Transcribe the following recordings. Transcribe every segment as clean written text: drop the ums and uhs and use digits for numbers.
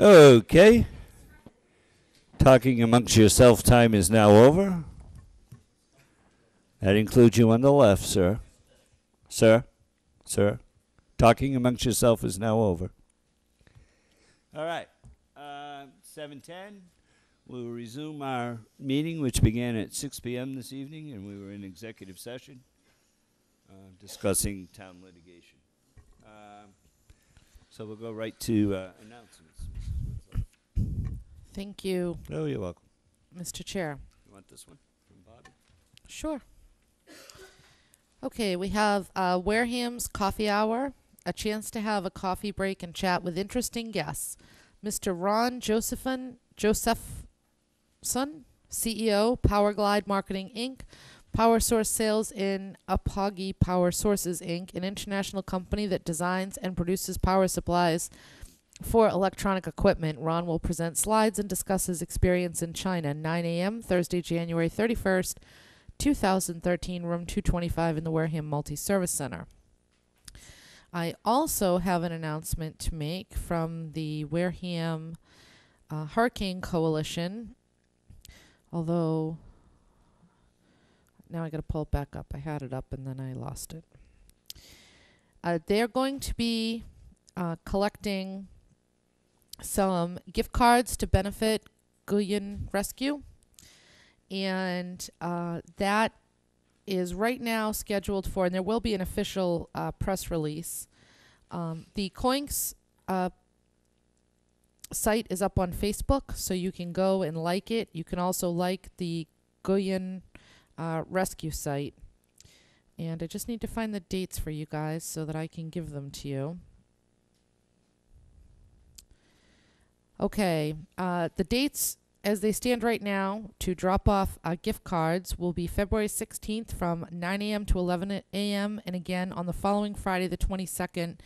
Okay. Talking amongst yourself time is now over. That includes you on the left, sir. Sir? Sir? Talking amongst yourself is now over. All right. 7:10. We will resume our meeting, which began at 6 p.m. this evening, and we were in executive session discussing town litigation. So we'll go right to announcements. Thank you, Oh, you're welcome. Mr. Chair. You want this one from Bobby? Sure. Okay, we have Wareham's Coffee Hour, a chance to have a coffee break and chat with interesting guests. Mr. Ron Josephson, CEO, Powerglide Marketing, Inc., Power Source Sales in Apogee Power Sources, Inc., an international company that designs and produces power supplies for electronic equipment. Ron will present slides and discuss his experience in China. 9 a.m., Thursday, January 31st, 2013, room 225 in the Wareham Multi-Service Center. I also have an announcement to make from the Wareham Hurricane Coalition, although now I got to pull it back up. I had it up and then I lost it. They're going to be collecting some gift cards to benefit Guyan Rescue, and that is right now scheduled for, and there will be an official press release. The Coinks site is up on Facebook, so you can go and like it. You can also like the Guyan Rescue site. And I just need to find the dates for you guys so that I can give them to you. Okay, the dates as they stand right now to drop off gift cards will be February 16th from 9 a.m. to 11 a.m. and again on the following Friday, the 22nd.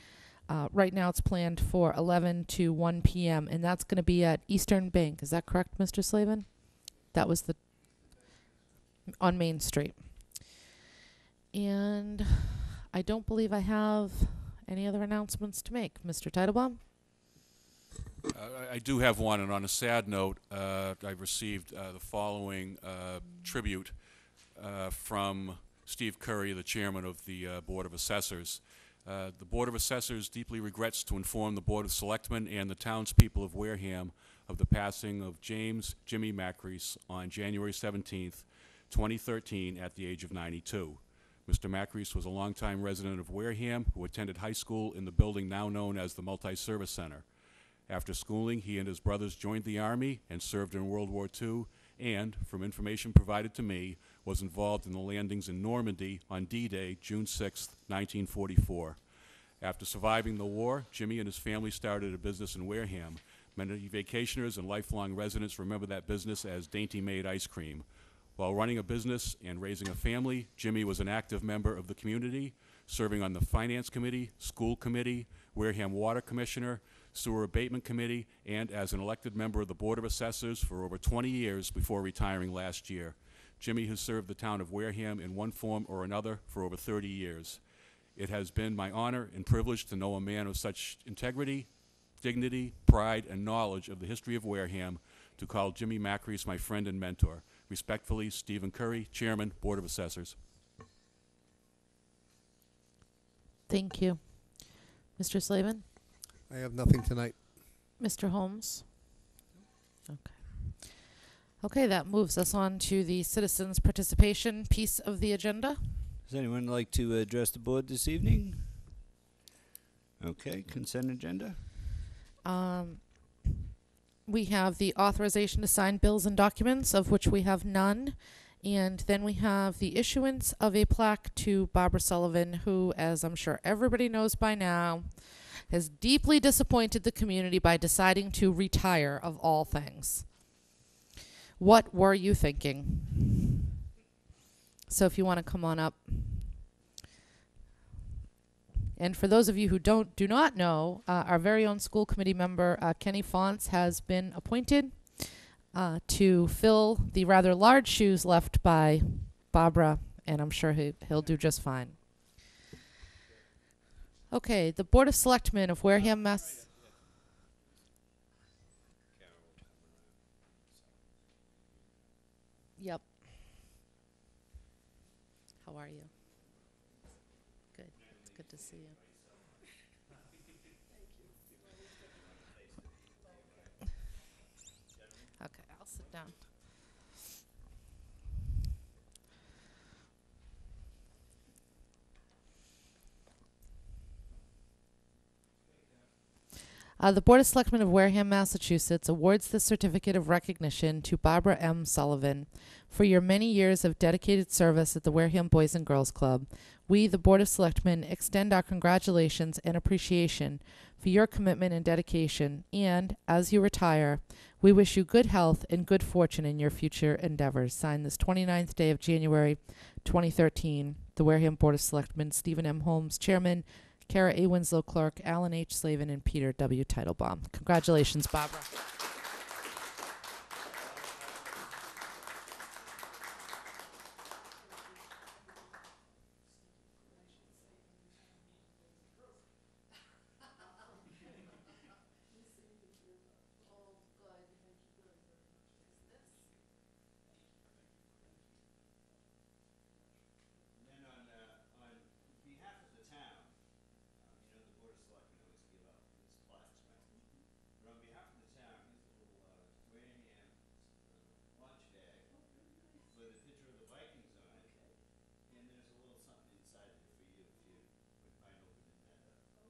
Right now it's planned for 11 to 1 p.m. and that's going to be at Eastern Bank. Is that correct, Mr. Slavin? That was the on Main Street. And I don't believe I have any other announcements to make. Mr. Teitelbaum? I do have one, and on a sad note, I've received the following tribute from Steve Curry, the chairman of the Board of Assessors. The Board of Assessors deeply regrets to inform the Board of Selectmen and the townspeople of Wareham of the passing of James Jimmy Macrease on January 17th, 2013, at the age of 92. Mr. Macrease was a longtime resident of Wareham who attended high school in the building now known as the Multi-Service Center. After schooling, he and his brothers joined the Army and served in World War II and, from information provided to me, was involved in the landings in Normandy on D-Day, June 6, 1944. After surviving the war, Jimmy and his family started a business in Wareham. Many vacationers and lifelong residents remember that business as Dainty Maid Ice Cream. While running a business and raising a family, Jimmy was an active member of the community, serving on the Finance Committee, School Committee, Wareham Water Commissioner, Sewer Abatement Committee, and as an elected member of the Board of Assessors for over 20 years before retiring last year. Jimmy has served the town of Wareham in one form or another for over 30 years. It has been my honor and privilege to know a man of such integrity, dignity, pride, and knowledge of the history of Wareham to call Jimmy Macrease my friend and mentor. Respectfully, Stephen Curry, Chairman, Board of Assessors. Thank you. Mr. Slavin? I have nothing tonight. Mr. Holmes? Okay. Okay, that moves us on to the citizens' participation piece of the agenda. Does anyone like to address the board this evening? Okay, consent agenda. We have the authorization to sign bills and documents, of which we have none. And then we have the issuance of a plaque to Barbara Sullivan, who, as I'm sure everybody knows by now, has deeply disappointed the community by deciding to retire, of all things. What were you thinking? So if you want to come on up. And for those of you who do not know, our very own school committee member, Kenny Fonts, has been appointed to fill the rather large shoes left by Barbara, and I'm sure he'll do just fine. Okay, the Board of Selectmen of Wareham, Mass. How are you? Good. It's good to see you. Okay, I'll sit down. The Board of Selectmen of Wareham, Massachusetts awards the certificate of recognition to Barbara M. Sullivan for your many years of dedicated service at the Wareham Boys and Girls Club. We, the Board of Selectmen, extend our congratulations and appreciation for your commitment and dedication, and, as you retire, we wish you good health and good fortune in your future endeavors. Signed this 29th day of January, 2013, the Wareham Board of Selectmen, Stephen M. Holmes, Chairman, Kara A. Winslow, Clerk, Alan H. Slavin, and Peter W. Teitelbaum. Congratulations, Barbara. And then on behalf of the town, you know, the Board of Selectmen always give out these plaques, right? But on behalf of the town, here's a little Wareham lunch bag with a picture of the Vikings on it. And there's a little something inside it for you if you would mind opening that up. Okay.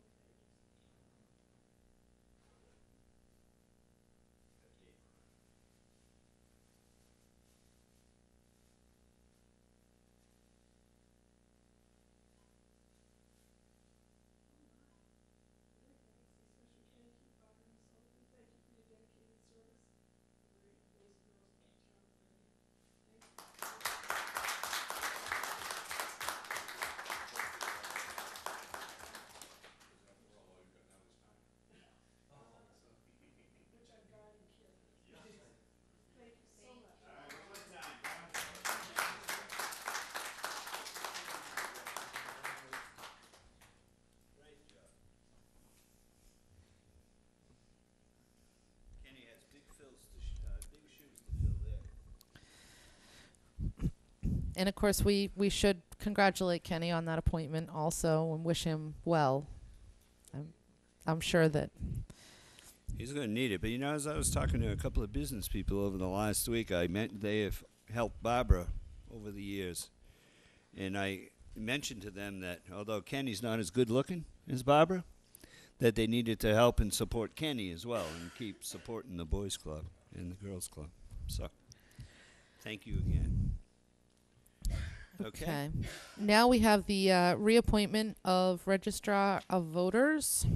Great job. Kenny has big shoes to fill there. And of course, we should congratulate Kenny on that appointment also and wish him well. I'm sure that He's going to need it. But, you know, as I was talking to a couple of business people over the last week, I meant they have helped Barbara over the years. And I mentioned to them that although Kenny's not as good looking as Barbara, that they needed to help and support Kenny as well and keep supporting the boys club and the girls club. So, thank you again. Okay. Now we have the reappointment of Registrar of Voters.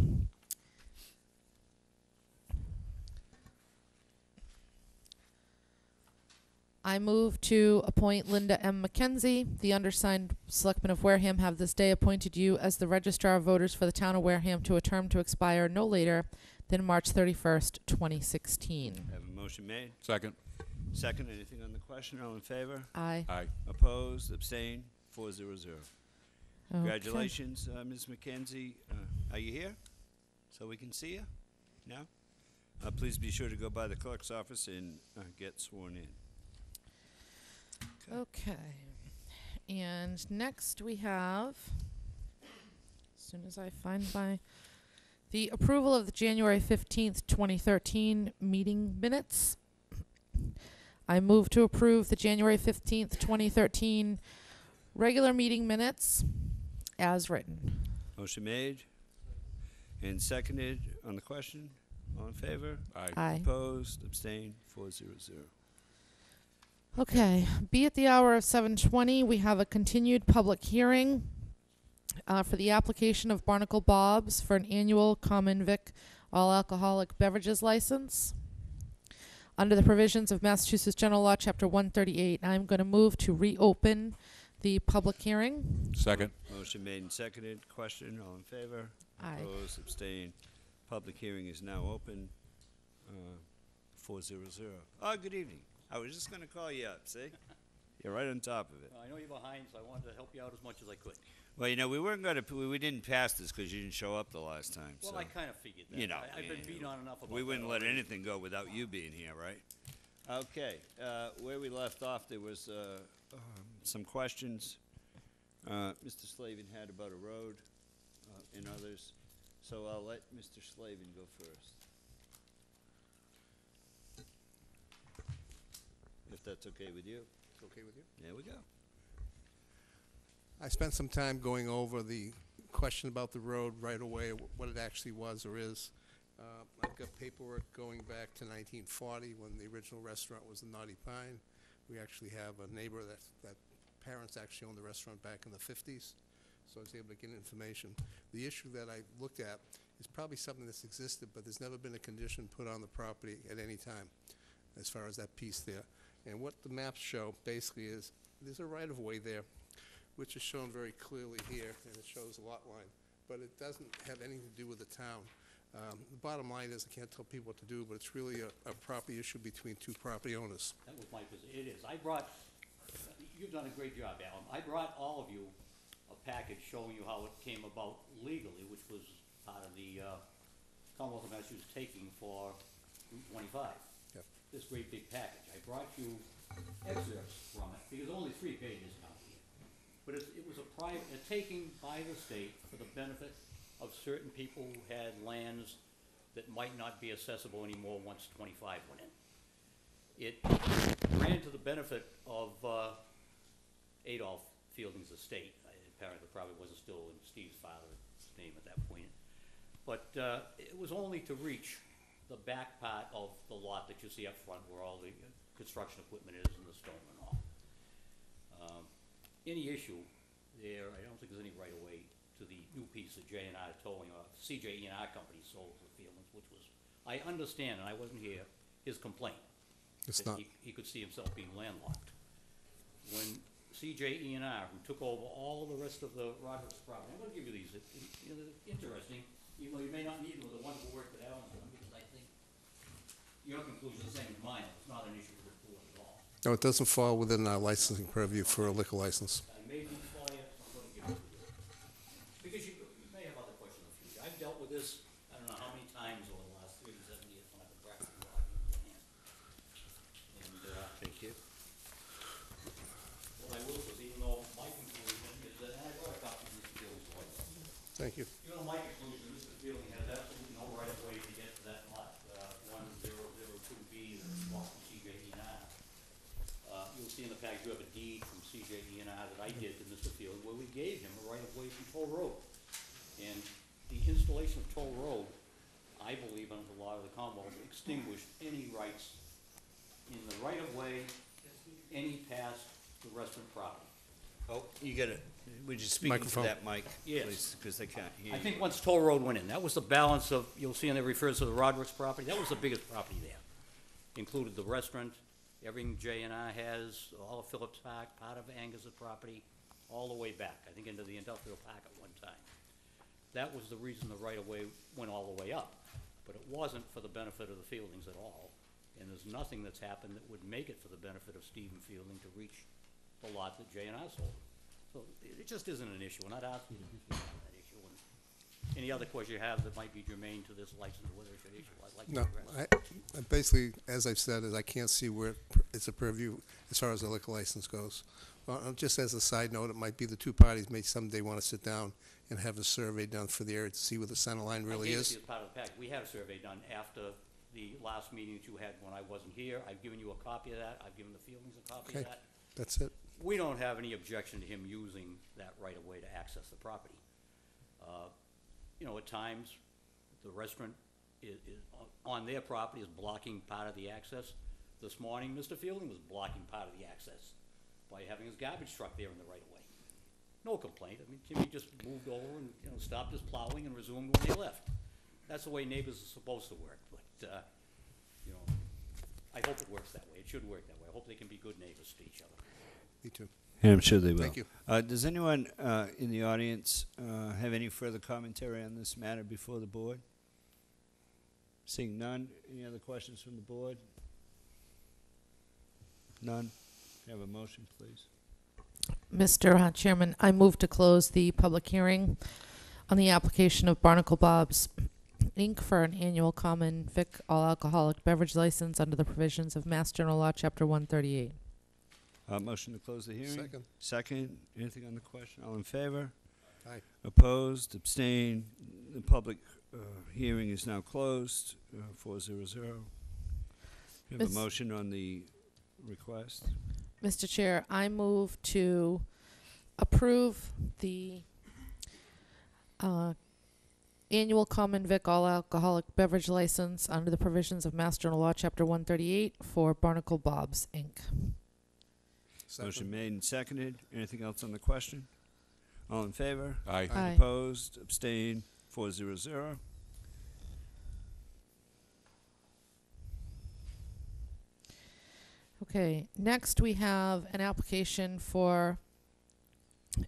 I move to appoint Linda M. McKenzie. The undersigned Selectmen of Wareham have this day appointed you as the Registrar of Voters for the town of Wareham to a term to expire no later than March 31st, 2016. Have a motion made. Second. Second, anything on the question? All in favor? Aye. Aye. Opposed? Abstained? 400. Okay. Congratulations, Ms. McKenzie. Are you here? So we can see you? No? Please be sure to go by the clerk's office and get sworn in. Okay. And next we have, as soon as I find the approval of the January 15th, 2013 meeting minutes. I move to approve the January 15th, 2013 regular meeting minutes as written. Motion made and seconded on the question. All in favor? Aye. Aye. Opposed? Abstained? 400. Okay. Be at the hour of 7:20, we have a continued public hearing for the application of Barnacle Bob's for an annual common vic all alcoholic beverages license. Under the provisions of Massachusetts General Law, Chapter 138, I'm going to move to reopen the public hearing. Second. Motion made and seconded. Question. All in favor? Aye. Opposed? Abstained? Public hearing is now open. 400. Oh, good evening. I was just going to call you up, see? You're right on top of it. I know you're behind, so I wanted to help you out as much as I could. Well, you know, we weren't going to, we didn't pass this because you didn't show up the last time. Well, so, I kind of figured that. you know, I've been beat on enough about we that wouldn't let already. anything go without you being here, right? Okay, where we left off, there was some questions Mr. Slavin had about a road and others, so I'll let Mr. Slavin go first. If that's okay with you. It's okay with you? There we go. I spent some time going over the question about the road right away, what it actually was or is. I've got paperwork going back to 1940 when the original restaurant was the Naughty Pine. We actually have a neighbor that parents actually owned the restaurant back in the 50s, so I was able to get information. The issue that I looked at is probably something that's existed, but there's never been a condition put on the property at any time as far as that piece there. And what the maps show basically is there's a right-of-way there, which is shown very clearly here, and it shows a lot line, but it doesn't have anything to do with the town. The bottom line is, I can't tell people what to do, but it's really a property issue between two property owners. That was my position. It is. You've done a great job, Alan. I brought all of you a package showing you how it came about legally, which was part of the Commonwealth of Massachusetts taking for Route 25. Yep. This great big package. I brought you excerpts from it, because only 3 pages now here. But it was a taking by the state for the benefit of certain people who had lands that might not be accessible anymore once 25 went in. It ran to the benefit of Adolph Fielding's estate. Apparently probably wasn't still in Steve's father's name at that point. But it was only to reach the back part of the lot that you see up front where all the construction equipment is and the stone and all. Any issue there, I don't think there's any right of way to the new piece that J&R towing, CJ&R Company sold to the Fieldings, which was, I understand, and I wasn't here, his complaint. It's that not. He could see himself being landlocked. When CJ&R, who took over all the rest of the Roberts property, I'm gonna give you these, they're interesting, even though you may not need them with the wonderful work that Alan's done, because I think your conclusion is the same as mine. It's not an issue for the board at all. No, it doesn't fall within our licensing purview for a liquor license. I made these for you, I'm gonna give it to you. Because you may have other questions in the future. I've dealt with this, I don't know how many times over the last 37 years when I've been practicing law. And, thank you. What I will say, even though my conclusion is that, and I brought a copy of Mr. Fielding's lawyer. Thank you. Even though my conclusion, Mr. Fielding has absolutely no right of way to get to that lot, 1002B, that's blocked from CJ&R. You'll see in the package, you have a deed from CJ&R that I did to Mr. Fielding, where we gave him a right of way from Toll Road. And the installation of Toll Road, I believe under the law of the Commonwealth, extinguished any rights in the right of way, any past the restaurant property. Oh, you got it. Would you speak into Microphone. that mic, Yes. please, because they can't hear I you. think once Toll Road went in, that was the balance of, you'll see, and it refers to the Roderick's property, that was the biggest property there. Included the restaurant, everything J&R has, all of Phillips Park, part of Angus's property, all the way back, I think into the industrial park at one time. That was the reason the right-of-way went all the way up, but it wasn't for the benefit of the Fieldings at all, and there's nothing that's happened that would make it for the benefit of Stephen Fielding to reach the lot that J&R sold. So it just isn't an issue. We're not asking you to do something on that issue. And any other question you have that might be germane to this license, whether it's an issue, I'd like to No, address. I basically, as I've said, is I can't see where it's a purview as far as the liquor license goes. Well, just as a side note, it might be the two parties may someday want to sit down and have a survey done for the area to see where the center line really I gave it is. to you as part of the pack. We had a survey done after the last meeting that you had when I wasn't here. I've given you a copy of that. I've given the Fieldings a copy of Okay. that. That's it. We don't have any objection to him using that right-of-way to access the property. You know, at times, the restaurant is on their property is blocking part of the access. This morning, Mr. Fielding was blocking part of the access by having his garbage truck there in the right-of-way. No complaint. I mean, Timmy just moved over and, you know, stopped his plowing and resumed when they left. That's the way neighbors are supposed to work, but, you know, I hope it works that way. It should work that way. I hope they can be good neighbors to each other. Me too. Yeah, I'm sure they will. Thank you. Does anyone in the audience have any further commentary on this matter before the board? Seeing none, any other questions from the board? None? Can I have a motion, please? Mr. Chairman, I move to close the public hearing on the application of Barnacle Bob's Inc. for an annual common vic all alcoholic beverage license under the provisions of Mass General Law, Chapter 138. Motion to close the hearing? Second. Second. Anything on the question? All in favor? Aye. Opposed? Abstained? The public hearing is now closed, 400. You have a Miss- motion on the request? Mr. Chair, I move to approve the annual common vic all alcoholic beverage license under the provisions of Mass General Law, Chapter 138 for Barnacle Bob's, Inc. Motion Second. made and seconded. Anything else on the question? All in favor? Aye. Aye. Opposed? Abstained? 400. Okay, next we have an application for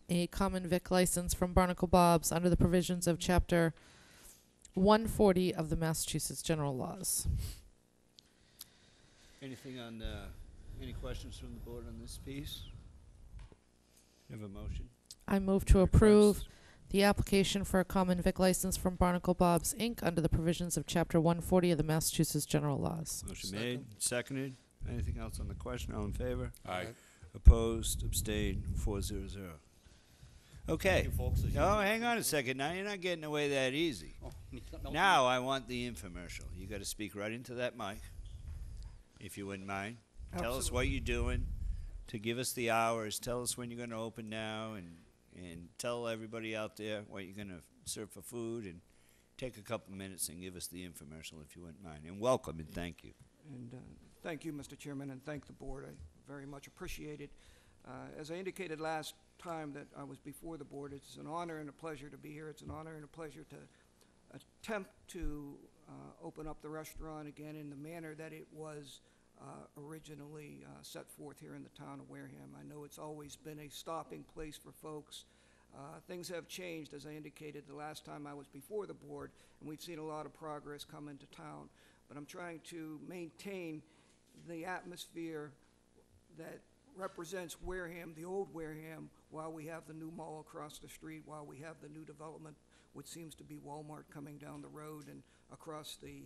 a common vic license from Barnacle Bob's under the provisions of Chapter 140 of the Massachusetts General Laws. Anything on, any questions from the board on this piece? You have a motion? I move to approve Request? the application for a common vic license from Barnacle Bob's, Inc. under the provisions of Chapter 140 of the Massachusetts General Laws. Motion made, seconded. Anything else on the question? All in favor? Aye. Opposed? Abstained? 400. Okay. Thank you, folks. As Oh, you- hang on a second. Now you're not getting away that easy. Oh, no, Now I want the infomercial. You got to speak right into that mic, if you wouldn't mind. Tell us what you're doing, to give us the hours. Tell us when you're going to open now, and tell everybody out there what you're going to serve for food, and take a couple minutes and give us the infomercial, if you wouldn't mind. And welcome and thank you. And thank you, Mr. Chairman, and thank the board. I very much appreciate it. As I indicated last time that I was before the board, it's an honor and a pleasure to be here. It's an honor and a pleasure to attempt to open up the restaurant again in the manner that it was originally set forth here in the town of Wareham. I know it's always been a stopping place for folks. Things have changed, as I indicated the last time I was before the board, and we've seen a lot of progress come into town. But I'm trying to maintain the atmosphere that represents Wareham, the old Wareham, while we have the new mall across the street, while we have the new development, which seems to be Walmart coming down the road and across the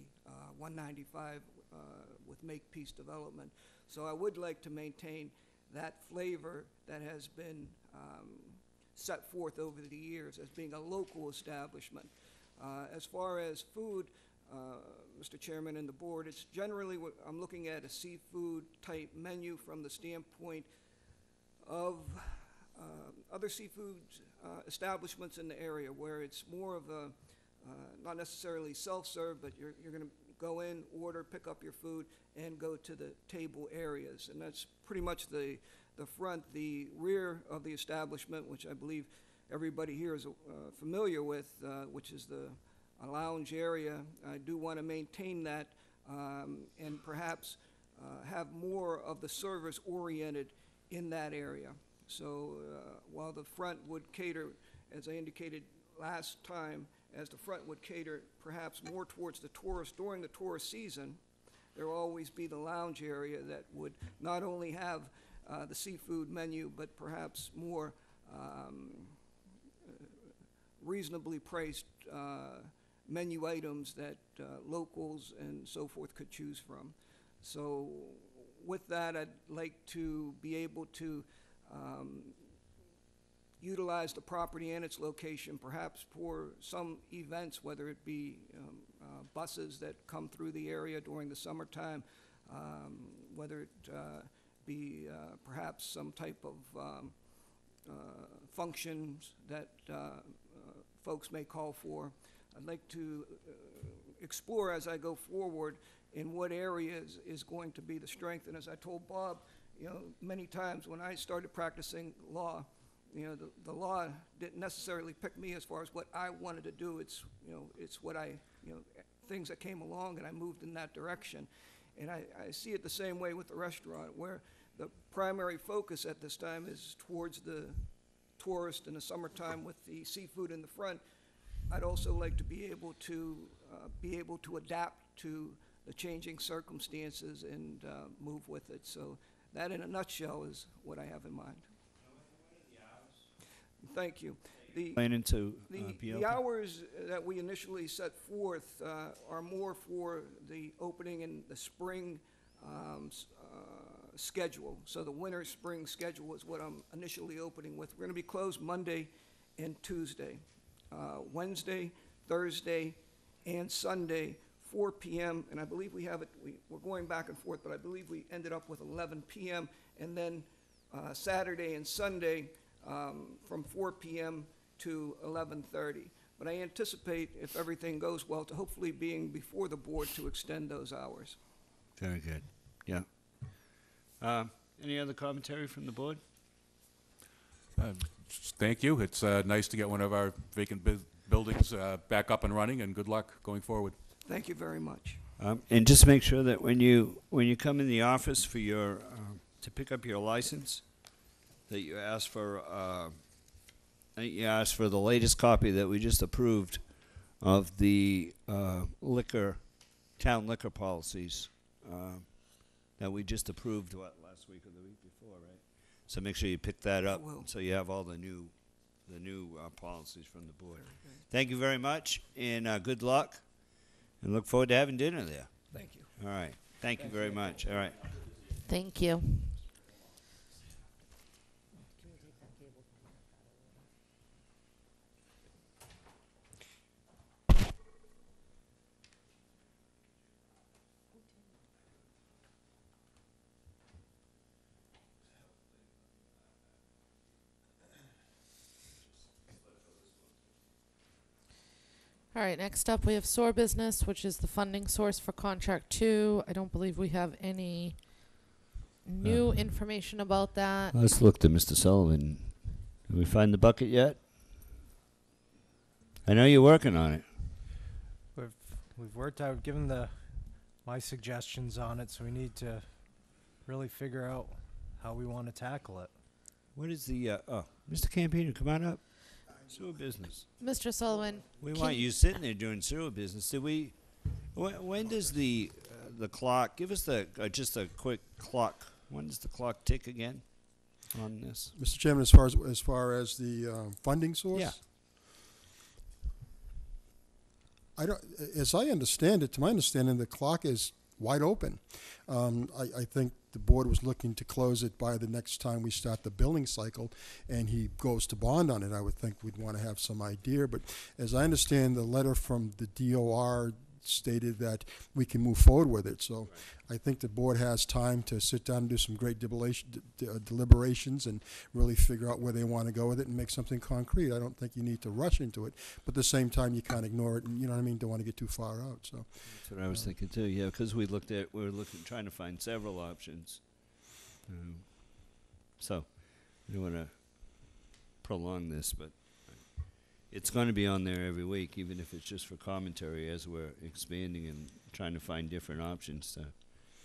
195 with Makepeace Development. So I would like to maintain that flavor that has been set forth over the years as being a local establishment. As far as food, Mr. Chairman and the board, it's generally what I'm looking at a seafood type menu from the standpoint of other seafood establishments in the area, where it's more of a not necessarily self-serve, but you're going to go in, order, pick up your food, and go to the table areas. And that's pretty much the front. The rear of the establishment, which I believe everybody here is familiar with, which is a lounge area. I do want to maintain that and perhaps have more of the service oriented in that area. So while the front would cater, as I indicated last time, as the front would cater perhaps more towards the tourists during the tourist season, there will always be the lounge area that would not only have the seafood menu, but perhaps more reasonably priced menu items that locals and so forth could choose from. So with that, I'd like to be able to utilize the property and its location, perhaps for some events, whether it be buses that come through the area during the summertime, whether it be perhaps some type of functions that folks may call for. I'd like to explore as I go forward in what areas is going to be the strength. And as I told Bob, many times when I started practicing law, the law didn't necessarily pick me as far as what I wanted to do. It's what things that came along, and I moved in that direction. And I see it the same way with the restaurant, where the primary focus at this time is towards the tourist in the summertime with the seafood in the front. I'd also like to be able to adapt to the changing circumstances and move with it. So that, in a nutshell, is what I have in mind. Thank you. Planning to be The open? hours that we initially set forth are more for the opening in the spring schedule. So the winter-spring schedule is what I'm initially opening with. We're going to be closed Monday and Tuesday. Wednesday, Thursday, and Sunday, 4 p.m., and I believe we have it, we're going back and forth, but I believe we ended up with 11 p.m., and then Saturday and Sunday from 4 p.m. to 11:30. But I anticipate, if everything goes well, to hopefully being before the board to extend those hours. Very good. Yeah. Any other commentary from the board? Thank you. It's nice to get one of our vacant buildings back up and running, and good luck going forward. Thank you very much. And just make sure that when you come in the office for your to pick up your license, that you ask for the latest copy that we just approved of the town liquor policies that we just approved last week or the week before, right? So make sure you pick that up so you have all the new policies from the board. Thank you very much, and good luck. And look forward to having dinner there. Thank you. All right. Thank you very much. All right. Thank you. All right, next up we have SOAR business, which is the funding source for contract 2. I don't believe we have any new information about that. Let's look to Mr. Sullivan. Did we find the bucket yet? I know you're working on it. We've worked out, given my suggestions on it, so we need to really figure out how we want to tackle it. What is the Mr. Campino, come on up. Sewer business. Mr. Sullivan, We want you sitting there doing sewer business. Did we? When does the clock? Give us just a quick clock. When does the clock tick again on this? Mr. Chairman, as far as the funding source? Yeah. As I understand it, to my understanding, the clock is wide open. I think the board was looking to close it by the next time we start the billing cycle, and he goes to bond on it. I would think we'd want to have some idea. But as I understand, the letter from the DOR stated that we can move forward with it. So I think the board has time to sit down and do some great deliberations and really figure out where they want to go with it and make something concrete. I don't think you need to rush into it, but at the same time, you can't ignore it, and you know what I mean, don't want to get too far out. So That's what I was thinking too. Yeah, because we were trying to find several options. So we don't want to prolong this, but it's going to be on there every week, even if it's just for commentary, as we're expanding and trying to find different options to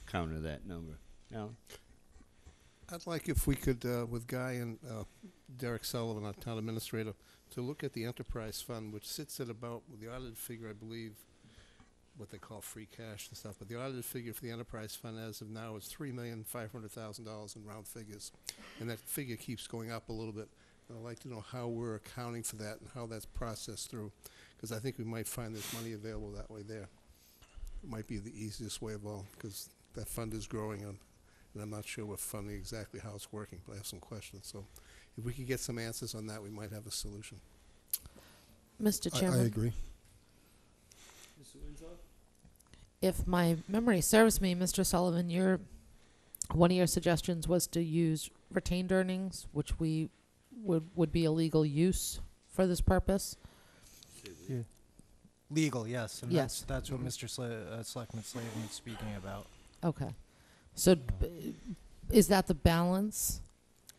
counter that number. Alan? I'd like if we could, with Guy and Derek Sullivan, our town administrator, to look at the enterprise fund, which sits at about, with the audited figure, I believe, what they call free cash and stuff, but the audited figure for the enterprise fund as of now is $3,500,000 in round figures. And that figure keeps going up a little bit. I'd like to know how we're accounting for that and how that's processed through, because I think we might find there's money available that way there. It might be the easiest way of all, because that fund is growing, and I'm not sure we're funding exactly how it's working, but I have some questions. So if we could get some answers on that, we might have a solution. Mr. Chairman. I agree. Mr. Winslow? If my memory serves me, Mr. Sullivan, one of your suggestions was to use retained earnings, which we would be a legal use for this purpose. Yeah. Legal, yes. And Yes. that's what Mr. Selectman Slavin is speaking about. Okay. So is that the balance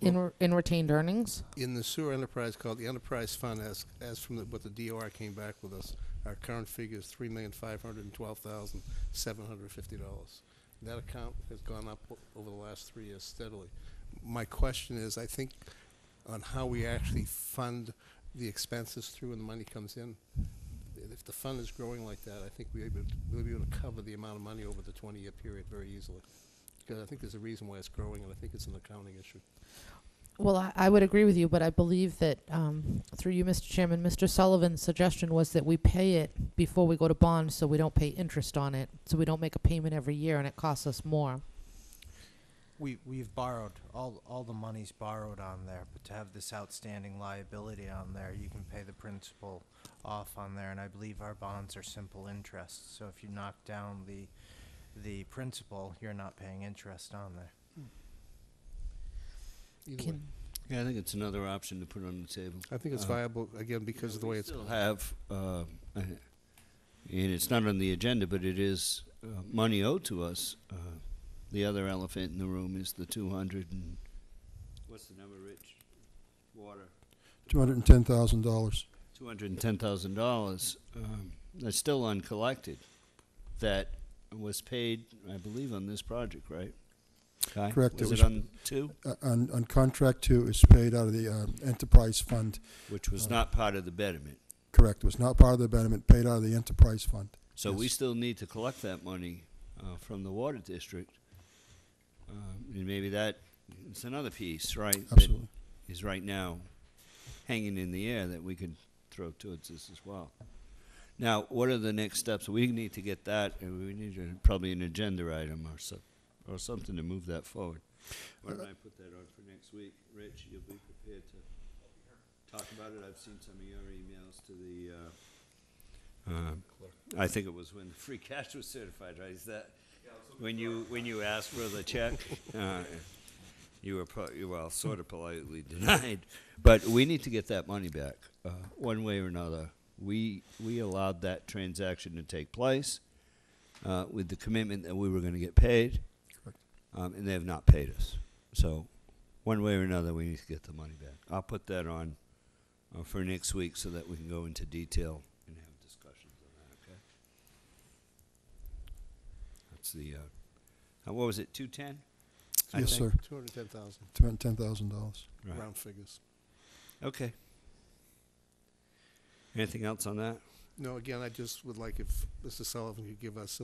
in retained earnings? In the sewer enterprise called the enterprise fund, as from what the DOR came back with us, our current figure is $3,512,750. That account has gone up over the last 3 years steadily. My question is, I think, on how we actually fund the expenses through when the money comes in. If the fund is growing like that, I think we'll be able to cover the amount of money over the 20-year period very easily. Because I think there's a reason why it's growing, and I think it's an accounting issue. Well, I would agree with you, but I believe that, through you, Mr. Chairman, Mr. Sullivan's suggestion was that we pay it before we go to bond, so we don't pay interest on it, so we don't make a payment every year and it costs us more. We've borrowed, all the money's borrowed on there, but to have this outstanding liability on there, you can pay the principal off on there, and I believe our bonds are simple interest, so if you knock down the principal, you're not paying interest on there. Either way. Can, Yeah, I think it's another option to put on the table. I think it's viable, again, because of the way it's. Still have, and it's not on the agenda, but it is money owed to us. The other elephant in the room is the 200 and, what's the number, Rich? Water. $210,000. $210,000. That's still uncollected. That was paid, I believe, on this project, right? Kai? Correct. Was It it was- on 2? On contract 2, is paid out of the enterprise fund. Which was not part of the betterment. Correct. It was not part of the betterment, paid out of the enterprise fund. So we Yes. still need to collect that money from the water district. And maybe it's another piece, right? Absolutely. That is right now hanging in the air that we could throw towards this as well. Now, what are the next steps? We need to get that, and we need probably an agenda item or something to move that forward. Why don't I put that on for next week? Rich, you'll be prepared to talk about it? I've seen some of your emails to the, I think it was when the free cash was certified, right? Is that when you asked for the check? You were sort of politely denied. But we need to get that money back, one way or another. We allowed that transaction to take place with the commitment that we were going to get paid, and they have not paid us. So one way or another, we need to get the money back. I'll put that on for next week so that we can go into detail and have discussions on that, okay? That's the, what was it, 210? Yes, sir. $210,000, $210,000. Right. round figures. Okay. Anything else on that? No, again, I just would like if Mr. Sullivan could give us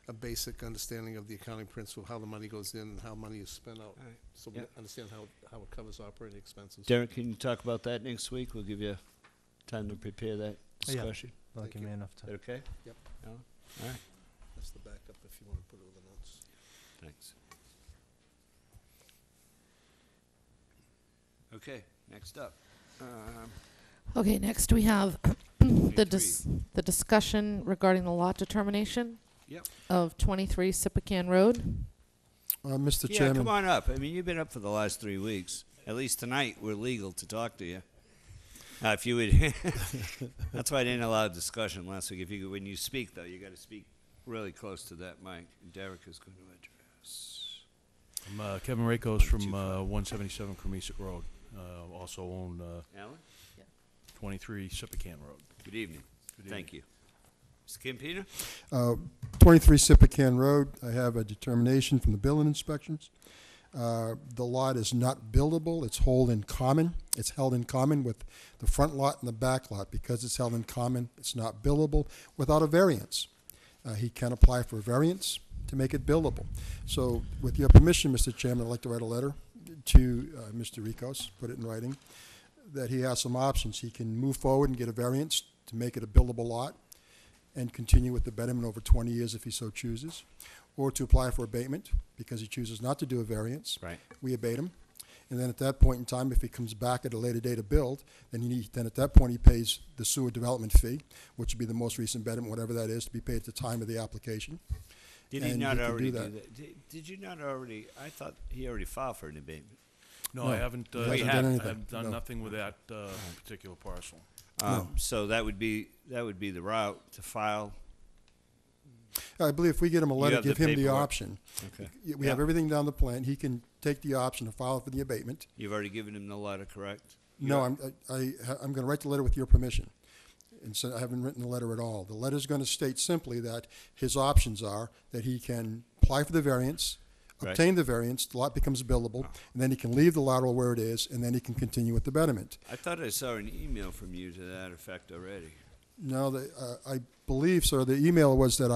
a basic understanding of the accounting principle, how the money goes in and how money is spent out, All right. so we Yep. understand how it covers operating expenses. Derek, can you talk about that next week? We'll give you time to prepare that Yeah. discussion. That'll Thank give you. me enough Is time. that okay? Yep. Alan? All right, That's the backup if you want to put it with the notes. thanks. Okay, next up. okay, next we have the discussion regarding the lot determination Yep. of 23 Sippican Road. Mr. Yeah, Chairman. come on up. I mean, you've been up for the last 3 weeks. At least tonight, we're legal to talk to you. If you would, that's why I didn't allow discussion last week. If you, when you speak, though, you got to speak really close to that mic. Derek is going to address. I'm Kevin Rakos from 177 Cremisic Road. Also own Alan, 23 Sippican Road. good evening. Good Thank you. Mr. Campina? 23 Sippican Road, I have a determination from the building inspections. The lot is not buildable, it's held in common. It's held in common with the front lot and the back lot. Because it's held in common, it's not buildable without a variance. He can apply for a variance to make it buildable. So with your permission, Mr. Chairman, I'd like to write a letter to Mr. Ricos, put it in writing, that he has some options. He can move forward and get a variance to make it a buildable lot and continue with the betterment over 20 years if he so chooses, or to apply for abatement because he chooses not to do a variance. Right. We abate him. And then at that point in time, if he comes back at a later date to build, then at that point he pays the sewer development fee, which would be the most recent betterment, whatever that is, to be paid at the time of the application. Did he And not he can already do do that. that? Did you not already? I thought he already filed for an abatement. No, No, I haven't. he hasn't done anything. I've done No. nothing with that particular parcel. So that would be the route to file. I believe if we get him a letter, have the give him the paperwork. option. Okay. We have Yeah. everything down the plan. He can take the option to file for the abatement. You've already given him the letter, correct? No, I'm going to write the letter with your permission. And so I haven't written the letter at all. The letter's going to state simply that his options are that he can apply for the variance, Right. obtain the variance, the lot becomes buildable, and then he can leave the lateral where it is, and then he can continue with the betterment. I thought I saw an email from you to that effect already. No, I believe, sir, the email was that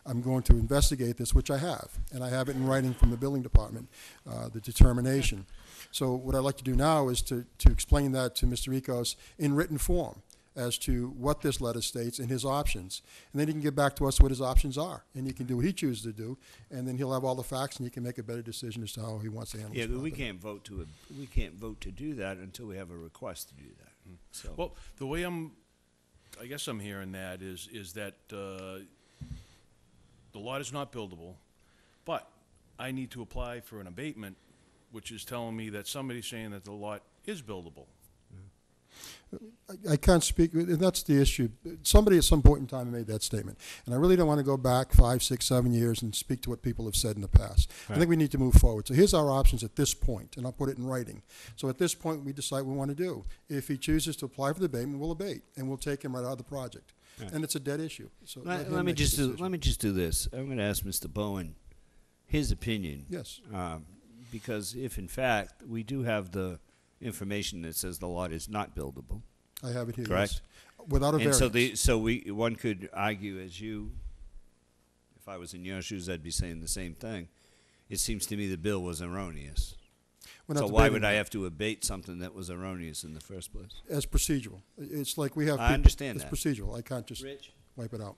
I'm going to investigate this, which I have, and I have it in writing from the building department, the determination. So what I'd like to do now is to explain that to Mr. Ricos in written form. as to what this letter states and his options. And then he can get back to us what his options are. And he can do what he chooses to do, and then he'll have all the facts, and he can make a better decision as to how he wants to handle Yeah, his but we property. can't vote to do that until we have a request to do that. So, Well, the way I guess I'm hearing that is that the lot is not buildable, but I need to apply for an abatement, which is telling me that somebody's saying that the lot is buildable. I can't speak, and that's the issue. Somebody at some point in time made that statement. And I really don't want to go back 5, 6, 7 years and speak to what people have said in the past. I think we need to move forward. So here's our options at this point, and I'll put it in writing. So at this point, we decide what we want to do. If he chooses to apply for the abatement, we'll abate, and we'll take him right out of the project. Right. And it's a dead issue. So let him me make the just decision. let me just do this. I'm going to ask Mr. Bowen his opinion. Yes. Because if in fact we do have the information that says the lot is not buildable, I have it here. correct? Yes. Without a And variance. one could argue as you, if I was in your shoes, I'd be saying the same thing. It seems to me the bill was erroneous. We're not So why debating would I that. have to abate something that was erroneous in the first place? As procedural. It's like we have. I understand It's that. procedural. I can't just Rich? wipe it out.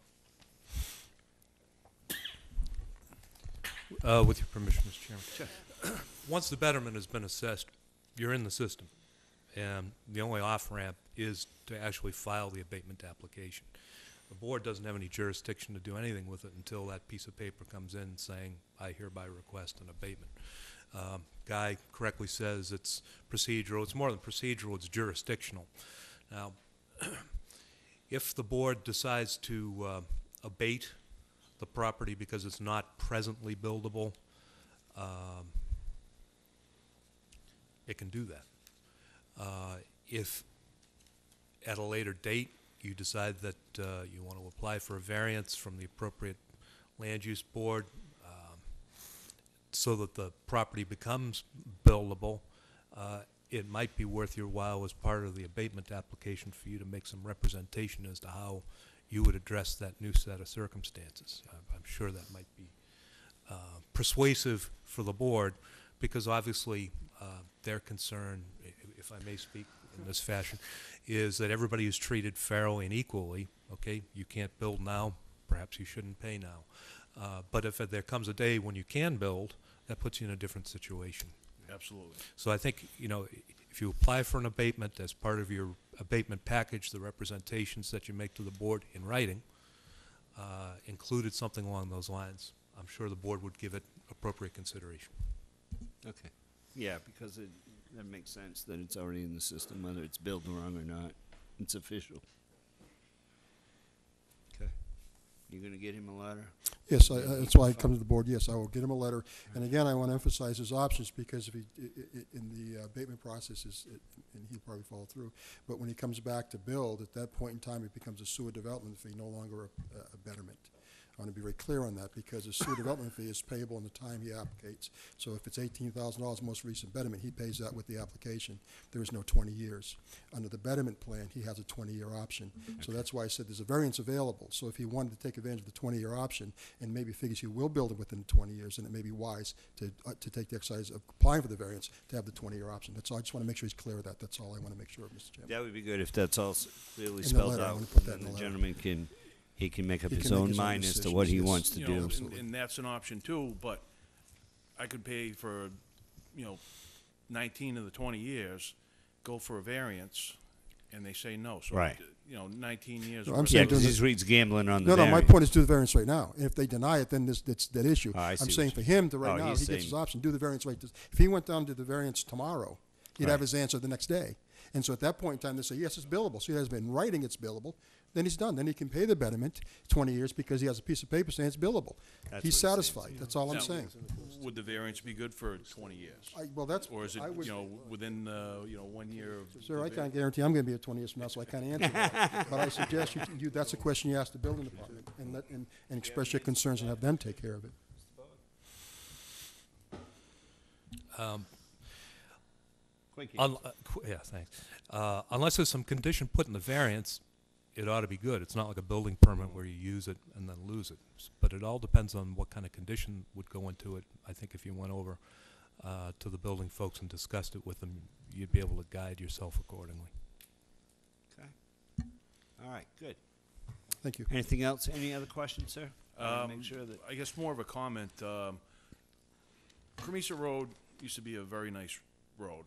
With your permission, Mr. Chairman. Once the betterment has been assessed, you're in the system. And the only off-ramp is to actually file the abatement application. The board doesn't have any jurisdiction to do anything with it until that piece of paper comes in saying, I hereby request an abatement. Guy correctly says it's procedural. It's more than procedural, it's jurisdictional. Now, if the board decides to abate the property because it's not presently buildable, it can do that. If at a later date you decide that you want to apply for a variance from the appropriate land use board so that the property becomes buildable, it might be worth your while as part of the abatement application for you to make some representation as to how you would address that new set of circumstances. I'm sure that might be persuasive for the board, because obviously their concern, if I may speak in this fashion, is that everybody is treated fairly and equally. Okay, you can't build now, perhaps you shouldn't pay now. But if there comes a day when you can build, that puts you in a different situation. Absolutely. So I think, if you apply for an abatement as part of your abatement package, the representations that you make to the board in writing included something along those lines, I'm sure the board would give it appropriate consideration. Okay. Yeah, because that makes sense that it's already in the system, whether it's billed wrong or not. It's official. Okay. You're going to get him a letter? Yes, that's why I come to the board. Yes, I will get him a letter. And again, I want to emphasize his options, because if he, in the abatement process, and he'll probably follow through, but when he comes back to build, at that point in time, it becomes a sewer development fee, no longer a betterment. I want to be very clear on that, because a sewer development fee is payable in the time he applicates. So if it's $18,000 most recent betterment, he pays that with the application. There is no 20 years. Under the betterment plan, he has a 20-year option. So that's why I said there's a variance available. So if he wanted to take advantage of the 20-year option and maybe figures he will build it within 20 years, then it may be wise to take the exercise of applying for the variance to have the 20-year option. That's all. I just want to make sure he's clear of that. That's all I want to make sure of, Mr. Chairman. That would be good if that's all clearly In the spelled letter, I out. wanna put that And in the the letter. gentleman can make up He his can make own his own mind as to what he decisions, wants to You know, do. Absolutely. and that's an option too, but I could pay for, 19 of the 20 years, go for a variance, and they say no. So, Right. 19 years. No, I'm worth saying Yeah, of- because he's gambling on the No, my variance. point is do the variance right now. And if they deny it, then it's that issue. Oh, I see I'm what saying you for mean. him to right Oh, now, he's he gets his saying- option, do the variance right. If he went down to the variance tomorrow, he'd have Right. his answer the next day. And so at that point in time, they say, yes, it's billable. So he has been in writing it's billable. Then he's done. Then he can pay the betterment 20 years because he has a piece of paper saying it's billable. That's He's what he's saying. satisfied. That's all I'm Now, saying. Would the variance be good for 20 years? Well, that's, Or is it, I would, within, 1 year of? sir, I the can't guarantee I'm going to be here 20 years from now, so I can't answer that. But I suggest that's a question you ask the building department and express your concerns and have them take care of it. Yeah, thanks. Unless there's some condition put in the variance, it ought to be good. It's not like a building permit where you use it and then lose it. But it all depends on what kind of condition would go into it. I think if you went over to the building folks and discussed it with them, you'd be able to guide yourself accordingly. Okay. All right, good. Thank you. Anything else? Any other questions, sir? I wanna make sure that. I guess more of a comment. Cremisa Road used to be a very nice road,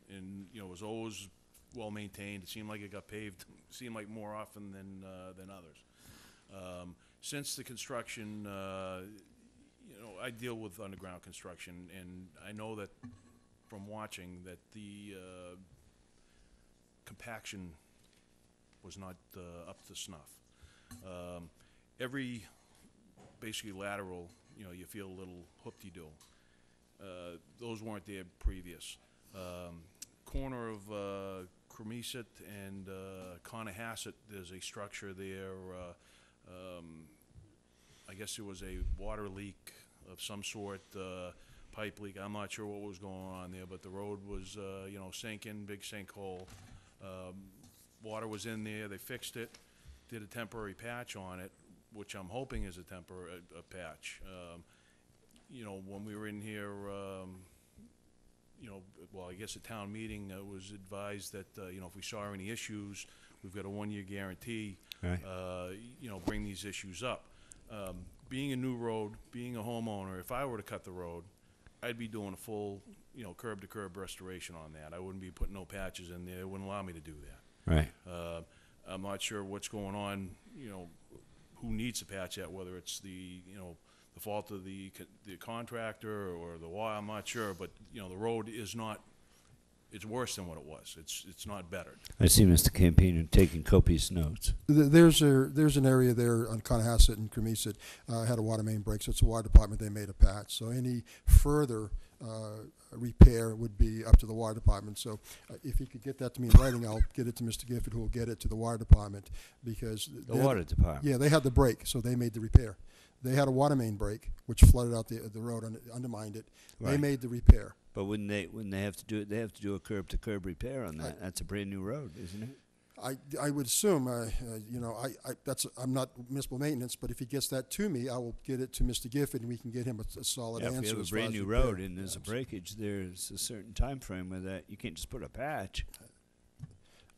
and it was always well maintained. It seemed like it got paved. Seemed like more often than others. Since the construction, I deal with underground construction, and I know that from watching that the compaction was not up to snuff. Every basically lateral, you feel a little hoop-de-doo. Those weren't there previous. Corner of Cremisa and Conahassett, there's a structure there. I guess there was a water leak of some sort, pipe leak. I'm not sure what was going on there, but the road was, sinking, big sinkhole. Water was in there. They fixed it, did a temporary patch on it, which I'm hoping is a temporary patch. When we were in here, I guess at town meeting, was advised that, if we saw any issues, we've got a 1-year guarantee, Right. Bring these issues up. Being a new road, being a homeowner, if I were to cut the road, I'd be doing a full, curb-to-curb restoration on that. I wouldn't be putting no patches in there. They wouldn't allow me to do that. Right. I'm not sure what's going on, who needs to patch that, whether it's the fault of the contractor or the why, I'm not sure, but, the road is not, it's worse than what it was. It's not better. I see Mr. Campino taking copious notes. There's an area there on Conahassett and Cremisa had a water main break, so it's a water department. They made a patch. So any further repair would be up to the water department. So if you could get that to me in writing, I'll get it to Mr. Gifford, who will get it to the water department, because The water department. Yeah, they had the break, so they made the repair. They had a water main break, which flooded out the road, undermined it. They Right. made the repair. But when they have to do it, they have to do a curb-to-curb repair on that. That's a brand-new road, isn't it? I would assume, I'm not municipal maintenance, but if he gets that to me, I will get it to Mr. Gifford, and we can get him a solid Yeah, answer. if you have a as far as brand-new repair. road and there's a breakage, there's a certain time frame where that you can't just put a patch.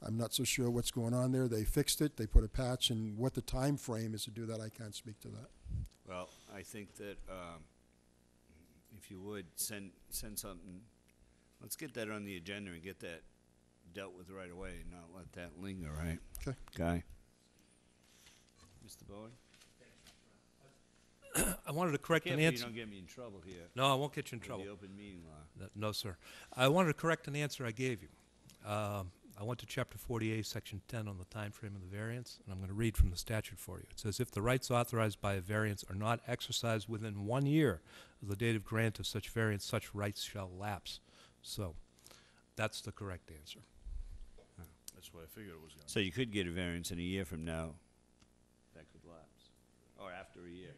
I'm not so sure what's going on there. They fixed it, they put a patch, and what the time frame is to do that, I can't speak to that. Well, I think that if you would send something, let's get that on the agenda and get that dealt with right away and not let that linger, right? Okay. Guy. Mr. Bowen? I wanted to correct an Careful you answer. don't get me in trouble here. No, I won't get you in with trouble. The open meeting law. No, sir. I wanted to correct an answer I gave you. I went to Chapter 48, Section 10 on the time frame of the variance, and I'm going to read from the statute for you. It says, if the rights authorized by a variance are not exercised within 1 year of the date of grant of such variance, such rights shall lapse. So that's the correct answer. That's what I figured it was going to So you could get a variance in a year from now. That could lapse. Or after a year.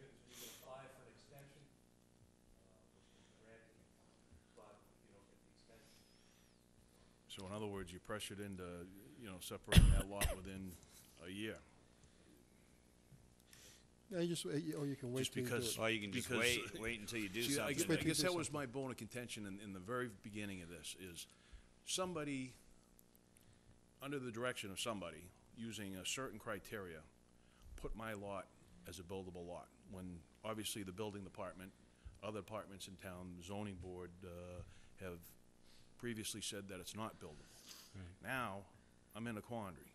So in other words, you pressured into, separating that lot within a year. Yeah, or you can wait Just till you do because- it. Or you can just Because- wait until you do See, I something. guess, I guess that was my bone of contention in the very beginning of this, is somebody, under the direction of somebody, using a certain criteria, put my lot as a buildable lot, when obviously the building department, other departments in town, the zoning board, have previously said that it's not buildable. Now, I'm in a quandary.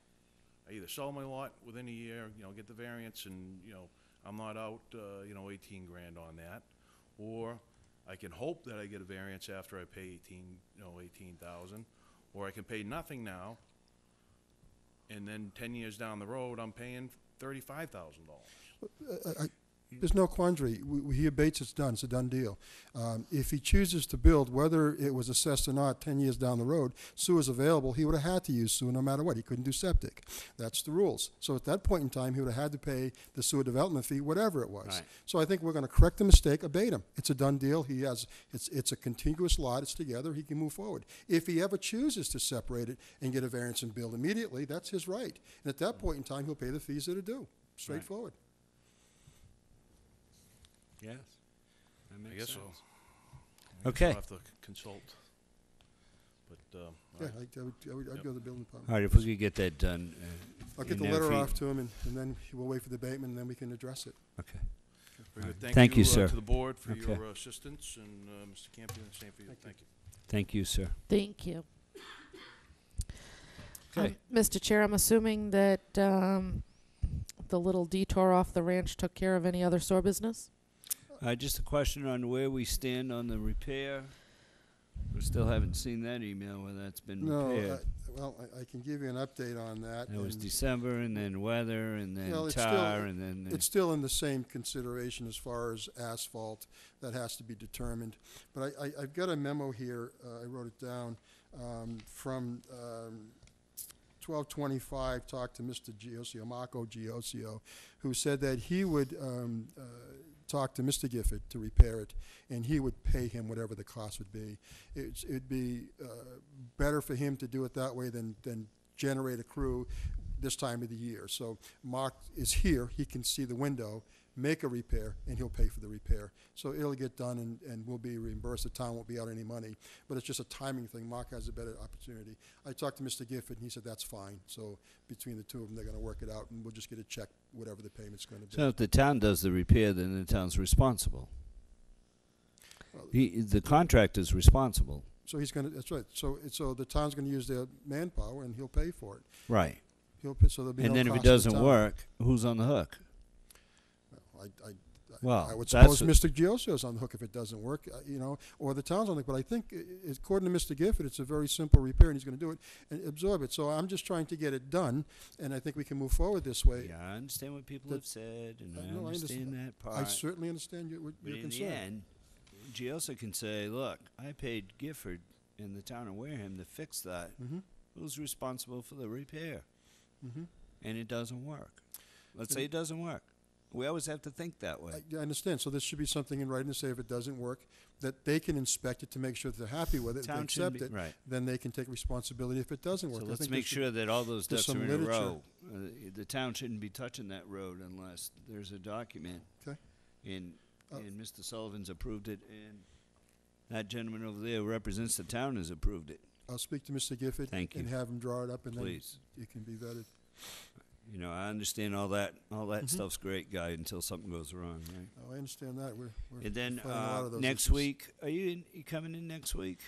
I either sell my lot within a year, get the variance, and, I'm not out, 18 grand on that, or I can hope that I get a variance after I pay 18,000, or I can pay nothing now, and then 10 years down the road, I'm paying $35,000. There's no quandary. He abates, it's done. It's a done deal. If he chooses to build, whether it was assessed or not 10 years down the road, sewer's available, he would have had to use sewer no matter what. He couldn't do septic. That's the rules. So at that point in time, he would have had to pay the sewer development fee, whatever it was. Right. So I think we're going to correct the mistake, abate him. It's a done deal. It's a contiguous lot. It's together. He can move forward. If he ever chooses to separate it and get a variance and build immediately, that's his right. And at that point in time, he'll pay the fees that are due. Straightforward. Yes. That I makes guess sense. so. Okay. I'll have to consult. But, all Yeah, right. I'd go to the building department. All right, if we could get that done I'll get And the if letter he- off to him, and then we'll wait for the abatement, and then we can address it. Okay. Very good. Thank you, sir. To the board for Okay. your assistance, and Mr. Campion, the same for you. Thank you. Thank you, sir. Thank you. Okay. Mr. Chair, I'm assuming that the little detour off the ranch took care of any other store business? Just a question on where we stand on the repair. We still haven't seen that email where that's been No, repaired. I can give you an update on that. It was and December, and then weather, and then Well, it's tar, still- and then It's still in the same consideration as far as asphalt. That has to be determined. But I've got a memo here, I wrote it down, from 12/25, talked to Mr. Giosio, Marco Giosio, who said that he would talk to Mr. Gifford to repair it, and he would pay him whatever the cost would be. It'd be better for him to do it that way than generate a crew this time of the year. So Mark is here, he can see the window, make a repair, and he'll pay for the repair. So it'll get done, and we'll be reimbursed. The town won't be out any money. But it's just a timing thing. Mark has a better opportunity. I talked to Mr. Gifford, and he said that's fine. So between the two of them, they're going to work it out, and we'll just get a check, whatever the payment's going to be. So if the town does the repair, then the town's responsible. Well, The contractor's responsible. So he's going to, that's right. So the town's going to use their manpower, and he'll pay for it. Right. He'll pay, so there'll be And no then if it cost to the doesn't town. work, who's on the hook? Well, I would that's suppose Mr. Giosio's on the hook if it doesn't work, or the town's on the hook. But I think, according to Mr. Gifford, it's a very simple repair, and he's going to do it and absorb it. So I'm just trying to get it done, and I think we can move forward this way. Yeah, I understand what people That- have said, and I No, I understand that part. I certainly understand your But in the concern. end, Giosa can say, look, I paid Gifford in the town of Wareham to fix that. Mm-hmm. Who's responsible for the repair? Mm-hmm. And it doesn't work. Let's say it doesn't work. We always have to think that way. I understand. So there should be something in writing to say if it doesn't work, that they can inspect it to make sure that they're happy with it. If they Town shouldn't accept be- it, right. then they can take responsibility if it doesn't work. So I let's think make there should- sure that all those there's ducks are some in a literature. row. The town shouldn't be touching that road unless there's a document. Okay. And Uh, Mr. Sullivan's approved it, and that gentleman over there who represents the town has approved it. I'll speak to Mr. Gifford Thank you. and have him draw it up, and Please. then it can be vetted. You know, I understand all that. All that Mhm. stuff's great, guy, until something goes wrong, right? Oh, I understand that. We're And then fighting a lot of those next issues. week, are you coming in next week?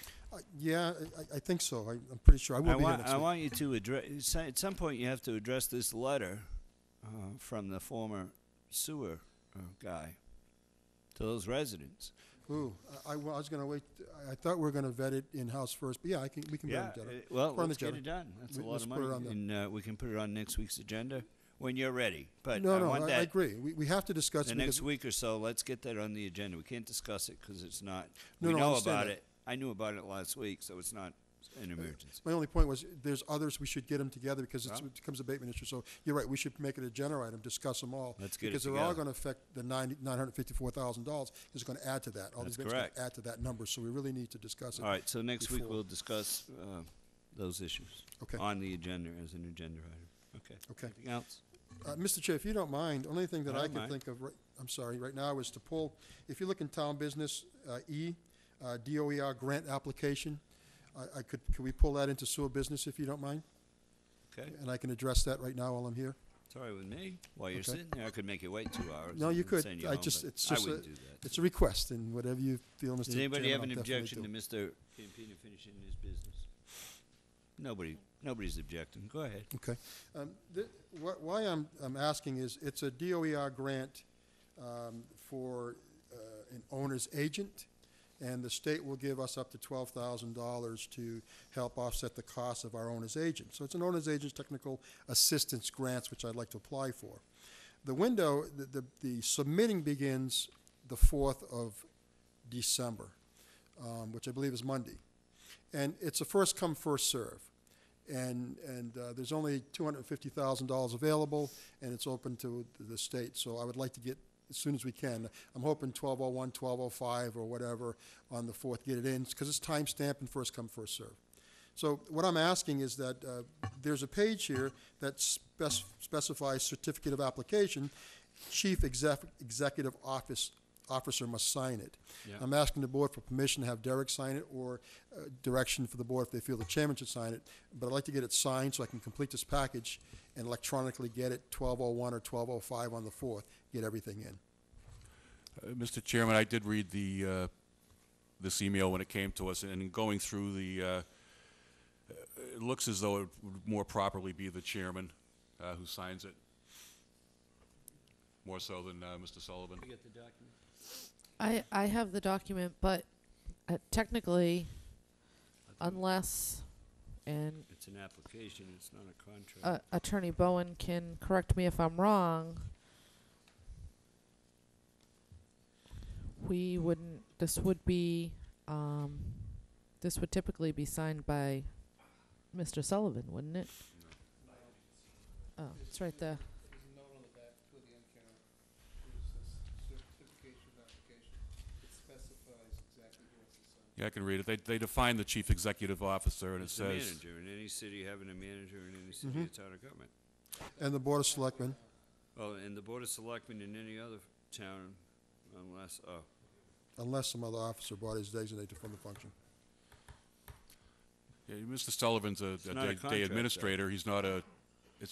Yeah, I think so. I'm pretty sure I will be here next I week. want you to address. At some point, you have to address this letter from the former sewer guy to those residents. Ooh, I was going to wait. I thought we were going to vet it in-house first, but yeah, we can vet it. Jenna. Well, Put it on let's the get it agenda. done. That's a lot Let's of put it money, on and we can put it on next week's agenda when you're ready. But No, I no, want I that agree. We have to discuss the it next because- week or so. Let's get that on the agenda. We can't discuss it because it's not. No, We no, I know understand about that. it. I knew about it last week, so it's not an emergency. My only point was there's others we should get them together because Well. it becomes a abatement issue. So you're right. We should make it a agenda item, discuss them all. Let's get it because they're all together. going to affect the $954,000. Is going to add to that. All That's these events correct. Add to that number. So we really need to discuss it. All right. So next week before. we'll discuss those issues Okay. on the agenda as an agenda item. Okay. Okay. Anything else? Mr. Chair, if you don't mind, only thing that I I don't can mind. think of, I'm sorry, right now is to pull, if you look in town business, DOER grant application, could we pull that into sewer business if you don't mind? Okay. And I can address that right now while I'm here. It's all right with me. While you're Okay. sitting there, I could make you wait 2 hours. No, you and could. send you I home, just- but it's I just wouldn't do that. It's a request, and whatever you feel, Mr. Does anybody have an Chairman, I'll definitely objection to do. Mr. Campino finishing his business? Nobody's objecting. Go ahead. Okay. Why I'm asking is, it's a DOER grant for an owner's agent, and the state will give us up to $12,000 to help offset the cost of our owner's agent. So it's an owner's agent's technical assistance grants, which I'd like to apply for. The window, the submitting begins the 4th of December, which I believe is Monday. And it's a first come, first serve. And there's only $250,000 available, and it's open to the state. So I would like to get, as soon as we can, I'm hoping 1201, 1205, or whatever on the 4th, get it in, because it's time stamped and first come, first serve. So what I'm asking is that there's a page here that specifies certificate of application, chief executive office officer must sign it. Yeah. I'm asking the board for permission to have Derek sign it, or direction for the board if they feel the chairman should sign it. But I'd like to get it signed so I can complete this package and electronically get it 12:01 or 12:05 on the 4th, get everything in. Mr. Chairman, I did read this email when it came to us, and in going through it looks as though it would more properly be the chairman who signs it, more so than Mr. Sullivan. You get the document? I have the document, but technically, unless, and It's an application, it's not a contract. Attorney Bowen can correct me if I'm wrong, we wouldn't, this would typically be signed by Mr. Sullivan, wouldn't it? Oh, it's right there. There's a note on the back toward the end, Karen. There's this certification of application. It specifies exactly who has to sign. Yeah, I can read it. They define the chief executive officer, and it It's the says, manager, in any city having a manager, in any city, it's out of government. And the Board of Selectmen, Oh, and the Board of Selectmen in any other town, unless some other officer body is designated to perform the function. yeah, Mr. Sullivan's a not a day contract, administrator. It's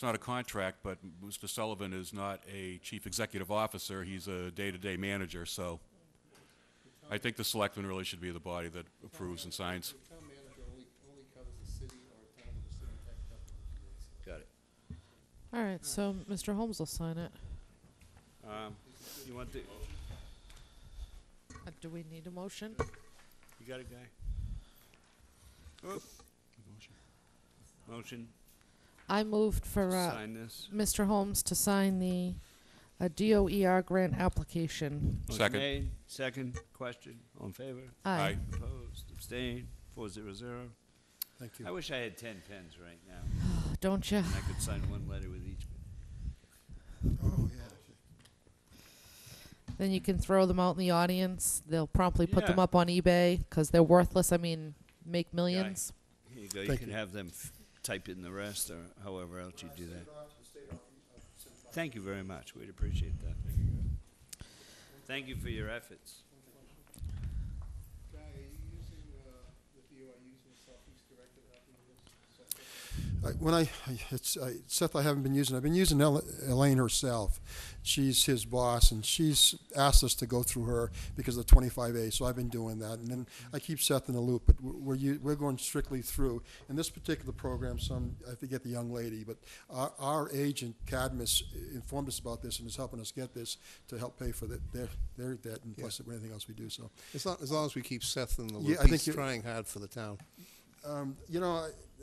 not a contract, but Mr. Sullivan is not a chief executive officer. He's a day-to-day manager, so I think the selectmen really should be the body that approves and signs. The town manager only covers the city or a town with the city tax capital. got it. All right, so Mr. Holmes will sign it. You want the, Do we need a motion? you got it, guy? Motion, I moved for sign this. Mr. Holmes to sign the DOER grant application. Motion Second. made. Second, question, all in favor? Aye. Opposed, abstained, 400. Thank you. I wish I had 10 pens right now, Don't you? and I could sign one letter with each pen. Oh, yeah. Then you can throw them out in the audience. They'll promptly put them Yeah. up on eBay because they're worthless. I mean, make millions. Here you go, you Thank can you. have them type in the rest, or however else you do that. Thank you very much, we'd appreciate that. Thank you for your efforts. Guy, are you using, with you, are you using Southeast Directed software? Seth, I haven't been using. I've been using Elaine herself. She's his boss, and she's asked us to go through her because of the 25A. So I've been doing that, and then I keep Seth in the loop. But we're going strictly through. In this particular program, I forget the young lady, but our agent Cadmus informed us about this and is helping us get this to help pay for their debt and plus anything else we do. So As long as we keep Seth in the loop, Yeah, I think he's you- trying hard for the town.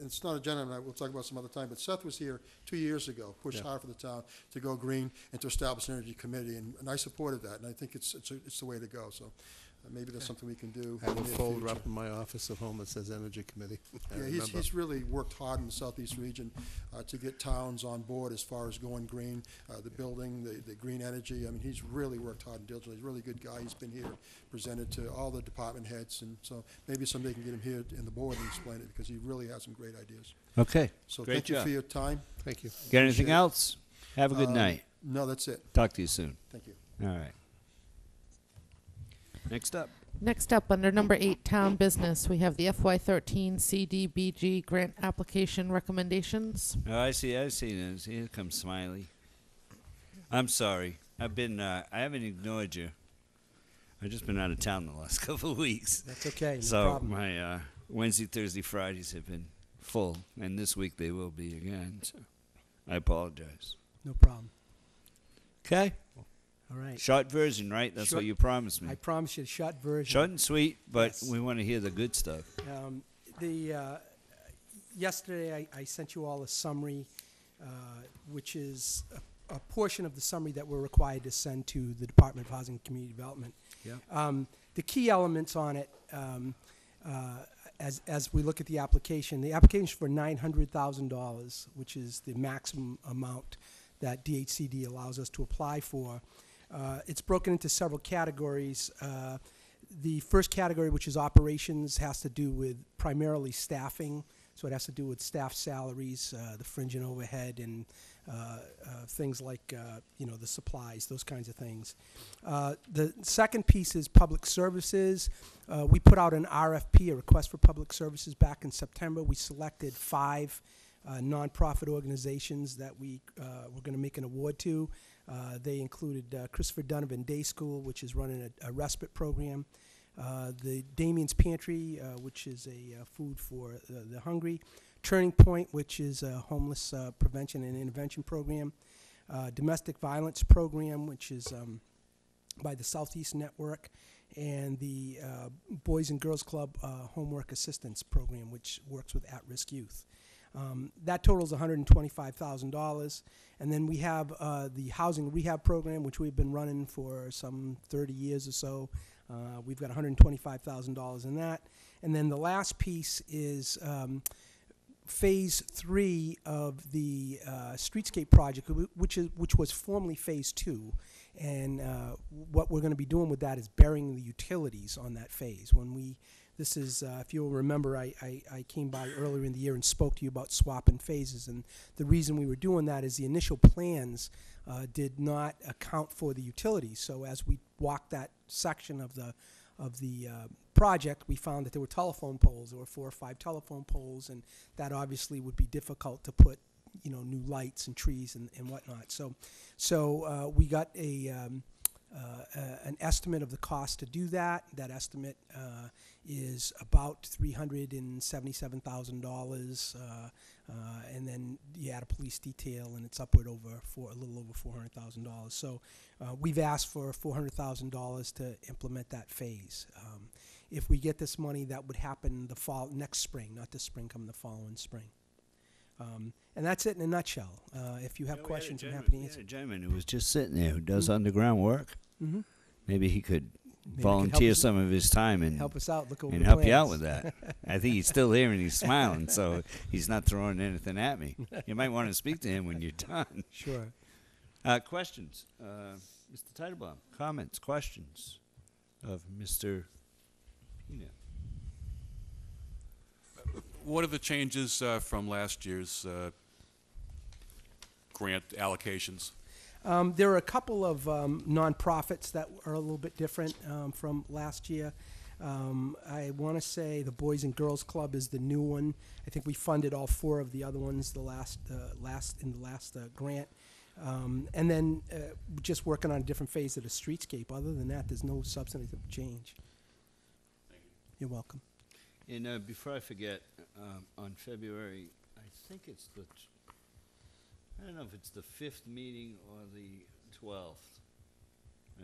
it's not agenda, and we'll talk about some other time, but Seth was here 2 years ago, pushed Yeah. hard for the town to go green and to establish an energy committee, and I supported that, and I think it's the way to go, so maybe that's something we can do. I have in a the near folder future. up in my office at home that says Energy Committee. I Yeah, remember. he's really worked hard in the southeast region to get towns on board as far as going green, the building, the green energy. I mean, he's really worked hard and diligently. He's a really good guy. He's been here, presented to all the department heads, and so maybe someday can get him here in the board and explain it, because he really has some great ideas. Okay, So Great thank you job. for your time. Thank you. got anything Appreciate it. else? Have a good night. No, that's it. Talk to you soon. Thank you. All right. Next up. Next up, under number 8, town business, we have the FY13 CDBG grant application recommendations. Oh, I see this. Here comes Smiley. I'm sorry. I haven't ignored you. I've just been out of town the last couple of weeks. That's okay, no So problem. my Wednesday, Thursday, Fridays have been full, and this week they will be again. So I apologize. No problem. Okay. All right. Short version, right? That's what Short- you promised me. I promise you a short version. Short and sweet, but Yes. we want to hear the good stuff. Yesterday, I sent you all a summary, which is a portion of the summary that we're required to send to the Department of Housing and Community Development. Yeah. The key elements on it, as we look at the application is for $900,000, which is the maximum amount that DHCD allows us to apply for. It's broken into several categories. The first category, which is operations, has to do with primarily staffing. So it has to do with staff salaries, the fringe and overhead, and things like, the supplies, those kinds of things. The second piece is public services. We put out an RFP, a request for public services, back in September. We selected 5 nonprofit organizations that we were going to make an award to. They included Christopher Donovan Day School, which is running a respite program, the Damien's Pantry, which is a food for the hungry, Turning Point, which is a homeless prevention and intervention program, Domestic Violence Program, which is by the Southeast Network, and the Boys and Girls Club Homework Assistance Program, which works with at-risk youth. That totals $125,000. And then we have the housing rehab program, which we've been running for some 30 years or so. We've got $125,000 in that. And then the last piece is phase 3 of the streetscape project, which was formerly phase 2. And what we're going to be doing with that is burying the utilities on that phase. This is, if you'll remember, I came by earlier in the year and spoke to you about swapping phases, and the reason we were doing that is the initial plans did not account for the utilities. So as we walked that section of the project, we found that there were telephone poles. There were 4 or 5 telephone poles, and that obviously would be difficult to put, new lights and trees and whatnot. So we got an estimate of the cost to do that. That estimate is about $377,000, and then you add a police detail, and it's upward a little over $400,000. So we've asked for $400,000 to implement that phase. If we get this money, that would happen next spring, not this spring, come the following spring. And that's it in a nutshell. If you have questions, I'm happy to answer. We had a gentleman who was just sitting there who does underground work. Mm-hmm. Maybe he could volunteer some of his time and help us out. Look over and the help you out plans. with that. I think he's still here and he's smiling, so he's not throwing anything at me. You might want to speak to him when you're done. Sure. Questions, Mr. Teitelbaum? Comments, questions of Mr. Pina? What are the changes from last year's grant allocations? There are a couple of nonprofits that are a little bit different from last year. I want to say the Boys and Girls Club is the new one. I think we funded all 4 of the other ones in the last grant. And then just working on a different phase of the streetscape. Other than that, there's no substantive change. Thank you. You're welcome. And before I forget, on February, I think it's I don't know if it's the 5th meeting or the 12th.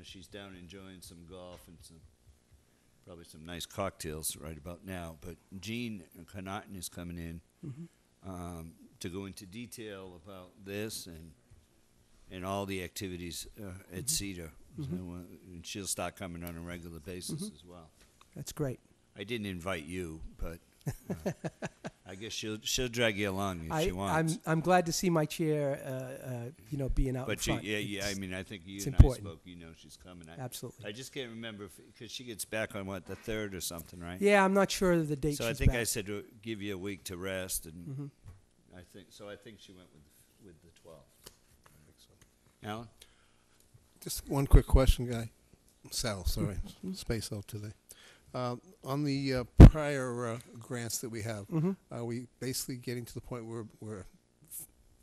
She's down enjoying some golf and probably some nice cocktails right about now. But Jean Connaughton is coming in to go into detail about this and all the activities at Cedar. So, and she'll start coming on a regular basis as well. That's great. I didn't invite you, but I guess she'll drag you along if she wants. I'm glad to see my chair, being out in But front. yeah, I mean, I think you it's and important. I spoke. She's coming. Absolutely. I just can't remember because she gets back on the 3rd or something, right? Yeah, I'm not sure of the date. So she's I think back. I said give you a week to rest, and I think she went with the 12th. Alan? Just one quick question, Guy. Sal, sorry. Space out today. On the prior grants that we have, are we basically getting to the point where we're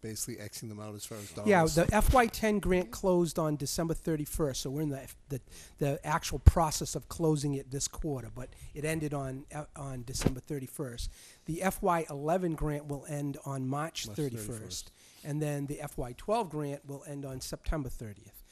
basically Xing them out as far as dollars? Yeah, the FY10 grant closed on December 31st, so we're in the actual process of closing it this quarter, but it ended on December 31st. The FY11 grant will end on March 31st, and then the FY12 grant will end on September 30th.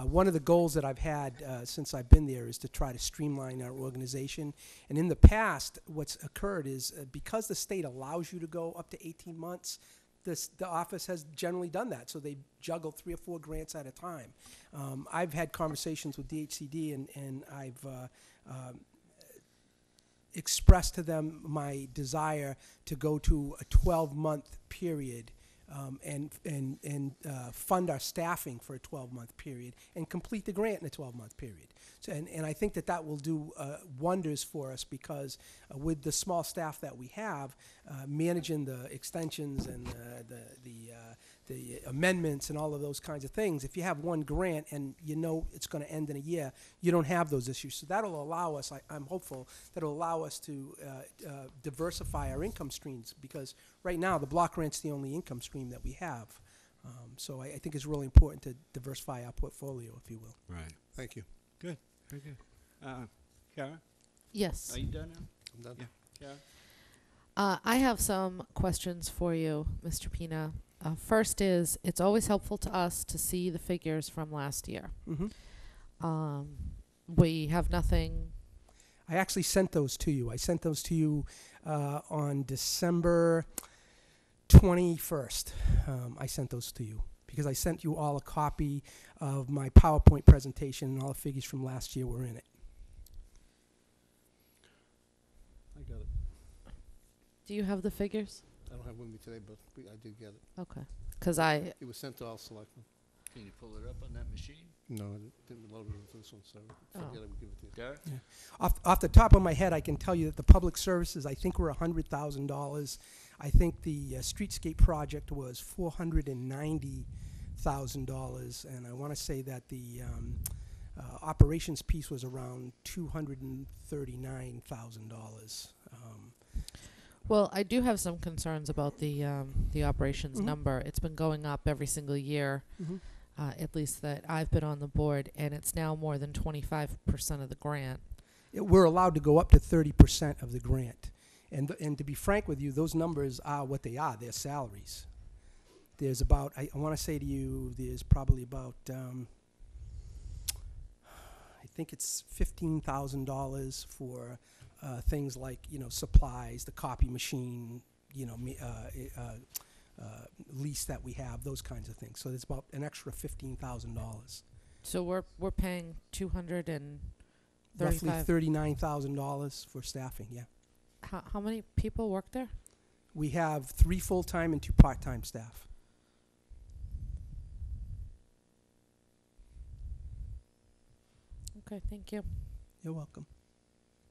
One of the goals that I've had since I've been there is to try to streamline our organization. And in the past, what's occurred is because the state allows you to go up to 18 months, the office has generally done that. So they juggle 3 or 4 grants at a time. I've had conversations with DHCD, and I've expressed to them my desire to go to a 12-month period and fund our staffing for a 12-month period and complete the grant in a 12-month period. So, and I think that will do wonders for us because with the small staff that we have, managing the extensions and the amendments and all of those kinds of things, if you have one grant and you know it's going to end in a year, you don't have those issues. So that'll allow us, I'm hopeful, that'll allow us to diversify our income streams because right now the block grant's the only income stream that we have. So I think it's really important to diversify our portfolio, if you will. Right. Thank you. Good. Very good. Kara, Yes. are you done now? I'm done. Yeah. Kara? I have some questions for you, Mr. Pina. First is, it's always helpful to us to see the figures from last year. Mm-hmm. We have nothing. I actually sent those to you. I sent those to you on December 21st. I sent those to you because I sent you all a copy of my PowerPoint presentation and all the figures from last year were in it. I got it. Do you have the figures? I don't have it with me today, but I did get it. Okay. Because I, It was sent to all selectmen. Can you pull it up on that machine? No, I didn't load it into this one, so forget it, we'll give it to you. Derek? Off the top of my head, I can tell you that the public services, I think, were $100,000. I think the streetscape project was $490,000, and I want to say that the operations piece was around $239,000. well, I do have some concerns about the operations Mhm. number. It's been going up every single year, Mhm. at least that I've been on the board, and it's now more than 25% of the grant. We're allowed to go up to 30% of the grant. And to be frank with you, those numbers are what they are. They're salaries. There's about, I want to say to you, there's probably about, I think it's $15,000 for things like, supplies, the copy machine, lease that we have, those kinds of things. So there's about an extra $15,000. So we're paying $235. Roughly $39,000 for staffing, yeah. How many people work there? We have 3 full-time and 2 part-time staff. Okay, thank you. You're welcome.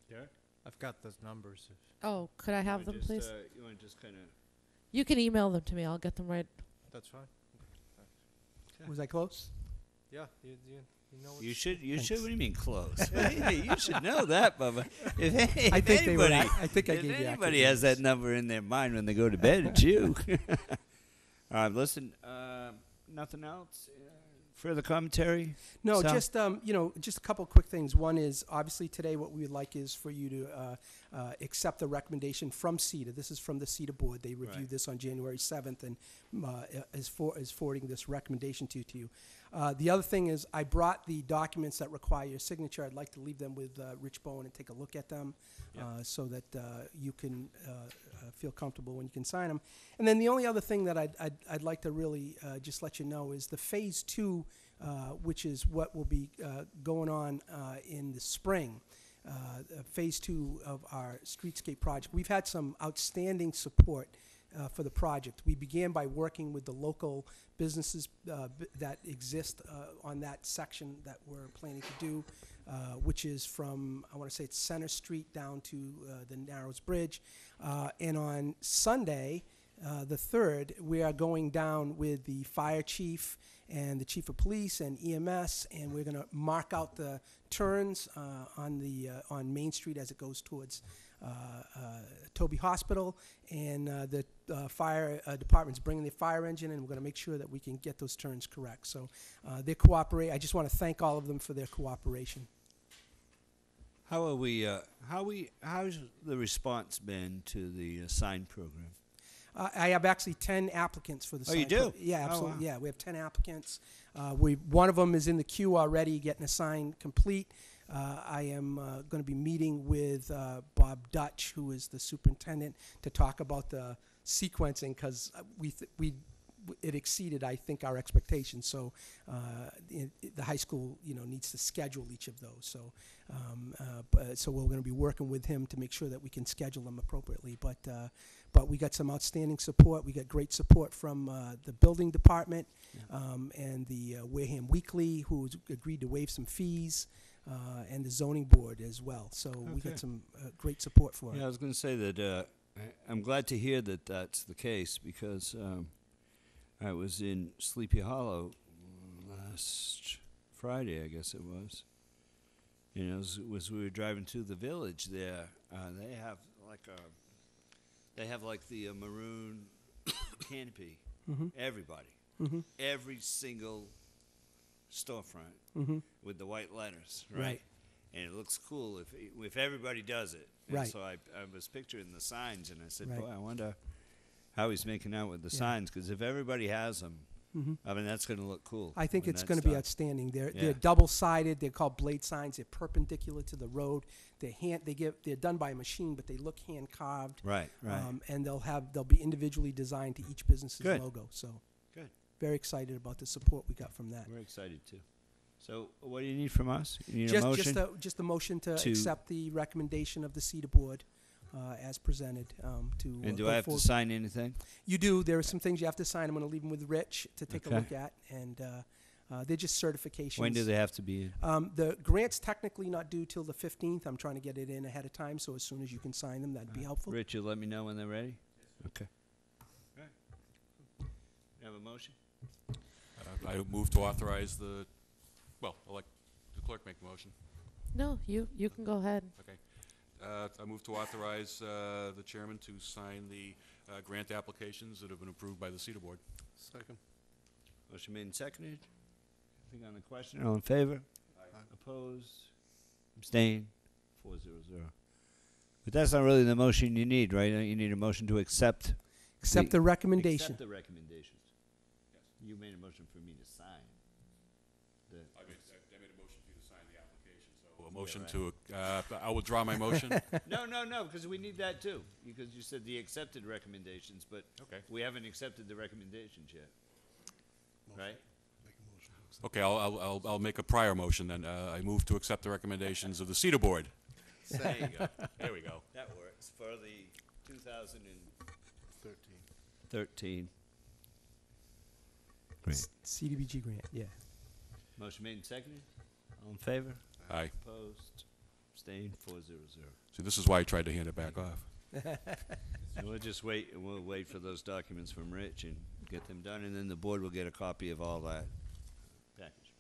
Derek? I've got those numbers. Oh, could I have them, please? You want to just kind of... You can email them to me. I'll get them right. That's fine. Was I close? Yeah, you know what You should, Thanks. what do you mean close? You should know that, Bubba. If I think they were. anybody, I think I if gave you accurate anybody has that numbers. number in their mind when they go to bed, it's you. All right, listen, nothing else? Further commentary? No, Sal? just just a couple of quick things. One is obviously today what we would like is for you to accept the recommendation from CETA. This is from the CETA board. They reviewed Right. this on January 7th and is forwarding this recommendation to you. The other thing is I brought the documents that require your signature. I'd like to leave them with Rich Bowen and take a look at them so that you can feel comfortable when you can sign them. And then the only other thing that I'd like to really just let you know is the Phase 2, which is what will be going on in the spring. Phase 2 of our streetscape project. We've had some outstanding support for the project. We began by working with the local businesses that exist on that section that we're planning to do, which is from, I want to say it's Center Street down to the Narrows Bridge. And on Sunday, the 3rd, we are going down with the fire chief and the chief of police and EMS, and we're going to mark out the turns on Main Street as it goes towards Toby Hospital, and the fire department's bringing the fire engine, and we're going to make sure that we can get those turns correct. So they cooperate. I just want to thank all of them for their cooperation. How are we, how's the response been to the sign program? I have actually 10 applicants for the Oh, you sign do? Yeah, Oh, absolutely. wow. Yeah, we have 10 applicants. One of them is in the queue already, getting a sign complete. I am going to be meeting with Bob Dutch, who is the superintendent, to talk about the sequencing, because we it exceeded, I think, our expectations. So the high school, needs to schedule each of those. So, so we're going to be working with him to make sure that we can schedule them appropriately. But we got some outstanding support. We got great support from the building department and the Wareham Weekly, who agreed to waive some fees, and the zoning board as well. So we got some great support for it. Yeah, I was going to say that I'm glad to hear that that's the case, because I was in Sleepy Hollow last Friday, I guess it was. As we were driving through the village there, they have the maroon canopy. Mm-hmm. Everybody, Mm-hmm. every single storefront Mm-hmm. with the white letters, Right. And it looks cool if everybody does it. And Right. so I was picturing the signs, and I said, Right. boy, I wonder how he's making out with the Yeah. signs, because if everybody has them, Mm-hmm. I mean, that's going to look cool. I think when it's that's going to be done. outstanding. They're Yeah. double-sided. They're called blade signs. They're perpendicular to the road. They're done by a machine, but they look hand carved. Right, right. And they'll be individually designed to each business's Good. logo. So Good. very excited about the support we got from that. We're excited, too. So what do you need from us? You need a motion? Just a motion to to- accept the recommendation of the CETA board as presented. And do go I have to forward. sign anything? You do. There are some things you have to sign. I'm going to leave them with Rich to take a Okay. look at, and they're just certifications. When do they have to be in? The grant's technically not due till the 15th. I'm trying to get it in ahead of time, so as soon as you can sign them, that'd be helpful. Rich, you'll let me know when they're ready? Okay. All right. You have a motion? I move to authorize I'll let the clerk make the motion. No, you can go ahead. Okay. I move to authorize the chairman to sign the grant applications that have been approved by the CETA board. Second. Motion made and seconded. Anything on the question? All in favor? Opposed? Abstained? 400. But that's not really the motion you need, right? You need a motion to accept. Accept the recommendation. Accept the recommendations. Yes. You made a motion for me to sign. I made a motion for you to sign the application, so a motion to, I will withdraw my motion. No, because we need that too. Because you said the accepted recommendations, but Okay. we haven't accepted the recommendations yet. Right? Okay, I'll make a prior motion then. I move to accept the recommendations of the CETA board. There you go. There we go. That works for the 2013. Great. CDBG grant, yeah. Motion made and seconded. All in favor? Aye. Opposed? Abstained? 400. See, this is why I tried to hand it back off. So we'll just wait, and we'll wait for those documents from Rich and get them done, and then the board will get a copy of all that package.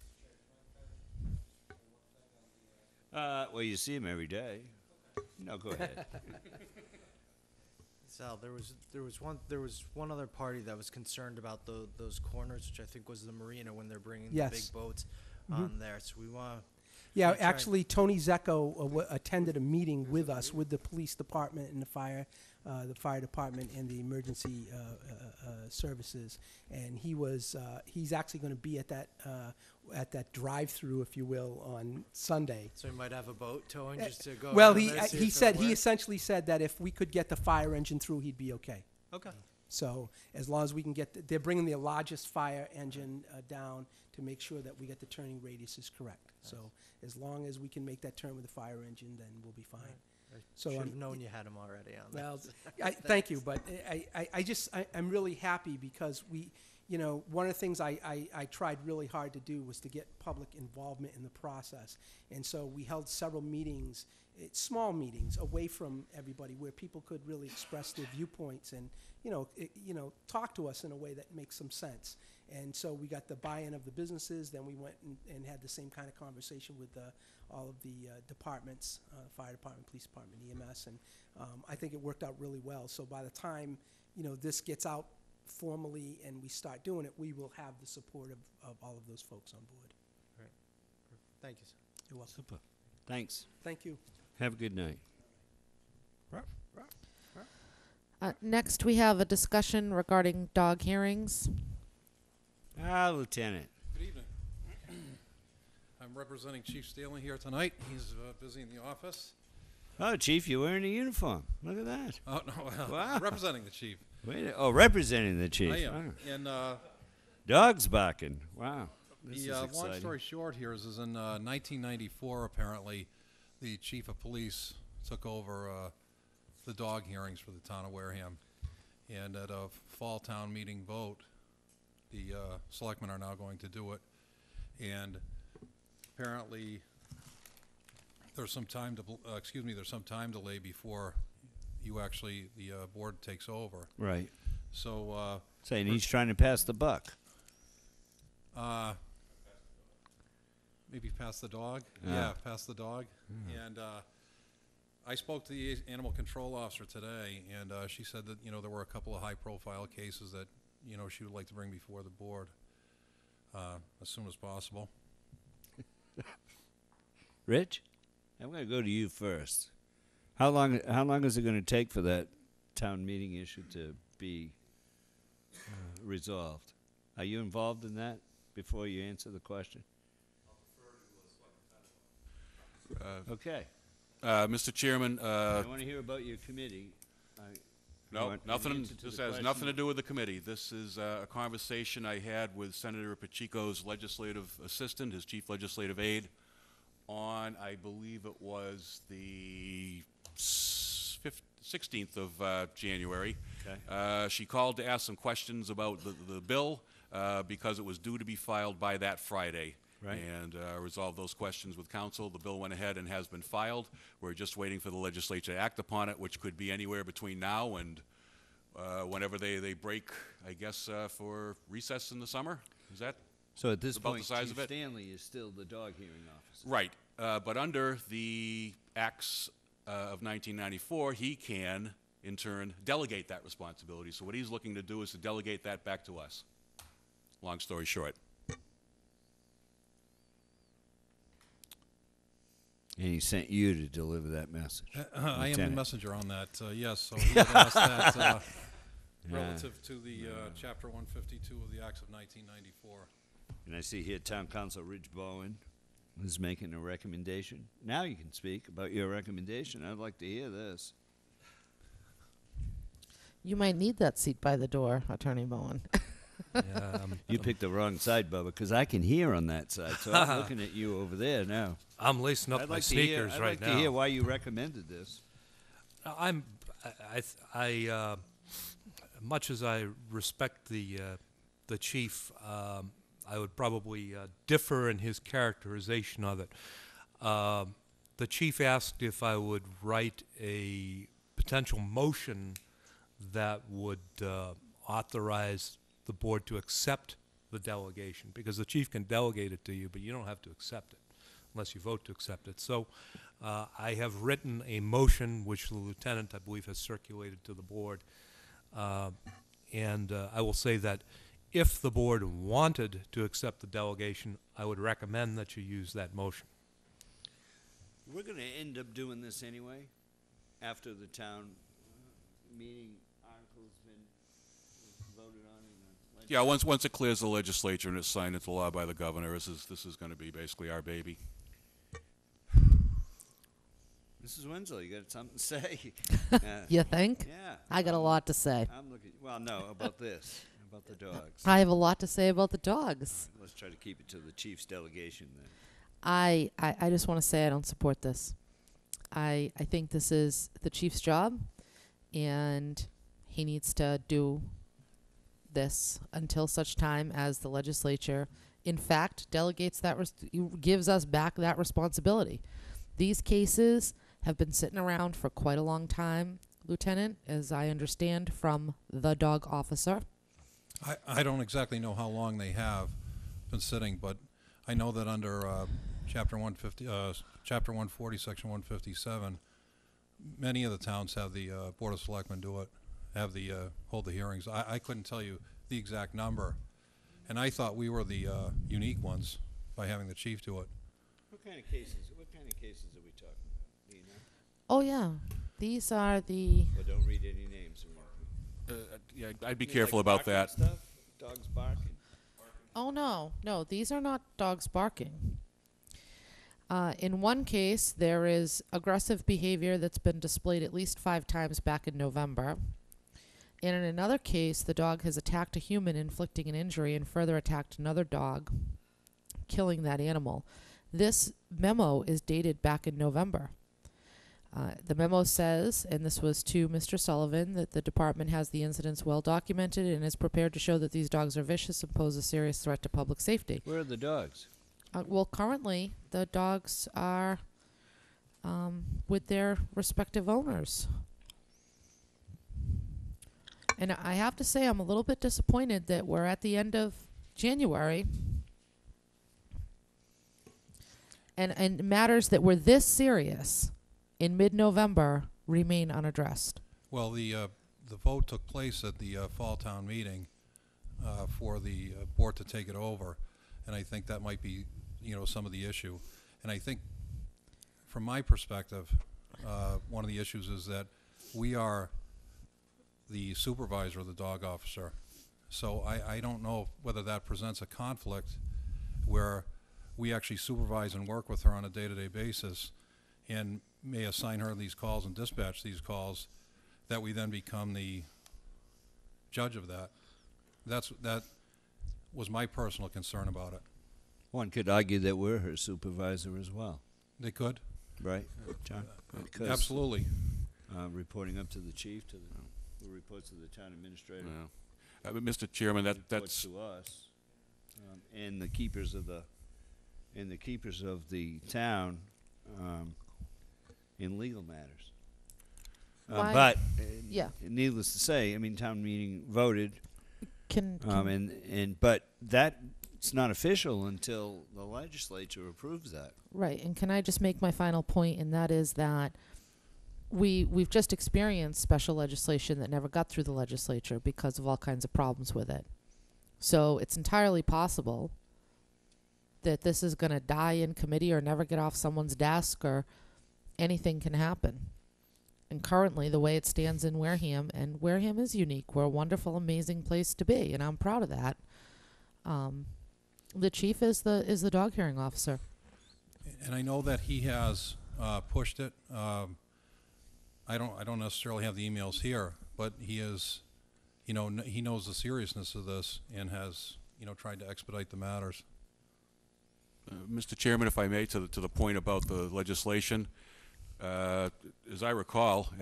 Well, you see him every day. No, go ahead. Sal, there was one other party that was concerned about those corners, which I think was the marina when they're bringing the Yes. big boats Mhm. on there. So we want. Yeah, That's right. actually, Tony Zecco attended a meeting with us, with the police department and the fire department and the emergency services, and he's actually going to be at that drive-through, if you will, on Sunday. So we might have a boat towing just to go. Well, around there, see if it'll he work. essentially said that if we could get the fire engine through, he'd be okay. Okay. So as long as we can they're bringing the largest fire engine down to make sure that we get the turning radius is correct. So as long as we can make that turn with the fire engine, then we'll be fine. So Should have known you had them already on there. well, thank you, but I'm really happy because one of the things I tried really hard to do was to get public involvement in the process. And so we held several meetings, small meetings, away from everybody where people could really express their viewpoints and, talk to us in a way that makes some sense. And so we got the buy-in of the businesses, then we went and had the same kind of conversation with all of the departments, fire department, police department, EMS, and I think it worked out really well. So by the time, this gets out formally and we start doing it, we will have the support of all of those folks on board. Thank you, sir. You're welcome. Super. Thanks. Thank you. Have a good night. Next, we have a discussion regarding dog hearings. Lieutenant. Good evening. I'm representing Chief Staley here tonight. He's busy in the office. Oh, Chief, you're wearing a uniform. Look at that. Oh, no, Wow. representing the chief. Representing the chief. I am. Wow. And Dogs barking. Wow. This the is long exciting. story short here is in 1994, apparently, the chief of police took over the dog hearings for the town of Wareham. And at a fall town meeting vote, the selectmen are now going to do it. And apparently, there's some time there's some time delay before you actually the board takes over. Right. So Saying he's trying to pass the buck. maybe pass the dog. Yeah. Yeah, pass the dog. And I spoke to the animal control officer today, and she said that there were a couple of high-profile cases that she would like to bring before the board as soon as possible. Rich, I'm going to go to you first. How long is it going to take for that town meeting issue to be resolved? Are you involved in that before you answer the question? Okay. Mr. Chairman, I want to hear about your committee. no, an nothing. answer to This the has question? nothing to do with the committee. This is a conversation I had with Senator Pacheco's legislative assistant, his chief legislative aide, on, I believe it was the 16th of January. Okay. She called to ask some questions about the bill because it was due to be filed by that Friday. Right. And resolve those questions with council. The bill went ahead and has been filed. We're just waiting for the legislature to act upon it, which could be anywhere between now and whenever they break, I guess, for recess in the summer. Is that So at this about point, the size Chief of it? Stanley is still the dog hearing officer. Right. But under the acts of 1994, he can, in turn, delegate that responsibility. So what he's looking to do is to delegate that back to us. Long story short. And he sent you to deliver that message. I am the Lieutenant. messenger on that, yes. So he had asked that Yeah. relative to the Chapter 152 of the Acts of 1994. And I see here Town Council Rich Bowen is making a recommendation. Now you can speak about your recommendation. I'd like to hear this. You might need that seat by the door, Attorney Bowen. Yeah, You picked the wrong side, Bubba, because I can hear on that side. So I'm looking at you over there now. I'm lacing up I'd my like to hear, sneakers I'd right like now. to hear why you recommended this. Much as I respect the chief, I would probably differ in his characterization of it. The chief asked if I would write a potential motion that would authorize the board to accept the delegation, because the chief can delegate it to you, but you don't have to accept it unless you vote to accept it. So I have written a motion which the lieutenant, I believe, has circulated to the board. And I will say that if the board wanted to accept the delegation, I would recommend that you use that motion. We're going to end up doing this anyway after the town meeting article's been voted on. Yeah, once it clears the legislature and it's signed into law by the governor, this is going to be basically our baby. Mrs. Winslow, you got something to say? You think? Yeah. I got a lot to say. I'm looking. Well, no, about this, about the dogs. I have a lot to say about the dogs. Let's try to keep it to the chief's delegation then. I just want to say I don't support this. I think this is the chief's job, and he needs to do this until such time as the legislature, in fact, delegates that, gives us back that responsibility. These cases have been sitting around for quite a long time, Lieutenant, as I understand from the dog officer. I don't exactly know how long they have been sitting, but I know that under Chapter 140, Section 157, many of the towns have the Board of Selectmen do it, have the hold the hearings. I couldn't tell you the exact number, and I thought we were the unique ones by having the chief do it. What kind of cases are we talking about? Do you know? Oh, yeah. These are the... Well, don't read any names. Yeah, I'd be careful about that. Stuff? Dogs barking? Oh, no. No, these are not dogs barking. In one case, there is aggressive behavior that's been displayed at least 5 times back in November. And in another case, the dog has attacked a human, inflicting an injury, and further attacked another dog, killing that animal. This memo is dated back in November. The memo says, and this was to Mr. Sullivan, that the department has the incidents well documented and is prepared to show that these dogs are vicious and pose a serious threat to public safety. Where are the dogs? Well, currently, the dogs are with their respective owners. And I have to say, I'm a little bit disappointed that we're at the end of January and matters that were this serious in mid-November remain unaddressed. Well, the vote took place at the fall town meeting for the board to take it over, and I think that might be, some of the issue. And I think, from my perspective, one of the issues is that we are the supervisor of the dog officer. So I don't know whether that presents a conflict where we actually supervise and work with her on a day-to-day basis and may assign her these calls and dispatch these calls, that we then become the judge of that. That was my personal concern about it. One could argue that we're her supervisor as well, They could? right, John? Because, Absolutely. reporting up to the chief, to the reports to the town administrator, Yeah. But Mr. Chairman, reports that's to us, and the keepers of the town in legal matters. Why- But Yeah. needless to say, I mean, town meeting voted, Can but that's not official until the legislature approves that. Right, and can I just make my final point, and that is that we've just experienced special legislation that never got through the legislature because of all kinds of problems with it. So it's entirely possible that this is going to die in committee or never get off someone's desk, or anything can happen. And currently, the way it stands in Wareham, and Wareham is unique. We're a wonderful, amazing place to be, and I'm proud of that. The chief is the dog hearing officer. And I know that he has pushed it. I don't necessarily have the emails here, but he is, he knows the seriousness of this and has, tried to expedite the matters. Mr. Chairman, if I may, to the point about the legislation, as I recall,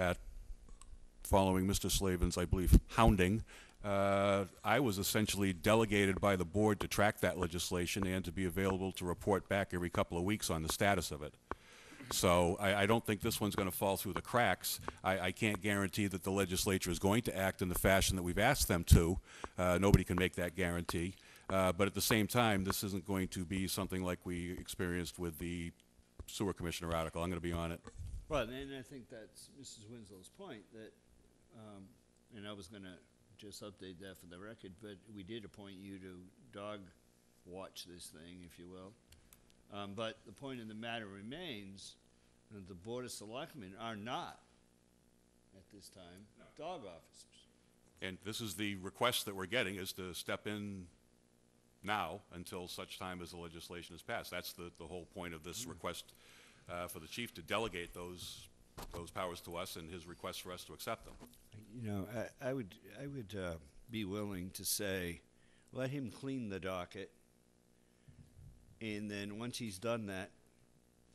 following Mr. Slavin's, I believe, hounding, I was essentially delegated by the board to track that legislation and to be available to report back every couple of weeks on the status of it. So I don't think this one's going to fall through the cracks. I can't guarantee that the legislature is going to act in the fashion that we've asked them to. Nobody can make that guarantee. But at the same time, this isn't going to be something like we experienced with the sewer commissioner article. I'm going to be on it. Well, and I think that's Mrs. Winslow's point, that, and I was going to just update that for the record, but we did appoint you to dog watch this thing, if you will. But the point of the matter remains that the Board of Selectmen are not, at this time, dog officers. And this is the request that we're getting, is to step in now until such time as the legislation is passed. That's the whole point of this request for the chief, to delegate those powers to us, and his request for us to accept them. I would be willing to say, let him clean the docket, and then once he's done that,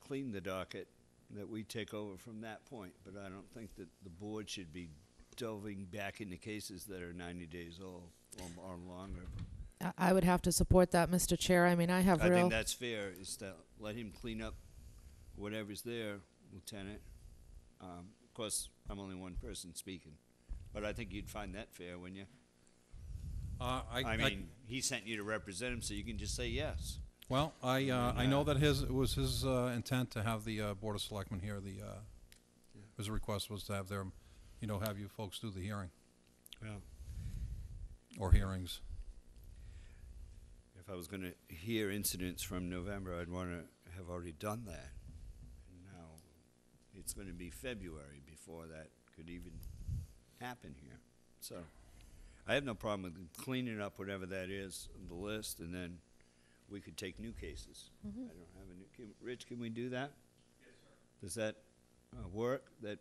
clean the docket, that we take over from that point. But I don't think that the board should be delving back into cases that are 90 days old or longer. I would have to support that, Mr. Chair. I mean, I think that's fair, is to let him clean up whatever's there, Lieutenant. Of course, I'm only one person speaking, but I think you'd find that fair, wouldn't you? I mean, he sent you to represent him, so you can just say yes. Well, I know that it was his intent to have the Board of Selectmen here. His request was to have them, have you folks do the hearing. Yeah. Or hearings. If I was going to hear incidents from November, I'd want to have already done that. And now it's going to be February before that could even happen here. So I have no problem with cleaning up whatever that is on the list, and then we could take new cases. I don't have a new. Rich, can we do that? Yes, sir. Does that work? That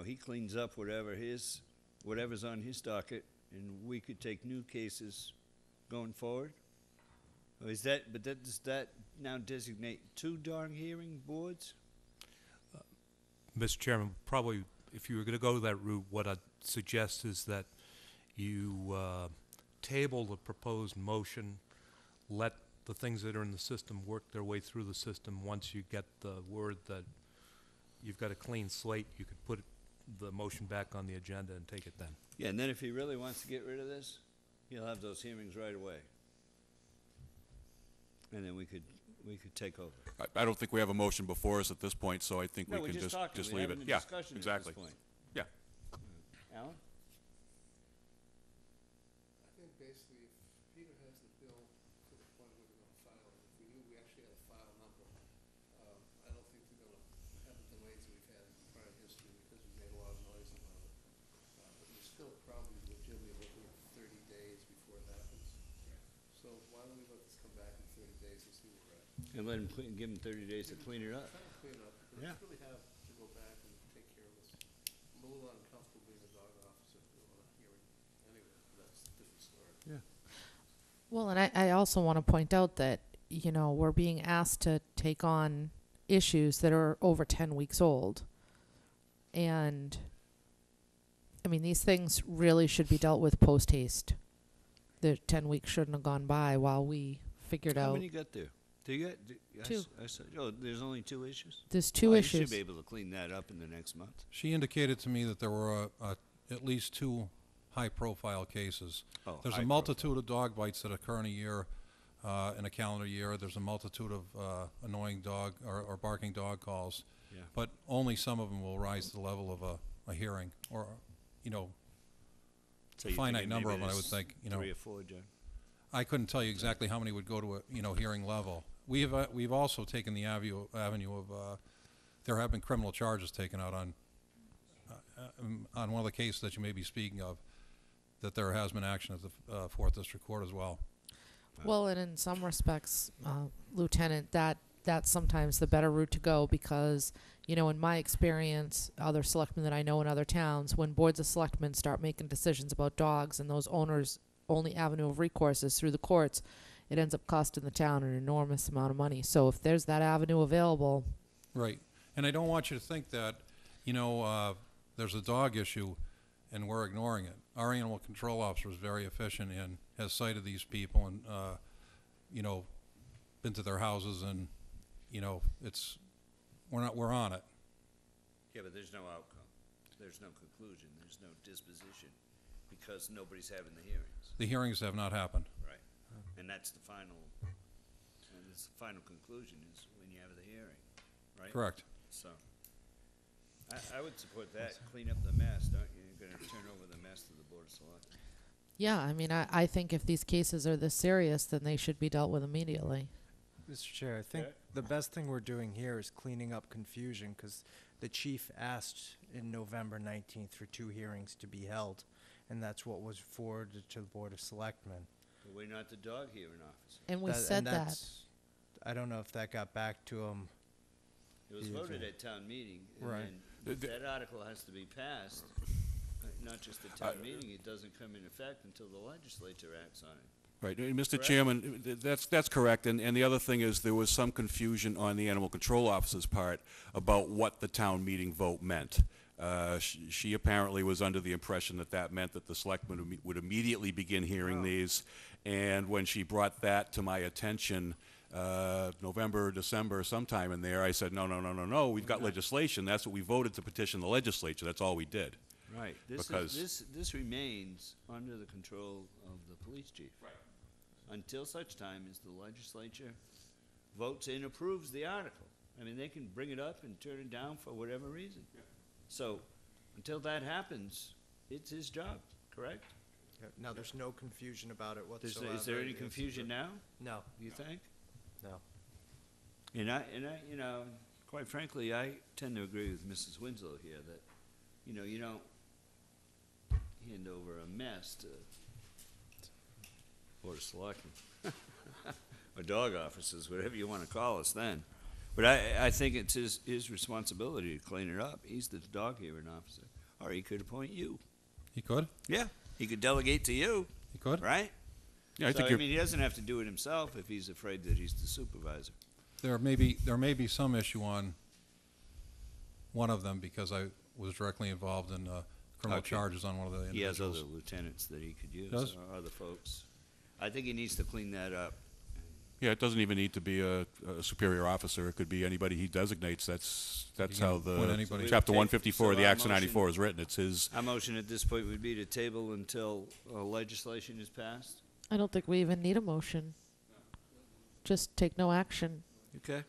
he cleans up whatever his whatever's on his docket, and we could take new cases going forward? Or is that, but that, does that now designate 2 dog hearing boards? Mr. Chairman, probably if you were going to go that route, what I'd suggest is that you table the proposed motion, let the things that are in the system work their way through the system. Once you get the word that you've got a clean slate, you could put the motion back on the agenda and take it then. Yeah, and then if he really wants to get rid of this, he'll have those hearings right away. And then we could take over. I don't think we have a motion before us at this point, so I think No, we we're can just talking. just We're leave it. having a Yeah, discussion at this exactly. point. Yeah. Alan? I think basically if Peter has the bill to the point where we're gonna file it, if we knew we actually had a file number, I don't think we're gonna have the delays that we've had in prior history because we made a lot of noise about it. But we're still probably legitimately looking at 30 days before it happens. So why don't we let this come back in 30 days and see where we're at? And let him give him 30 days to clean it up. Try to clean it up, because Yeah. it's really have to go back and take care of this. I'm a little uncomfortable being a dog officer on a hearing anyway, but that's a different story. Well, and I also want to point out that, you know, we're being asked to take on issues that are over 10 weeks old. And, I mean, these things really should be dealt with post haste. The 10 weeks shouldn't have gone by while we figured How out. many got there? Do you get? Two. Oh, there's only 2 issues? There's 2 You issues. should be able to clean that up in the next month. She indicated to me that there were at least 2 high-profile cases. Oh, There's a multitude of dog bites that occur in a year, in a calendar year. There's a multitude of annoying dog or barking dog calls. Yeah. But only some of them will rise to the level of a hearing, or, you know, So a you're finite thinking number maybe of them, I would there's think, you know. 3 or 4, John? I couldn't tell you exactly how many would go to a, hearing level. We've also taken the avenue of, there have been criminal charges taken out on one of the cases that you may be speaking of, that there has been action at the 4th District Court as well. Well, and in some respects, Lieutenant, that's sometimes the better route to go because, you know, in my experience, other selectmen that I know in other towns, when boards of selectmen start making decisions about dogs and those owners' only avenue of recourse is through the courts, it ends up costing the town an enormous amount of money. So if there's that avenue available. Right. And I don't want you to think that, there's a dog issue and we're ignoring it. Our animal control officer is very efficient and has cited these people and, been to their houses and, we're on it. Yeah, but there's no outcome. There's no conclusion. There's no disposition because nobody's having the hearings. The hearings have not happened. Right. And that's the final conclusion is when you have the hearing, right? Correct. So, I would support that. Clean up the mess, don't you? You're going to turn over the mess to the Board of Selectmen. Yeah, I mean, I think if these cases are this serious, then they should be dealt with immediately. Mr. Chair, I think Okay. the best thing we're doing here is cleaning up confusion because the chief asked in November 19th for 2 hearings to be held, and that's what was forwarded to the Board of Selectmen. But we're not the dog hearing officer. And we said that. that's- I don't know if that got back to him. It was Yeah, voted so- at town meeting. And Right. then that article has to be passed, not just at town meeting. It doesn't come in effect until the legislature acts on it. Right, Mr. Correct? Chairman, that's correct, and the other thing is there was some confusion on the animal control officer's part about what the town meeting vote meant. She apparently was under the impression that meant that the selectmen would immediately begin hearing these, and when she brought that to my attention, November, December, sometime in there, I said, no, we've got legislation, that's what we voted to petition the legislature, that's all we did. Right. This remains under the control of the police chief. Right. Until such time as the legislature votes and approves the article. I mean, they can bring it up and turn it down for whatever reason. Yeah. So, until that happens, it's his job, correct? No, there's no confusion about it whatsoever. Is there any confusion now, No, you think? no. And I, quite frankly, I tend to agree with Mrs. Winslow here that, you don't hand over a mess to Board of Selectmen. Or dog officers, whatever you want to call us then. But I think it's his responsibility to clean it up. He's the dog hearing officer. Or he could appoint you. He could? Yeah, he could delegate to you, He could? right? Yeah, I So, think I mean, he doesn't have to do it himself if he's afraid that he's the supervisor. There may be some issue on one of them because I was directly involved in criminal Okay. charges on one of the He has individuals. other lieutenants that he could use, Does? or other folks. I think he needs to clean that up. Yeah, it doesn't even need to be a superior officer. It could be anybody he designates. That's can how appoint the anybody. Chapter Take- 154 of the so our Acts of motion- 94 is written. It's his. Our motion at this point would be to table until legislation is passed. I don't think we even need a motion. Just take no action. Okay.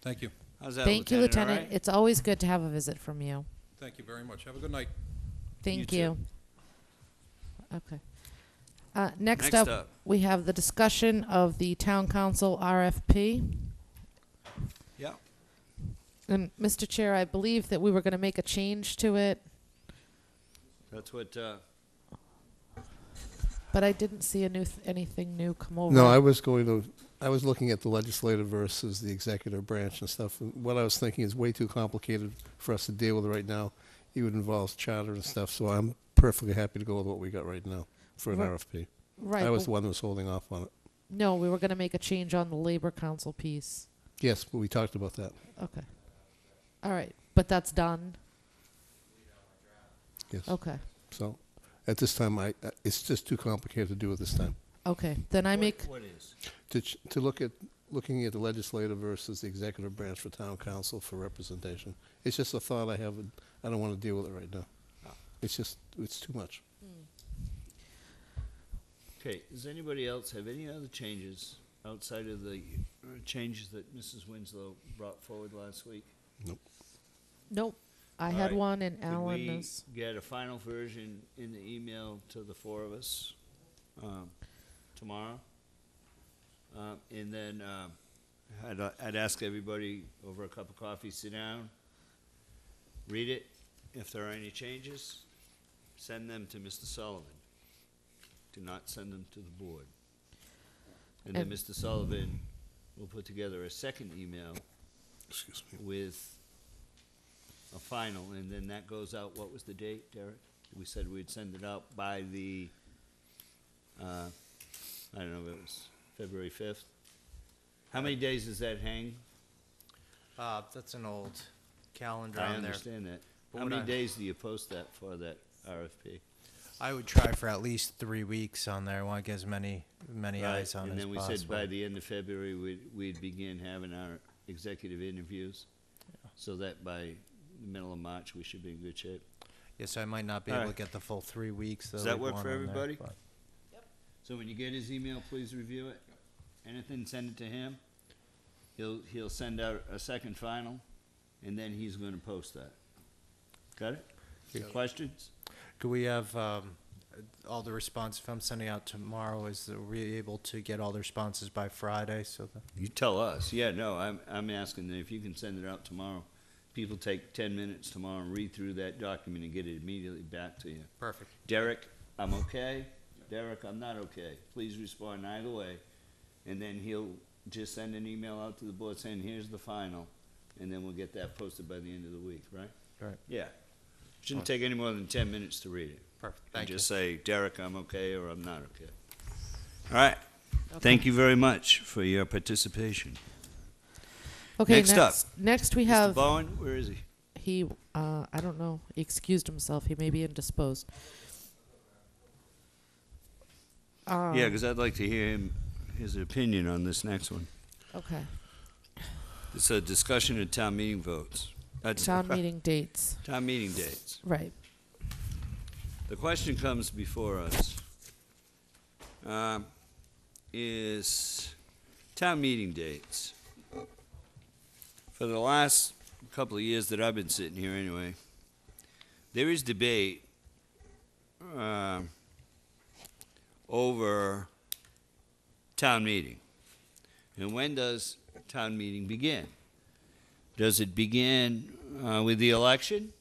Thank you. How's that, Thank you, all Lieutenant. right? It's always good to have a visit from you. Thank you very much. Have a good night. Thank too. you. Okay. Next Next up, up. we have the discussion of the town council RFP. Yeah. And Mr. Chair, I believe that we were going to make a change to it, That's what, but I didn't see anything new come over. No, I was looking at the legislative versus the executive branch and stuff. And what I was thinking is way too complicated for us to deal with right now. It would involve charter and stuff, so I'm perfectly happy to go with what we got right now for an Right. RFP. Right. I was but- the one that was holding off on it. No, we were going to make a change on the labor council piece. Yes, but we talked about that. Okay. All right, but that's done. Yes. Okay. So at this time, it's just too complicated to do it this time. Okay. Then I make. what is? To looking at the legislative versus the executive branch for town council for representation. It's just a thought I have. I don't want to deal with it right now. It's too much. Okay, does anybody else have any other changes outside of the changes that Mrs. Winslow brought forward last week? Nope. I All had right. one, and Could Alan we is. get a final version in the email to the four of us tomorrow? And then I'd ask everybody over a cup of coffee, sit down, read it. If there are any changes, send them to Mr. Sullivan. Do not send them to the board. And then And- Mr. Sullivan will put together a second email Excuse me. with a final, and then that goes out, what was the date, Derek? We said we'd send it out by the, I don't know, if it was February 5th. How many days does that hang? That's an old calendar I on there. understand that. But How what many I- days do you post that for, that RFP? I would try for at least 3 weeks on there. I want to get as many eyes on And as then we possible. said by the end of February, we'd begin having our executive interviews, so that by the middle of March, we should be in good shape. Yes, I might not be All able right. to get the full 3 weeks. Does though, that like work for one on there, everybody? but- So when you get his email, please review it. Anything, send it to him. He'll send out a second final, and then he's gonna post that. Got it? Questions? Could we have all the response, if I'm sending out tomorrow, are we able to get all the responses by Friday? So that You tell us. Yeah, no, I'm asking that if you can send it out tomorrow. People take 10 minutes tomorrow and read through that document and get it immediately back to you. Perfect. Derek, I'm okay. Derek, I'm not okay. Please respond either way. And then he'll just send an email out to the board saying, here's the final. And then we'll get that posted by the end of the week, right? Right. Yeah. Shouldn't take any more than 10 minutes to read it. Perfect. And Thank you. just say, Derek, I'm okay, or I'm not okay. All right. Thank you very much for your participation. Okay. Next up. Next we Mr. have. Bowen, where is he? He. I don't know. He excused himself. He may be indisposed. Yeah, because I'd like to hear his opinion on this next one. Okay. It's a discussion of town meeting votes. Town meeting dates. Town meeting dates. Right. The question comes before us, is town meeting dates. For the last couple of years that I've been sitting here anyway, there is debate over town meeting. And when does town meeting begin? Does it begin with the election?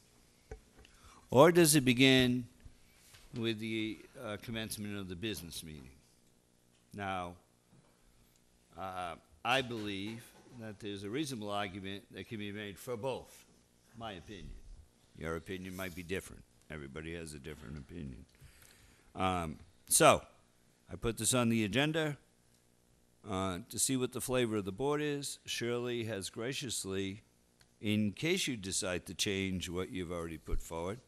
Or does it begin with the commencement of the business meeting? Now, I believe that there's a reasonable argument that can be made for both, my opinion. Your opinion might be different. everybody has a different opinion. So, I put this on the agenda to see what the flavor of the board is. Shirley has graciously, in case you decide to change what you've already put forward,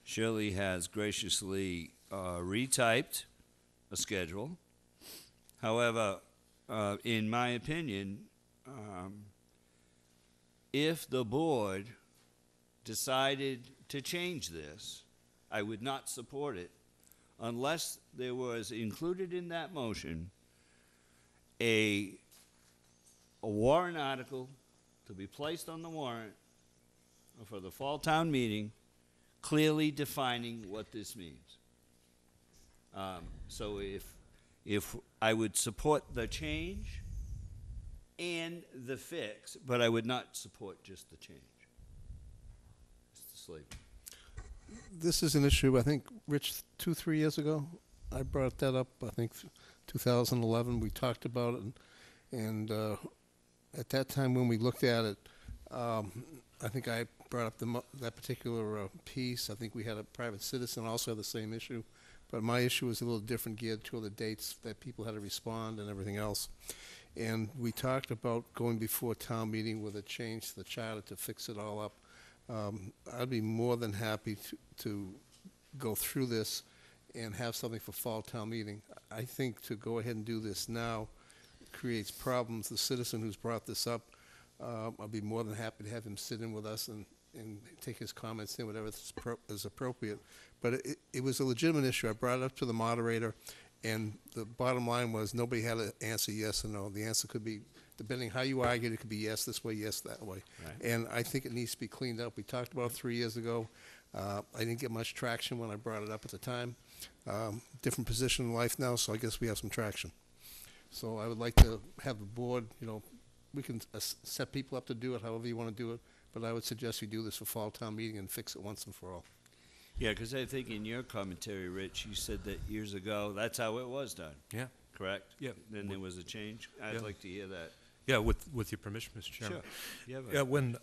Shirley has graciously retyped a schedule. However, in my opinion, if the board decided to change this, I would not support it unless there was included in that motion a warrant article to be placed on the warrant for the fall town meeting, clearly defining what this means. So if I would support the change and the fix, but I would not support just the change. Mr. Slavin. This is an issue, I think, Rich, 2-3 years ago, I brought that up, I think 2011, we talked about it, and at that time when we looked at it, I think I brought up that particular piece. I think we had a private citizen also had the same issue, but my issue was a little different, geared to the dates that people had to respond and everything else. And we talked about going before town meeting with a change to the charter to fix it all up. I'd be more than happy to go through this and have something for fall town meeting. I think to go ahead and do this now creates problems. The citizen who's brought this up, I'd be more than happy to have him sit in with us and take his comments in, whatever is appropriate. But it was a legitimate issue. I brought it up to the moderator, and the bottom line was nobody had to answer yes or no. The answer could be, depending how you argued, it could be yes this way, yes that way. Right. And I think it needs to be cleaned up. We talked about it 3 years ago. I didn't get much traction when I brought it up at the time. Different position in life now, so I guess we have some traction. So I would like to have the board, we can set people up to do it however you want to do it, but I would suggest you do this for fall town meeting and fix it once and for all. Yeah, because I think in your commentary, Rich, you said that years ago, that's how it was done. Yeah. Correct? Yeah. Then there was a change. I'd Yeah. like to hear that. Yeah, with your permission, Mr. Chairman. Sure. Yeah, when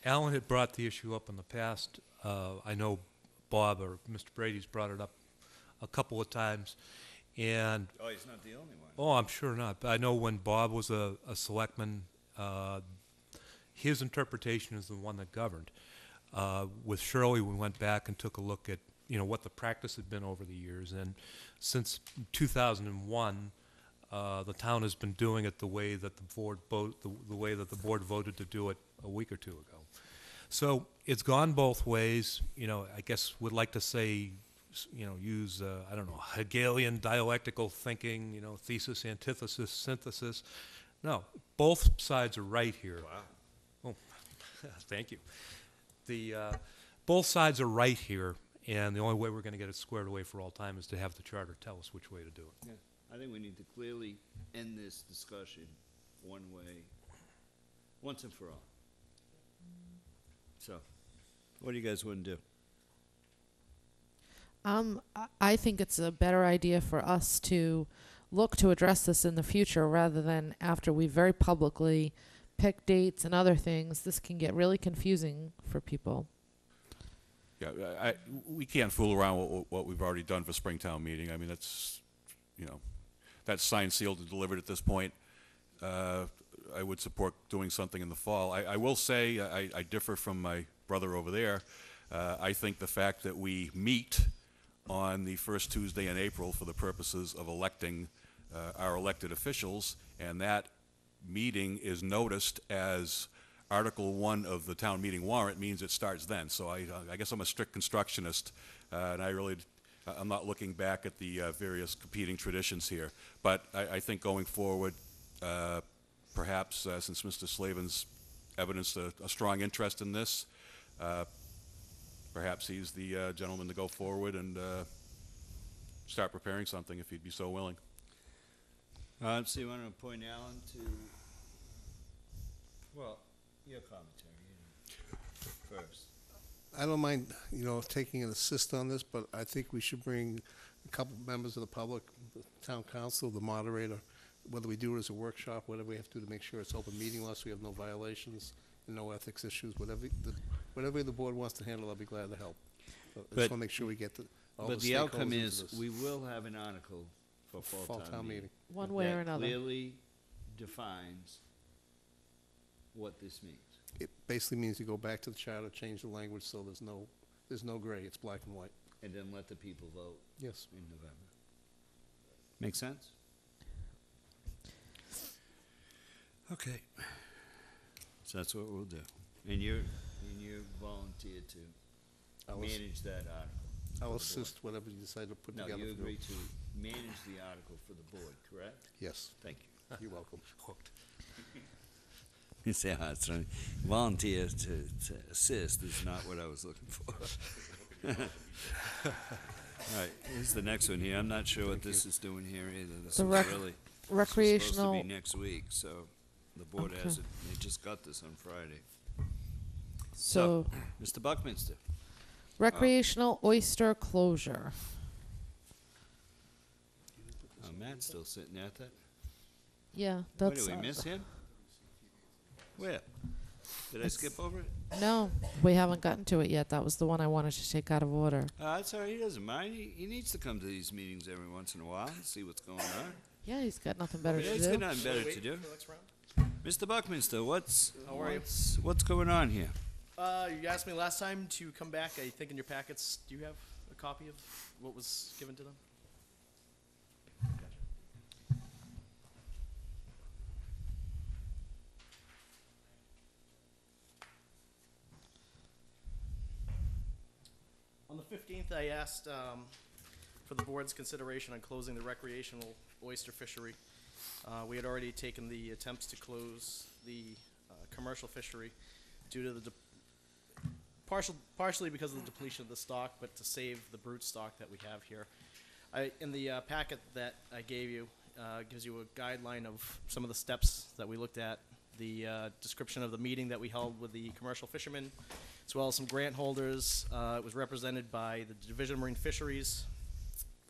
Alan had brought the issue up in the past, I know Bob or Mr. Brady's brought it up a couple of times, and Oh, he's not the only one. oh, I'm sure not. But I know when Bob was a selectman, his interpretation is the one that governed. With Shirley, we went back and took a look at what the practice had been over the years, and since 2001, the town has been doing it the way that the board voted to do it a week or two ago. So it's gone both ways. I guess we'd like to say, use I don't know, Hegelian dialectical thinking. Thesis, antithesis, synthesis. No, both sides are right here. Wow. Oh, thank you. Both sides are right here, and the only way we're going to get it squared away for all time is to have the charter tell us which way to do it. Yeah. I think we need to clearly end this discussion one way, once and for all. So, what do you guys want to do? I think it's a better idea for us to look to address this in the future rather than after we very publicly pick dates and other things. This can get really confusing for people. Yeah, we can't fool around with what we've already done for Springtown meeting. I mean, that's signed, sealed, and delivered at this point. I would support doing something in the fall. I will say I differ from my brother over there. I think the fact that we meet on the first Tuesday in April for the purposes of electing our elected officials, and that meeting is noticed as Article 1 of the town meeting warrant, means it starts then. So I guess I'm a strict constructionist, and I'm not looking back at the various competing traditions here. But I think going forward, perhaps since Mr. Slavin's evidenced a strong interest in this, perhaps he's the gentleman to go forward and start preparing something if he'd be so willing. So you want to appoint Alan to, well, your commentary first. I don't mind, taking an assist on this, but I think we should bring a couple members of the public, the town council, the moderator, whether we do it as a workshop, whatever we have to do to make sure it's open meeting law, so we have no violations and no ethics issues, whatever the board wants to handle, I'll be glad to help. I just But- want to make sure we get all But the the outcome stakeholders is, into this. we will have an article for fall town meeting. One way or that another. clearly defines what this means. It basically means you go back to the charter, change the language, so there's no gray, it's black and white. And then let the people vote Yes. in November. Make sense? Okay. So that's what we'll do. And you're volunteered to I'll ass- manage that article. I'll for the assist whatever you decide to put board. together. No, you for the- agree to manage the article for the board, correct? Yes, Thank you. you're welcome. You say, oh, it's right. Volunteer to assist is not what I was looking for. All right, here's the next one here. I'm not sure what this is doing here either. This The is rec- really recreational. supposed to be next week, so the board has Okay. it. They just got this on Friday. So, Mr. Buckminster. recreational oyster closure. Matt's still sitting there at that. Yeah, Wait, that's. did we miss him? Where? Did I It's- skip over it? No, we haven't gotten to it yet. That was the one I wanted to take out of order. That's all right. He doesn't mind. He needs to come to these meetings every once in a while and see what's going on. Yeah, he's got nothing better Yeah, to he's do. got nothing better to do. Mr. Buckminster, How are you? what's going on here? You asked me last time to come back. I think in your packets, do you have a copy of what was given to them? On the 15th, I asked for the board's consideration on closing the recreational oyster fishery. We had already taken the attempts to close the commercial fishery due to the partially because of the depletion of the stock, but to save the brute stock that we have here. In the packet that I gave you, gives you a guideline of some of the steps that we looked at, the description of the meeting that we held with the commercial fishermen, as well as some grant holders. It was represented by the Division of Marine Fisheries,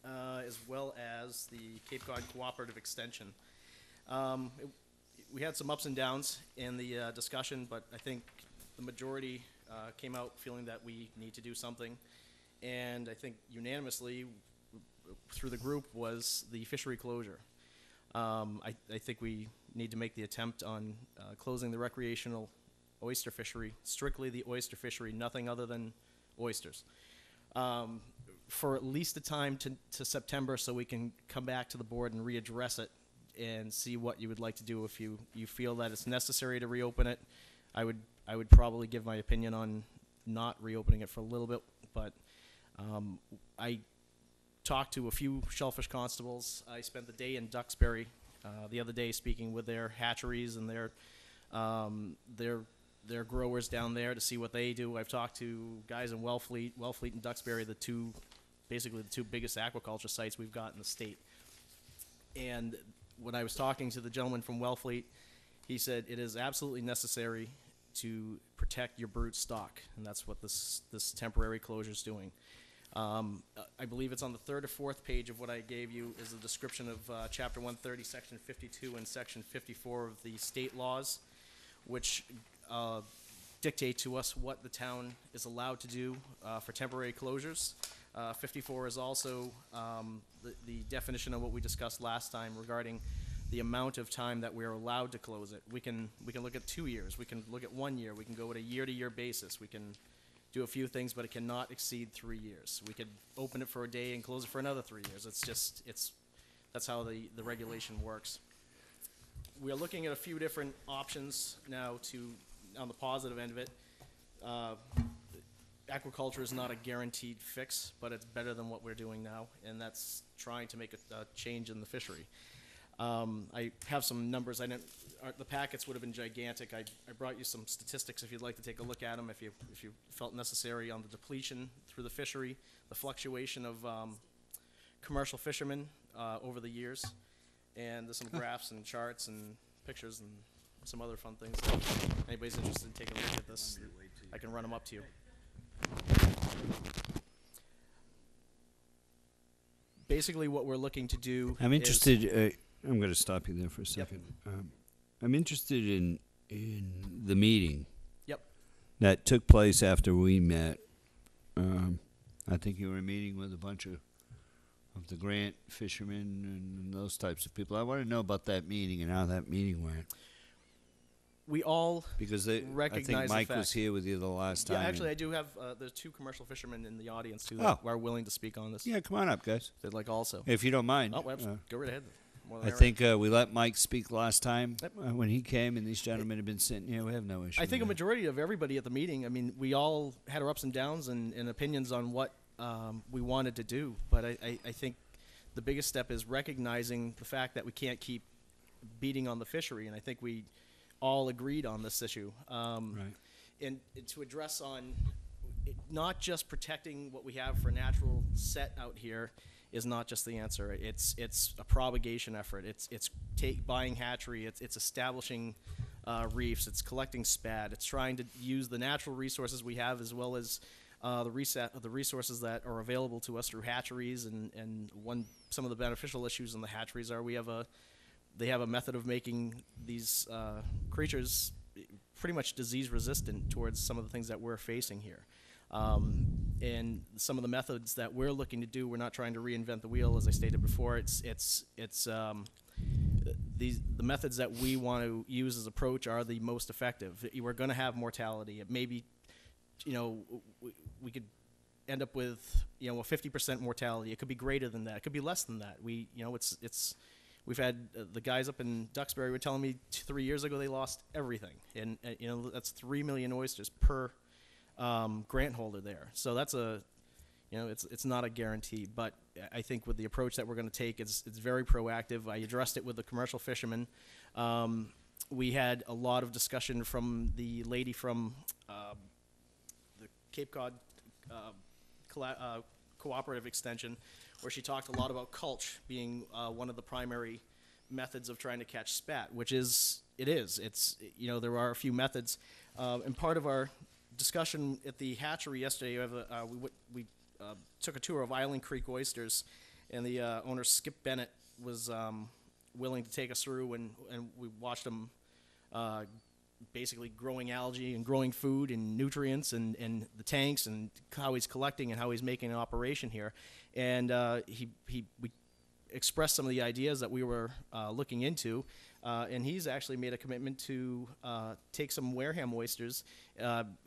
as well as the Cape Cod Cooperative Extension. We had some ups and downs in the discussion, but I think the majority came out feeling that we need to do something. And I think unanimously, through the group, was the fishery closure. I think we need to make the attempt on closing the recreational oyster fishery, strictly the oyster fishery, nothing other than oysters, for at least a time to September, so we can come back to the board and readdress it and see what you would like to do. If you feel that it's necessary to reopen it, I would probably give my opinion on not reopening it for a little bit, but I talked to a few shellfish constables. I spent the day in Duxbury the other day speaking with their hatcheries and their growers down there to see what they do. I've talked to guys in Wellfleet and Duxbury, basically the two biggest aquaculture sites we've got in the state. And when I was talking to the gentleman from Wellfleet, he said it is absolutely necessary to protect your brute stock, and that's what this temporary closure is doing. I believe it's on the third or fourth page of what I gave you is a description of Chapter 130, Section 52, and Section 54 of the state laws, which dictate to us what the town is allowed to do for temporary closures. 54 is also the definition of what we discussed last time regarding the amount of time that we're allowed to close it. We can look at 2 years, we can look at 1 year, we can go at a year-to-year basis, we can do a few things, but it cannot exceed 3 years. We could open it for a day and close it for another 3 years. That's how the regulation works. We're looking at a few different options now on the positive end of it. Aquaculture is not a guaranteed fix, but it's better than what we're doing now, and that's trying to make a change in the fishery. I have some numbers. The packets would have been gigantic. I brought you some statistics if you'd like to take a look at them, if you felt necessary, on the depletion through the fishery, the fluctuation of commercial fishermen over the years, and there's some graphs and charts and pictures and some other fun things. If anybody's interested in taking a look at this, I can run them up to you. Basically, what we're looking to do I'm is- interested. I'm going to stop you there for a second. I'm interested in the meeting Yep. that took place after we met. I think you were meeting with a bunch of the grant fishermen and those types of people. I want to know about that meeting and how that meeting went. We all Because I recognize think the Mike fact. was here with you the last Yeah, time. actually, I do have there's 2 commercial fishermen in the audience too Oh. that are willing to speak on this. Yeah, come on up, guys. They'd like also. If you don't mind. Oh, absolutely. Go right ahead. More than I all right. think we let Mike speak last time Yep. when he came, and these gentlemen have been sitting here. We have no issue. I think a with that. majority of everybody at the meeting, I mean, we all had our ups and downs and opinions on what we wanted to do. But I think the biggest step is recognizing the fact that we can't keep beating on the fishery. And I think we all agreed on this issue. Right. And to address on not just protecting what we have for natural set out here is not just the answer. It's a propagation effort. It's buying hatchery. It's establishing reefs. It's collecting spat. It's trying to use the natural resources we have as well as the resources that are available to us through hatcheries. And some of the beneficial issues in the hatcheries are they have a method of making these creatures pretty much disease resistant towards some of the things that we're facing here. And some of the methods that we're looking to do, we're not trying to reinvent the wheel, as I stated before. The methods that we want to use as approach are the most effective. We're going to have mortality. It may be, we could end up with, a 50% mortality. It could be greater than that. It could be less than that. We've had the guys up in Duxbury were telling me 3 years ago they lost everything, and that's 3 million oysters per grant holder there. So that's it's not a guarantee, but I think with the approach that we're going to take, it's very proactive. I addressed it with the commercial fishermen. We had a lot of discussion from the lady from the Cape Cod Cooperative Extension, where she talked a lot about culch being one of the primary methods of trying to catch spat, which is, there are a few methods. And part of our discussion at the hatchery yesterday, we took a tour of Island Creek oysters, and the owner, Skip Bennett, was willing to take us through, and we watched them basically growing algae and growing food and nutrients and the tanks and how he's collecting and how he's making an operation here. And we expressed some of the ideas that we were looking into, and he's actually made a commitment to take some Wareham oysters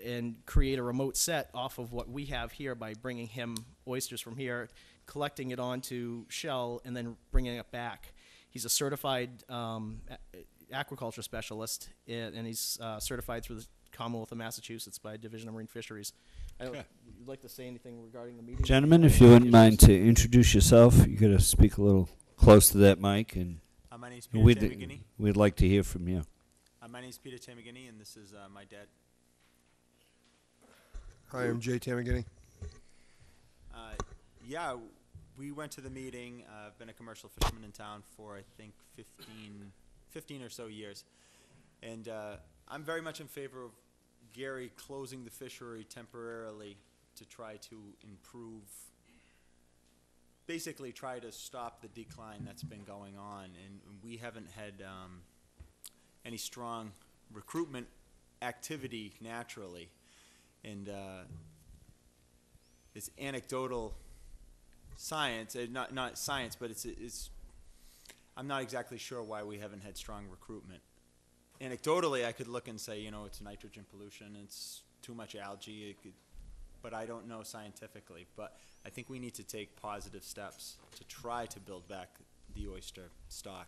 and create a remote set off of what we have here by bringing him oysters from here, collecting it onto shell, and then bringing it back. He's a certified aquaculture specialist, and he's certified through the Commonwealth of Massachusetts by Division of Marine Fisheries. Would you like to say anything regarding the meeting? Gentlemen, if you wouldn't mind to introduce yourself, you got to speak a little close to that mic, and my name's Peter Tamagini. We'd like to hear from you. My name's Peter Tamagini, and this is my dad. Hi, I'm Jay Tamagini. Yeah, we went to the meeting. I've been a commercial fisherman in town for, I think, 15 or so years. And I'm very much in favor of Gary closing the fishery temporarily to try to improve, basically try to stop the decline that's been going on. And we haven't had any strong recruitment activity naturally. And it's anecdotal science, not science, but it's I'm not exactly sure why we haven't had strong recruitment. Anecdotally, I could look and say, it's nitrogen pollution, it's too much algae, but I don't know scientifically. But I think we need to take positive steps to try to build back the oyster stock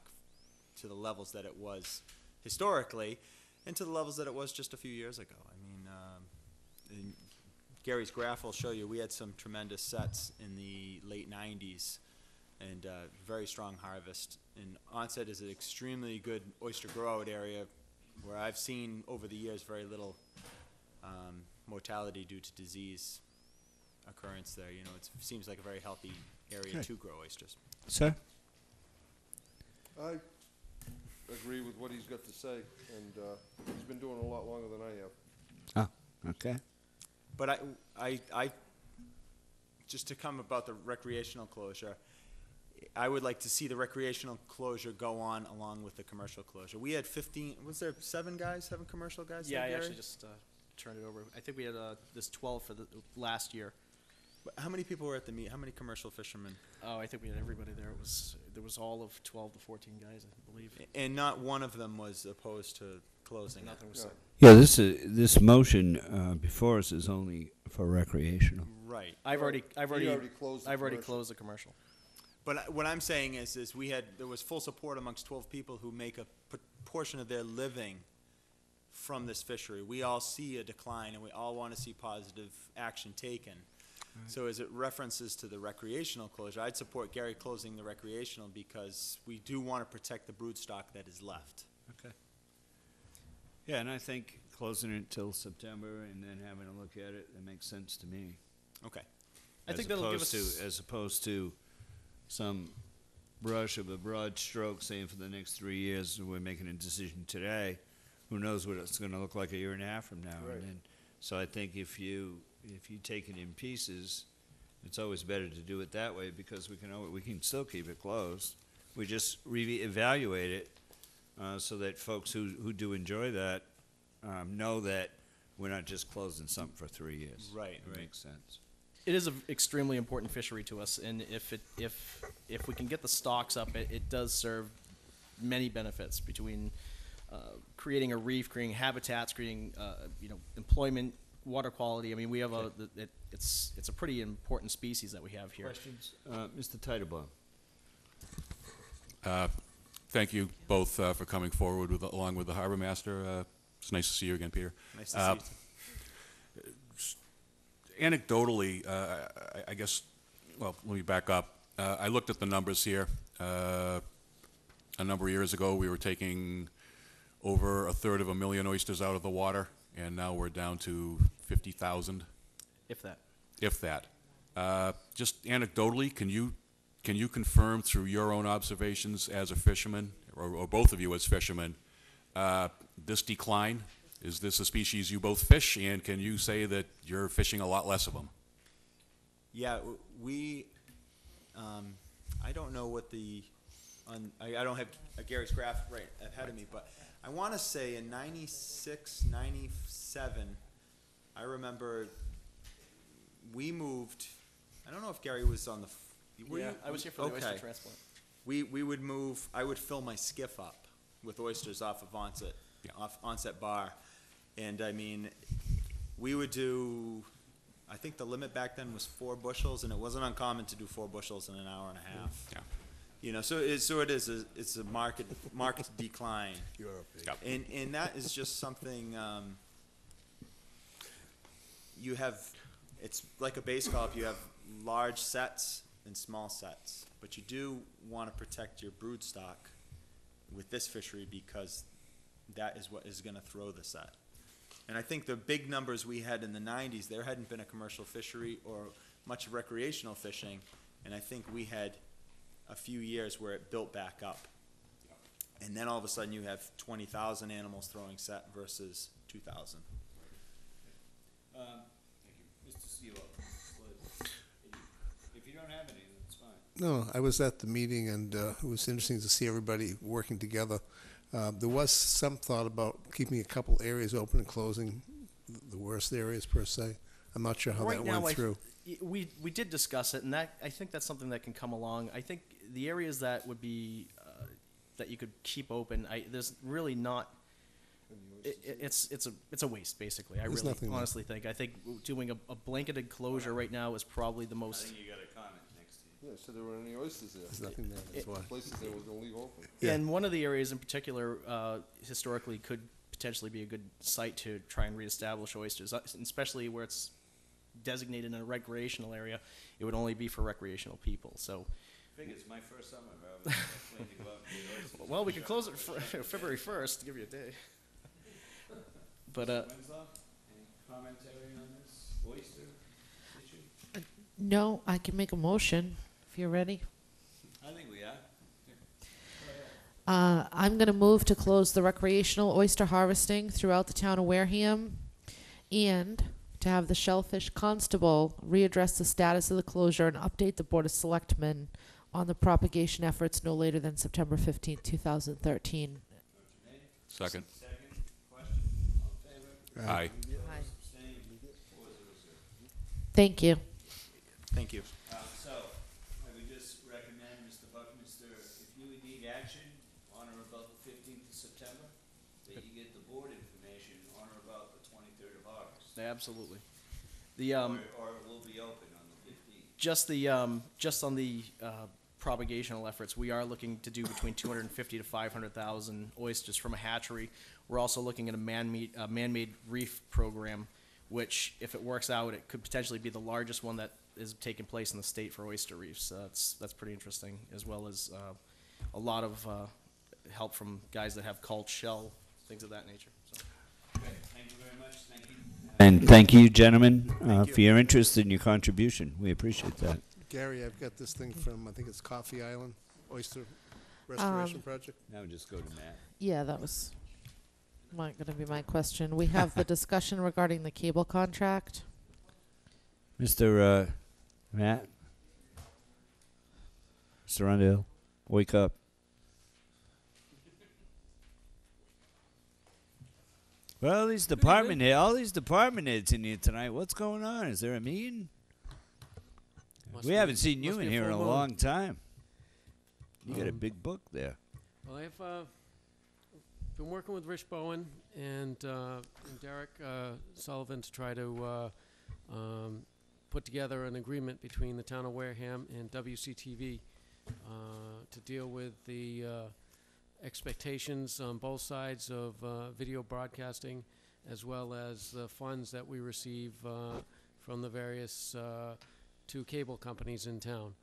to the levels that it was historically and to the levels that it was just a few years ago. I mean, Gary's graph will show you we had some tremendous sets in the late 90s and very strong harvest. And Onset is an extremely good oyster grow-out area where I've seen over the years very little mortality due to disease occurrence there. It seems like a very healthy area to grow oysters. Sir? I agree with what he's got to say, and he's been doing a lot longer than I have. Oh, okay. But I just to come about the recreational closure, I would like to see the recreational closure go on along with the commercial closure. We had 15, was there 7 commercial guys? Yeah, there, I Gary? actually just turned it over. I think we had this 12 for the last year. How many people were at the meet? How many commercial fishermen? Oh, I think we had everybody there. There was all of 12 to 14 guys, I believe. And not one of them was opposed to closing it. Nothing was said. Yeah, this motion before us is only for recreational. Right. I've already closed the I've already commercial. closed the commercial. But what I'm saying is there was full support amongst 12 people who make a portion of their living from this fishery. We all see a decline, and we all want to see positive action taken. So as it references to the recreational closure, I'd support Gary closing the recreational because we do want to protect the brood stock that is left. Okay. Yeah, and I think closing it till September and then having a look at it, that makes sense to me. Okay. I think that'll give us As opposed to some brush of a broad stroke saying for the next 3 years, we're making a decision today. Who knows what it's gonna look like a year and a half from now? Right. And then, so I think if you take it in pieces, it's always better to do it that way because we can still keep it closed. We just evaluate it so that folks who do enjoy that know that we're not just closing something for 3 years. Right, It right. makes sense. It is an extremely important fishery to us, and if we can get the stocks up, it does serve many benefits between creating a reef, creating habitats, creating employment, water quality. I mean, we have it's a pretty important species that we have here. Questions? Mr. Titlebaum. Thank you both for coming forward along with the harbor master. It's nice to see you again, Peter. Nice to see you. Anecdotally, I guess, well, let me back up. I looked at the numbers here. A number of years ago, we were taking over 1/3 of a million oysters out of the water, and now we're down to 50,000. If that. If that. Just anecdotally, can you confirm through your own observations as a fisherman, or both of you as fishermen, this decline? Is this a species you both fish, and can you say that you're fishing a lot less of them? Yeah, I don't know what I don't have Gary's graph right ahead of me, but I want to say in 96, 97, I remember we moved, I don't know if Gary was on were Yeah, you? I was here for the oyster Okay. transplant. We would move, I would fill my skiff up with oysters off of off Onset Bar. And I mean, we would do, I think the limit back then was 4 bushels, and it wasn't uncommon to do 4 bushels in an hour and a half. Yeah. You know, so it's a market decline. Yep. And that is just something, you have, it's like a base golf, you have large sets and small sets, but you do want to protect your brood stock with this fishery because that is what is going to throw the set. And I think the big numbers we had in the 90s, there hadn't been a commercial fishery or much recreational fishing, and I think we had a few years where it built back up. And then all of a sudden you have 20,000 animals throwing set versus 2,000. Thank you. Mr. Steele, if you don't have any, that's fine. No, I was at the meeting, and it was interesting to see everybody working together. There was some thought about keeping a couple areas open and closing the worst areas per se. I'm not sure how Right that now, went through. We did discuss it, and I think that's something that can come along. I think the areas that would be that you could keep open, there's really not. It's a waste basically. I There's really nothing there. honestly think. I think doing a blanketed closure right now is probably the I most. think you got a comment next to you. Yeah, so there weren't any oysters there. There's nothing there, that's why. Places they were gonna leave open. Yeah. And one of the areas in particular, historically, could potentially be a good site to try and reestablish oysters, especially where it's designated in a recreational area. It would only be for recreational people. So, I think it's my first summer, I was planning to go out and do oysters. well, we could close it for February 1st to give you a day. But Winslow, any commentary on this oyster issue? No, I can make a motion if you're ready. I think we are. I'm going to move to close the recreational oyster harvesting throughout the town of Wareham and to have the Shellfish Constable readdress the status of the closure and update the Board of Selectmen on the propagation efforts no later than September 15th, 2013. Second. Second, question, all in favor? Aye. Thank you. Thank you. So, I would just recommend, Mr. Buckminster, if you would need action on or about the 15th of September, that you get the board information on or about the 23rd of August. Absolutely. The Or it will be open on the 15th. just on the propagational efforts, we are looking to do between 250 to 500,000 oysters from a hatchery. We're also looking at a man-made reef program, which, if it works out, it could potentially be the largest one that is taking place in the state for oyster reefs. That's pretty interesting, as well as a lot of help from guys that have culled shell, things of that nature. So. Okay, thank you very much. Thank you. And thank you, gentlemen, for your interest and your contribution. We appreciate that. Gary, I've got this thing from, I think it's Coffee Island Oyster Restoration Project. Now just go to Matt. Yeah, that was going to be my question. We have the discussion regarding the cable contract. Mr. Matt? Mr. Rundale, wake up. Well, all these department heads in here tonight. What's going on? Is there a meeting? We haven't seen you in here in a long time. You got a big book there. Well, I've been working with Rich Bowen and Derek Sullivan to try to put together an agreement between the town of Wareham and WCTV to deal with the expectations on both sides of video broadcasting, as well as the funds that we receive from the various two cable companies in town.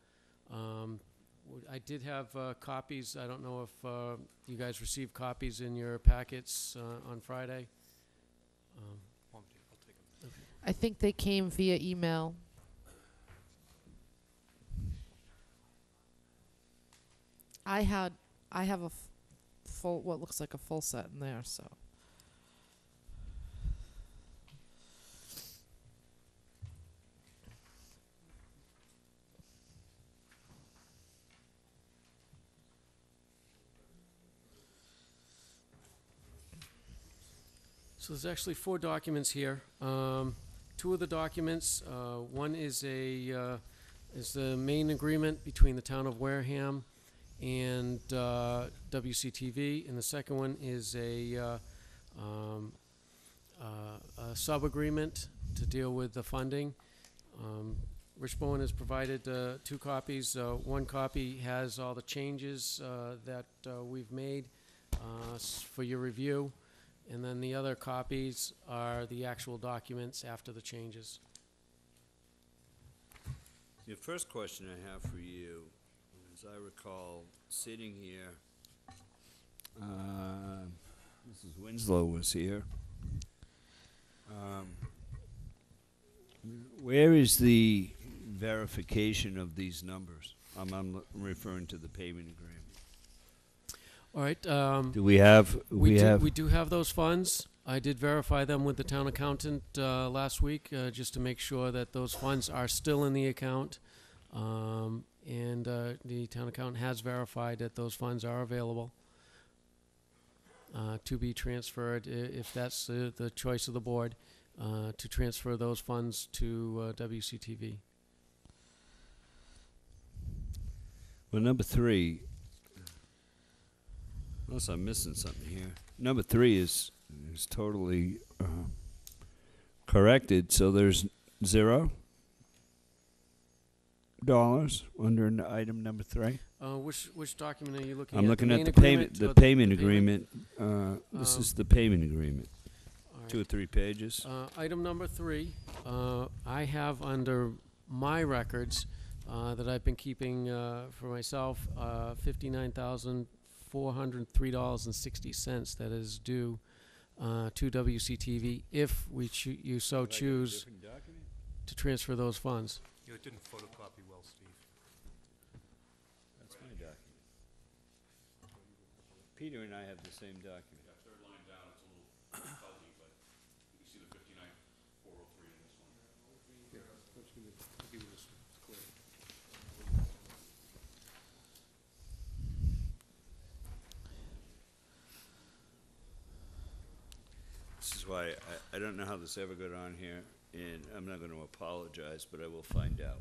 I did have copies. I don't know if you guys received copies in your packets on Friday. I think they came via email. I have a full, what looks like a full set in there, so. So there's actually 4 documents here. 2 of the documents, one is the main agreement between the town of Wareham and WCTV, and the second one is a sub-agreement to deal with the funding. Rich Bowen has provided 2 copies. One copy has all the changes that we've made for your review. And then the other copies are the actual documents after the changes. The first question I have for you, as I recall, sitting here, Mrs. Winslow was here. Where is the verification of these numbers? I'm referring to the payment agreement. All right. Do we have? We do have those funds. I did verify them with the town accountant last week, just to make sure that those funds are still in the account. And the town accountant has verified that those funds are available to be transferred, if that's the choice of the board, to transfer those funds to WCTV. Well, number 3. Unless I'm missing something here. Number 3 is totally corrected. So there's $0 under item number 3. Which document are you looking at? I'm looking at the payment agreement. This is the payment agreement. Right. 2 or 3 pages. Item number 3, I have under my records that I've been keeping for myself, $59,403.60 that is due to WCTV if you so choose to transfer those funds. You didn't photocopy well, Steve. That's my document. Peter and I have the same document. Yeah, 3rd line down, it's a little fuzzy, but you can see the 59,403 in this one. Yeah, let's give you this. It's clear. This is why I don't know how this ever got on here, and I'm not going to apologize, but I will find out.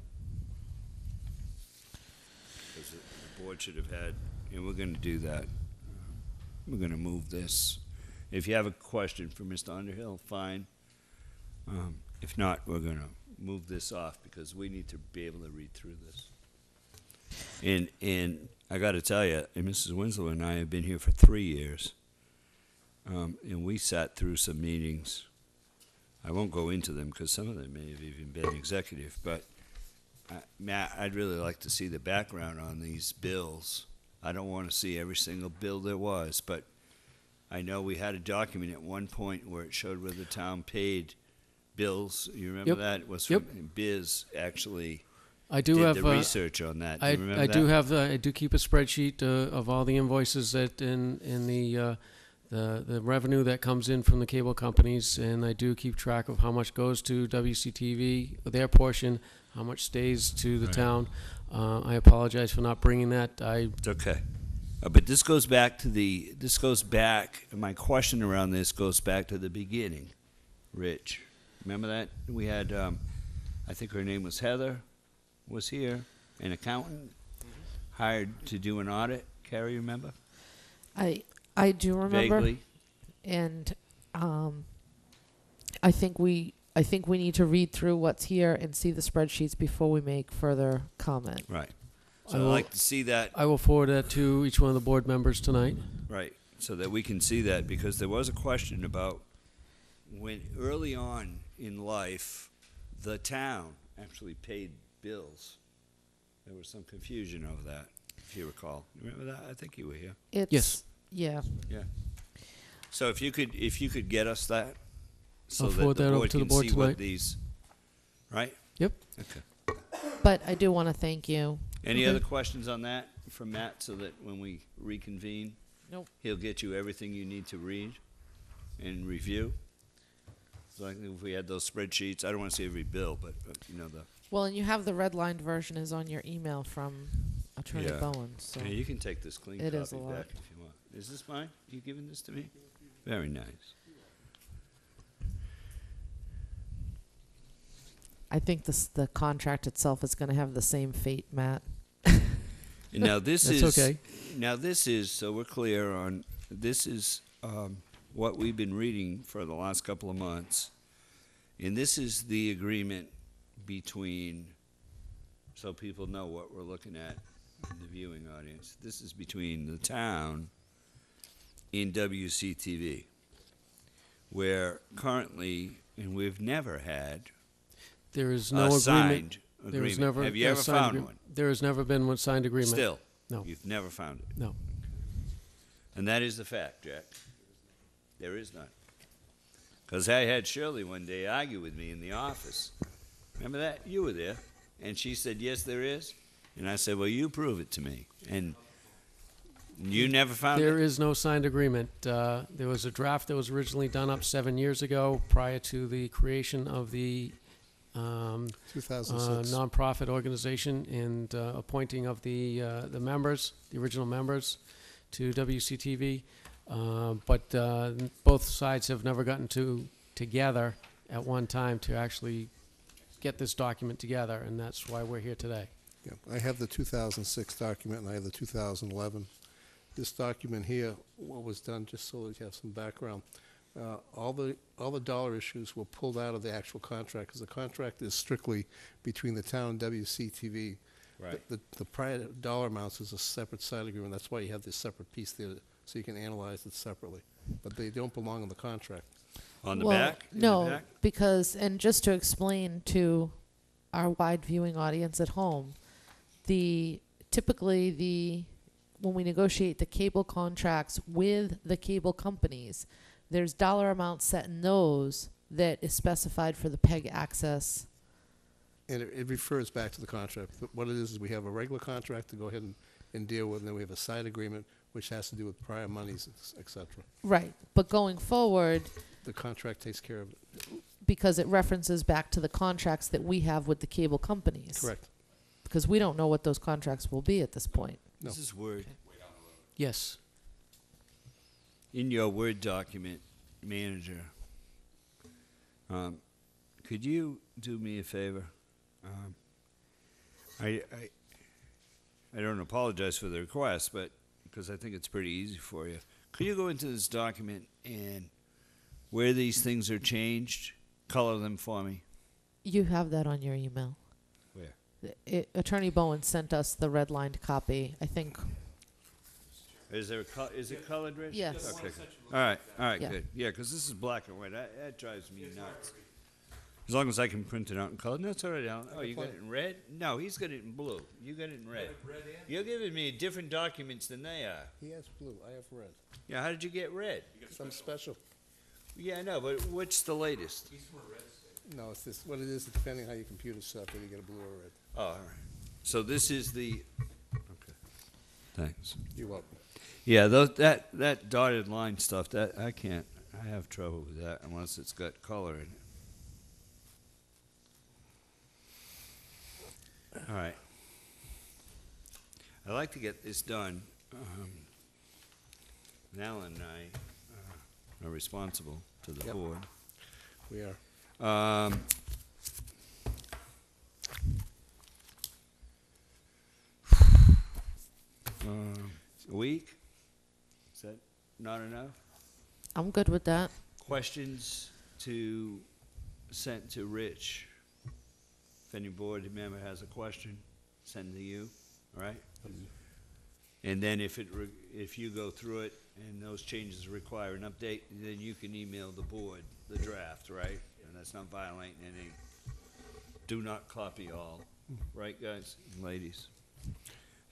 that the board should have had, and we're gonna do that. We're gonna move this. If you have a question for Mr. Underhill, fine. If not, we're gonna move this off because we need to be able to read through this. And I gotta tell you, and Mrs. Winslow and I have been here for 3 years. And we sat through some meetings. I won't go into them because some of them may have even been executive, but Matt, I'd really like to see the background on these bills. I don't want to see every single bill there was, but I know we had a document at one point where it showed where the town paid bills. You remember Yep. that? It was Yep. from Biz actually I do did have the research on that. Do you remember I that? do have I do keep a spreadsheet of all the invoices that in the revenue that comes in from the cable companies, and I do keep track of how much goes to WCTV, their portion, how much stays to the Right. town. I apologize for not bringing that. It's okay. But this goes back, my question around this goes back to the beginning. Rich, remember that? We had, I think her name was Heather, was here, an accountant, hired to do an audit. Carrie, remember? I do remember. Vaguely. And I think we need to read through what's here and see the spreadsheets before we make further comment. Right. I So I'd will- like to see that. I will forward that to each one of the board members tonight. Right, so that we can see that, because there was a question about when early on in life, the town actually paid bills. There was some confusion over that, if you recall. Remember that? I think you were here. Yes. Yeah. Yeah. So if you could get us that, so I'll that forward the that over board to the can board see what tonight. these, right? Yep. Okay. But I do want to thank you. Any other questions on that from Matt, so that when we reconvene? Nope. He'll get you everything you need to read and review. So I think if we had those spreadsheets, I don't want to see every bill, but you know, the. Well, and you have the redlined version is on your email from Attorney Yeah. Bowen. So Yeah, you can take this clean it copy is a lot. back if you want. Is this mine? You giving this to me? Very nice. I think the contract itself is going to have the same fate, Matt. And now this That's is okay. Now this is, so we're clear on, this is what we've been reading for the last couple of months, and this is the agreement between, so people know what we're looking at in the viewing audience. This is between the town and WCTV, where currently, and we've never had There is no a agreement. signed There is agreement. never Have you a ever signed found agreement. one? There has never been one signed agreement. Still? No. You've never found it? No. And that is the fact, Jack. There is none. Because I had Shirley one day argue with me in the office. Remember that? You were there. And she said, yes, there is. And I said, well, you prove it to me. And you never found There it? is no signed agreement. There was a draft that was originally done up 7 years ago, prior to the creation of the 2006. nonprofit organization and appointing of the members, the original members, to WCTV. But both sides have never gotten together at one time to actually get this document together, and that's why we're here today. Yeah, I have the 2006 document and I have the 2011. This document here, what was done, just so that you have some background, all the dollar issues were pulled out of the actual contract, because the contract is strictly between the town and WCTV. Right. The prior dollar amounts is a separate side agreement. That's why you have this separate piece there, so you can analyze it separately. But they don't belong in the contract. On the Well, back? In the No, back? because, and just to explain to our wide viewing audience at home, typically when we negotiate the cable contracts with the cable companies, there's dollar amounts set in those that is specified for the PEG access. And it refers back to the contract. But what it is we have a regular contract to go ahead and deal with, and then we have a side agreement, which has to do with prior monies, et cetera. Right, but going forward, The contract takes care of it. because it references back to the contracts that we have with the cable companies. Correct. Because we don't know what those contracts will be at this point. No. This is Word. Yes. In your Word document, manager, could you do me a favor? I don't apologize for the request, but because I think it's pretty easy for you. Could you go into this document and where these things are changed, color them for me? You have that on your email. Where? Attorney Bowen sent us the redlined copy. I think. Is there is it colored, Rich? Yes. Okay. All right. Yeah. Good. Yeah, because this is black and white. That drives me nuts. As long as I can print it out in color. No, that's all right, Alan. Oh, you got it in red? No, he's got it in blue. You got it in red. You're giving me different documents than they are. He has blue, I have red. Yeah, how did you get red? Some special. Yeah, I know, but what's the latest? No, it's this, what it is, depending how your computer set up, whether you get a blue or red. Oh, all right. So this is the. Okay. Thanks. You're welcome. Yeah, that dotted line stuff, that I can't. I have trouble with that unless it's got color in it. All right. I'd like to get this done. Alan and I are responsible to the Yep. board. We are. A week? Is that not enough? I'm good with that. Questions to send to Rich. If any board member has a question, send to you, all right? And then if you go through it and those changes require an update, then you can email the board the draft, right? And that's not violating any. Do not copy all, right, guys and ladies?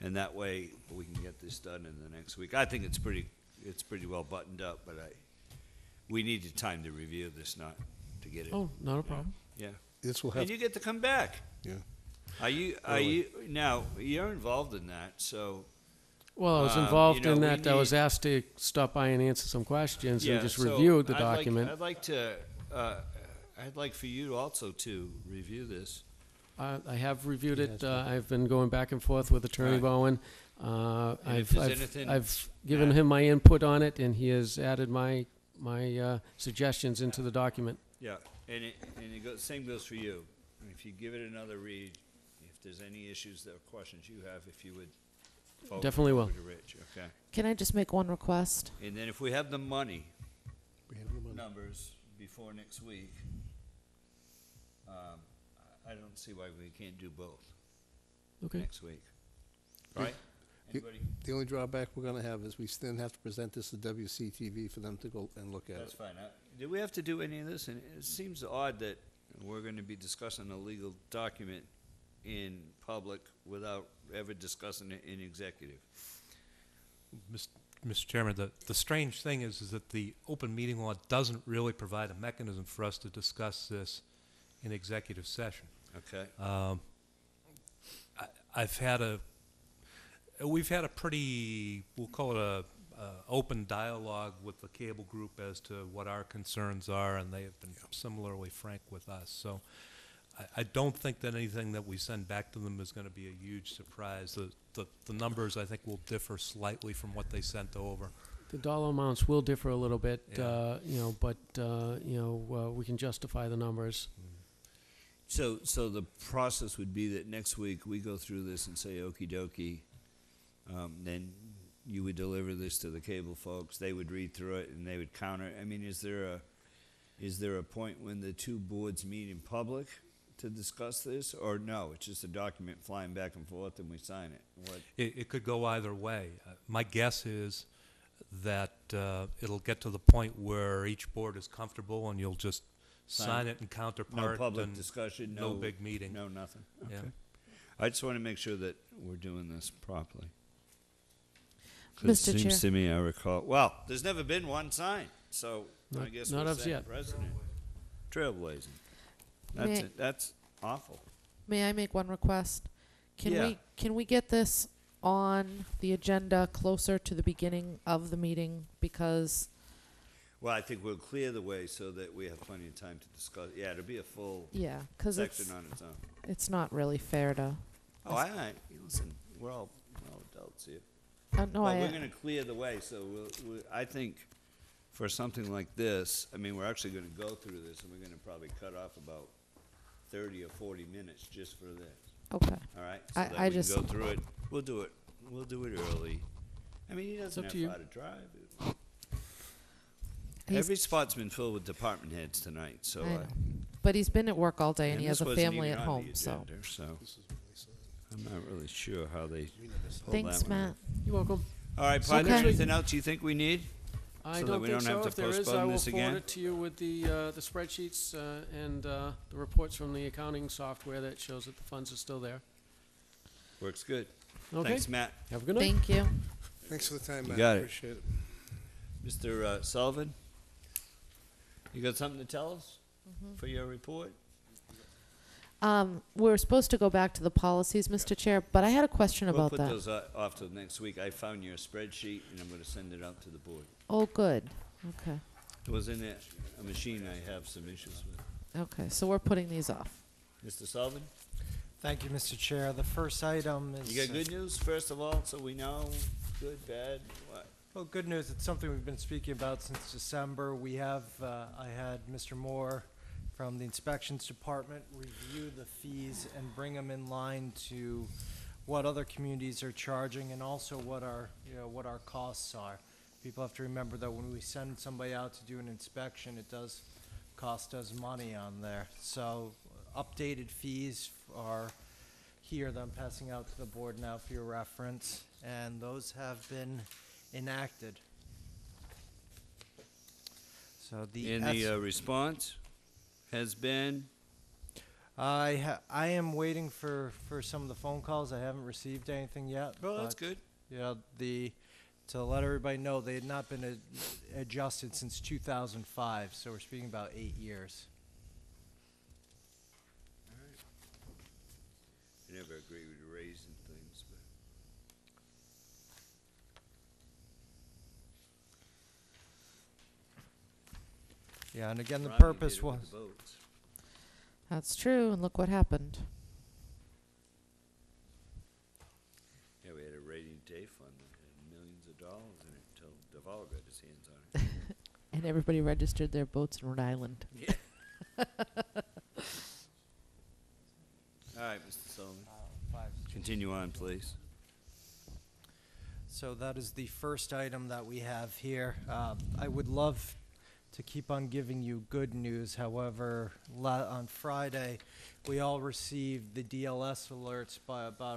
And that way we can get this done in the next week. I think it's pretty well buttoned up, but we needed time to review this, not to get it. Oh, not a problem. Yeah. This will have. And you get to come back. Yeah. Are you now? You're involved in that, so. Well, I was involved you know, in we that. I was need- ask to stop by and answer some questions and just so review the I'd like- document. I'd like for you also to review this. I have reviewed it. I've been going back and forth with Attorney Right. Bowen. And if there's anything- I've given him my input on it, and he has added my suggestions into the document. Yeah, and same goes for you. If you give it another read, if there's any issues or questions you have, if you would. forward Definitely it will. over to Rich, okay. Can I just make one request? And then if we have the money We have the money. numbers before next week, I don't see why we can't do both Okay. next week. All right? Anybody? The only drawback we're gonna have is we then have to present this to WCTV for them to go and look at That's it. fine. Do we have to do any of this? And it seems odd that we're going to be discussing a legal document in public without ever discussing it in executive. Mr. Chairman, the strange thing is that the open meeting law doesn't really provide a mechanism for us to discuss this in executive session. Okay. We've had a pretty, we'll call it a open dialogue with the cable group as to what our concerns are, and they have been similarly frank with us. So I don't think that anything that we send back to them is going to be a huge surprise. The numbers, I think, will differ slightly from what they sent over. The dollar amounts will differ a little bit, Yeah. but we can justify the numbers. So the process would be that next week we go through this and say okey dokey. Then you would deliver this to the cable folks. They would read through it and they would counter. I mean, is there a point when the two boards meet in public to discuss this, or no? It's just a document flying back and forth and we sign it. What? It could go either way. My guess is that it'll get to the point where each board is comfortable and you'll just sign it and counterpart. No public and discussion. No big meeting. No nothing. Okay. Yeah. I just want to make sure that we're doing this properly. 'Cause Mr. it seems Chair. to me I recall. Well, there's never been one signed, so I Not- guess not we're of setting yet. precedent. Trailblazing. May- That's awful. May I make one request? Yeah. Can we get this on the agenda closer to the beginning of the meeting? Because Well, I think we'll clear the way so that we have plenty of time to discuss. Yeah, it'll be a full yeah, because section on its own. it's not really fair to. Oh, listen, we're all adults here. No, But we're going to clear the way, so I think for something like this, I mean, we're actually going to go through this, and we're going to probably cut off about 30 or 40 minutes just for this. Okay. All right? So that I we just. can go through it. We'll do it. We'll do it early. I mean, he doesn't up have to you. far to drive. He's- Every spot's been filled with department heads tonight, so. I know. But he's been at work all day and he this has a wasn't family even at on the home, so. agenda, so I'm not really sure how they pulled Thanks, that one Matt. off. You're welcome. All right, Paul, Okay. anything else you think we need? I So that don't we think don't so. have to If there is, postpone I will this forward again? it to you with the spreadsheets and the reports from the accounting software that shows that the funds are still there. Works good. Okay. Thanks, Matt. Have a good night. Thank you. Thanks for the time, You Matt. got it. Appreciate it. Mr. Sullivan, you got something to tell us for your report? We're supposed to go back to the policies, Mr. Chair, but I had a question We'll about put that. those off till next week. I found your spreadsheet, and I'm going to send it out to the board. Oh, good. Okay. It was in a machine I have some issues with. Okay, so we're putting these off. Mr. Sullivan, Thank you, Mr. Chair. The first item is... you got good news, first of all, so we know? Good, bad, what? Well, good news. It's something we've been speaking about since December. We have, I had Mr. Moore from the Inspections Department review the fees and bring them in line to what other communities are charging and also what our costs are. People have to remember that when we send somebody out to do an inspection, it does cost us money on there. So updated fees are here that I'm passing out to the board now for your reference, and those have been enacted. So The response has been? I am waiting for some of the phone calls. I haven't received anything yet. Oh, that's but, good. Yeah, to let everybody know, they had not been adjusted since 2005, so we're speaking about 8 years. I never agree with raising things, but. Yeah, and again, the Ronnie did purpose it with was... the boats. That's true, and look what happened. Yeah, we had a rainy day fund that had millions of dollars in it until Duval got his hands on it. And everybody registered their boats in Rhode Island. Yeah. All right, Mr. Sullivan. Continue on, please. So that is the first item that we have here. I would love to keep on giving you good news. However, on Friday, we all received the DLS alerts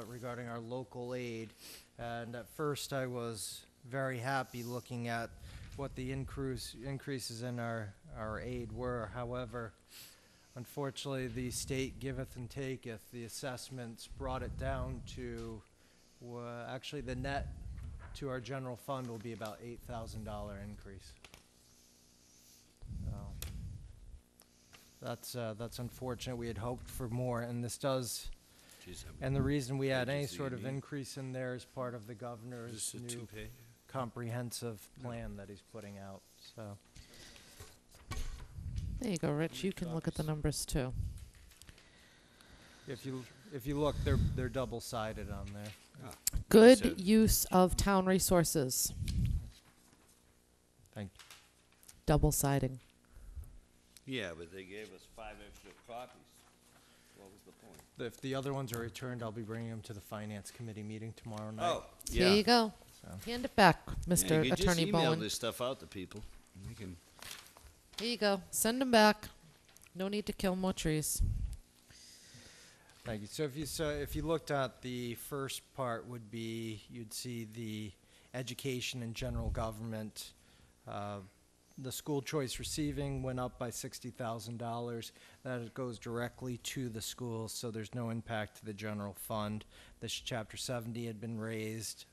regarding our local aid. And at first, I was very happy looking at what the increases in our aid were. However, unfortunately, the state giveth and taketh. The assessments brought it down to, actually the net to our general fund will be about $8,000 increase. That's unfortunate. We had hoped for more, and this does. Jeez, And the reason we had any pages do sort you of need? increase in there is part of the governor's Just a new two-page? comprehensive plan that he's putting out. So. There you go, Rich. You can look at the numbers too. If you look, they're double-sided on there. Good So- use of town resources. Thank Double siding. Yeah, but they gave us 5 extra copies. What was the point? If the other ones are returned, I'll be bringing them to the finance committee meeting tomorrow night. Oh, Here yeah. you go. So. Hand it back, Yeah, Mr. you could Attorney just email Bowen. this stuff out to people. We can. Here you go. Send them back. No need to kill more trees. Thank you. So if you looked at the first part, would be you'd see the education and general government. The school choice receiving went up by $60,000. That goes directly to the schools, so there's no impact to the general fund. This Chapter 70 had been raised.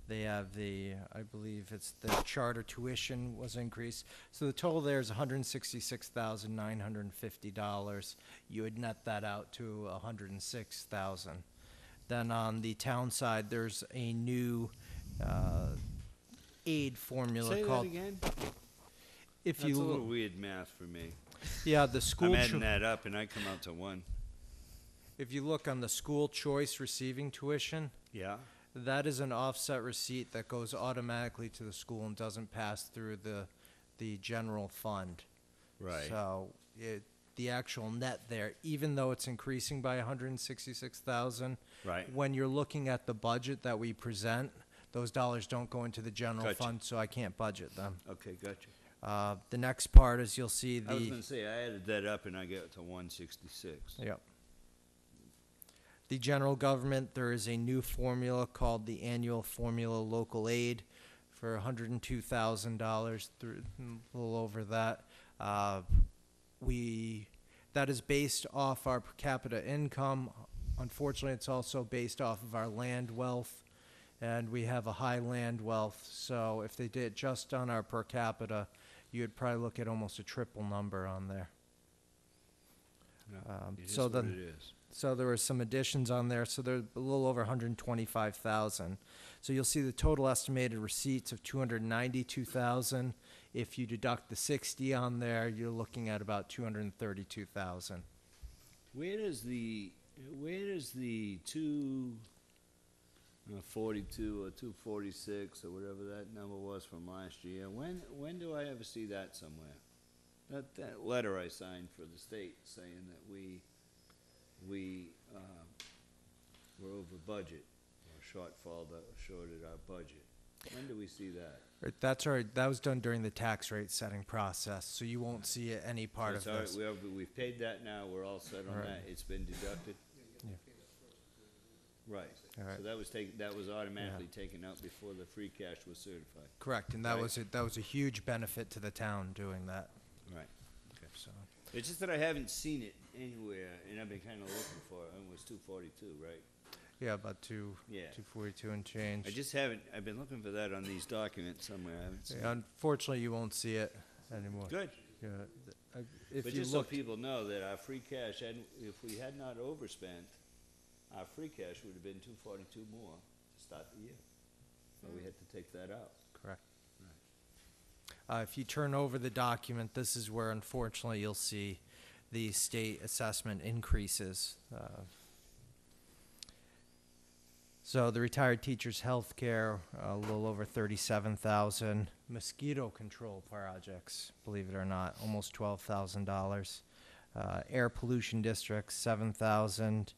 They have I believe it's the charter tuition was increased. So the total there is $166,950. You would net that out to $106,000. Then on the town side, there's a new aid formula Say called. that again? If That's you a look- little weird math for me. Yeah, the school. I'm adding that up, and I come out to 1. If you look on the school choice receiving tuition, Yeah. that is an offset receipt that goes automatically to the school and doesn't pass through the general fund. Right. So the actual net there, even though it's increasing by 166,000. Right. When you're looking at the budget that we present, those dollars don't go into the general Gotcha. fund, so I can't budget them. Okay, gotcha. The next part is you'll see I was the, gonna say, I added that up and I get to 166. yep. The general government, there is a new formula called the annual formula local aid for $102,000, through a little over that. That is based off our per capita income. Unfortunately, it's also based off of our land wealth, and we have a high land wealth. So if they did just on our per capita, you'd probably look at almost a triple number on there. It is So what then, it is. so there were some additions on there, so they're a little over 125,000. So you'll see the total estimated receipts of 292,000. If you deduct the 60 on there, you're looking at about 232,000. Where does the 242 or 246 or whatever that number was from last year? When do I ever see that somewhere? That letter I signed for the state saying that we were over budget or shortfall that shorted our budget. When do we see that? That's already, that was done during the tax rate setting process, so you won't see it any part of That's all this. right, we've paid that now, we're all set on Right. that, it's been deducted? Right, All right. so that was automatically taken out before the free cash was certified. Correct, and that Right. was a huge benefit to the town doing that. Right. So, It's just that I haven't seen it anywhere, and I've been kinda looking for it, and it was 242, right? yeah, about Yeah. 242 and change. I've been looking for that on these documents somewhere, I haven't seen it. Unfortunately, you won't see it anymore. Good. Yeah, if But you just so look, people know that our free cash, if we had not overspent, our free cash would have been 242 more to start the year. So we had to take that out. correct. If you turn over the document, this is where unfortunately you'll see the state assessment increases. So the retired teachers' health care, a little over 37,000. Mosquito control projects, believe it or not, almost $12,000. Air pollution districts, 7,000.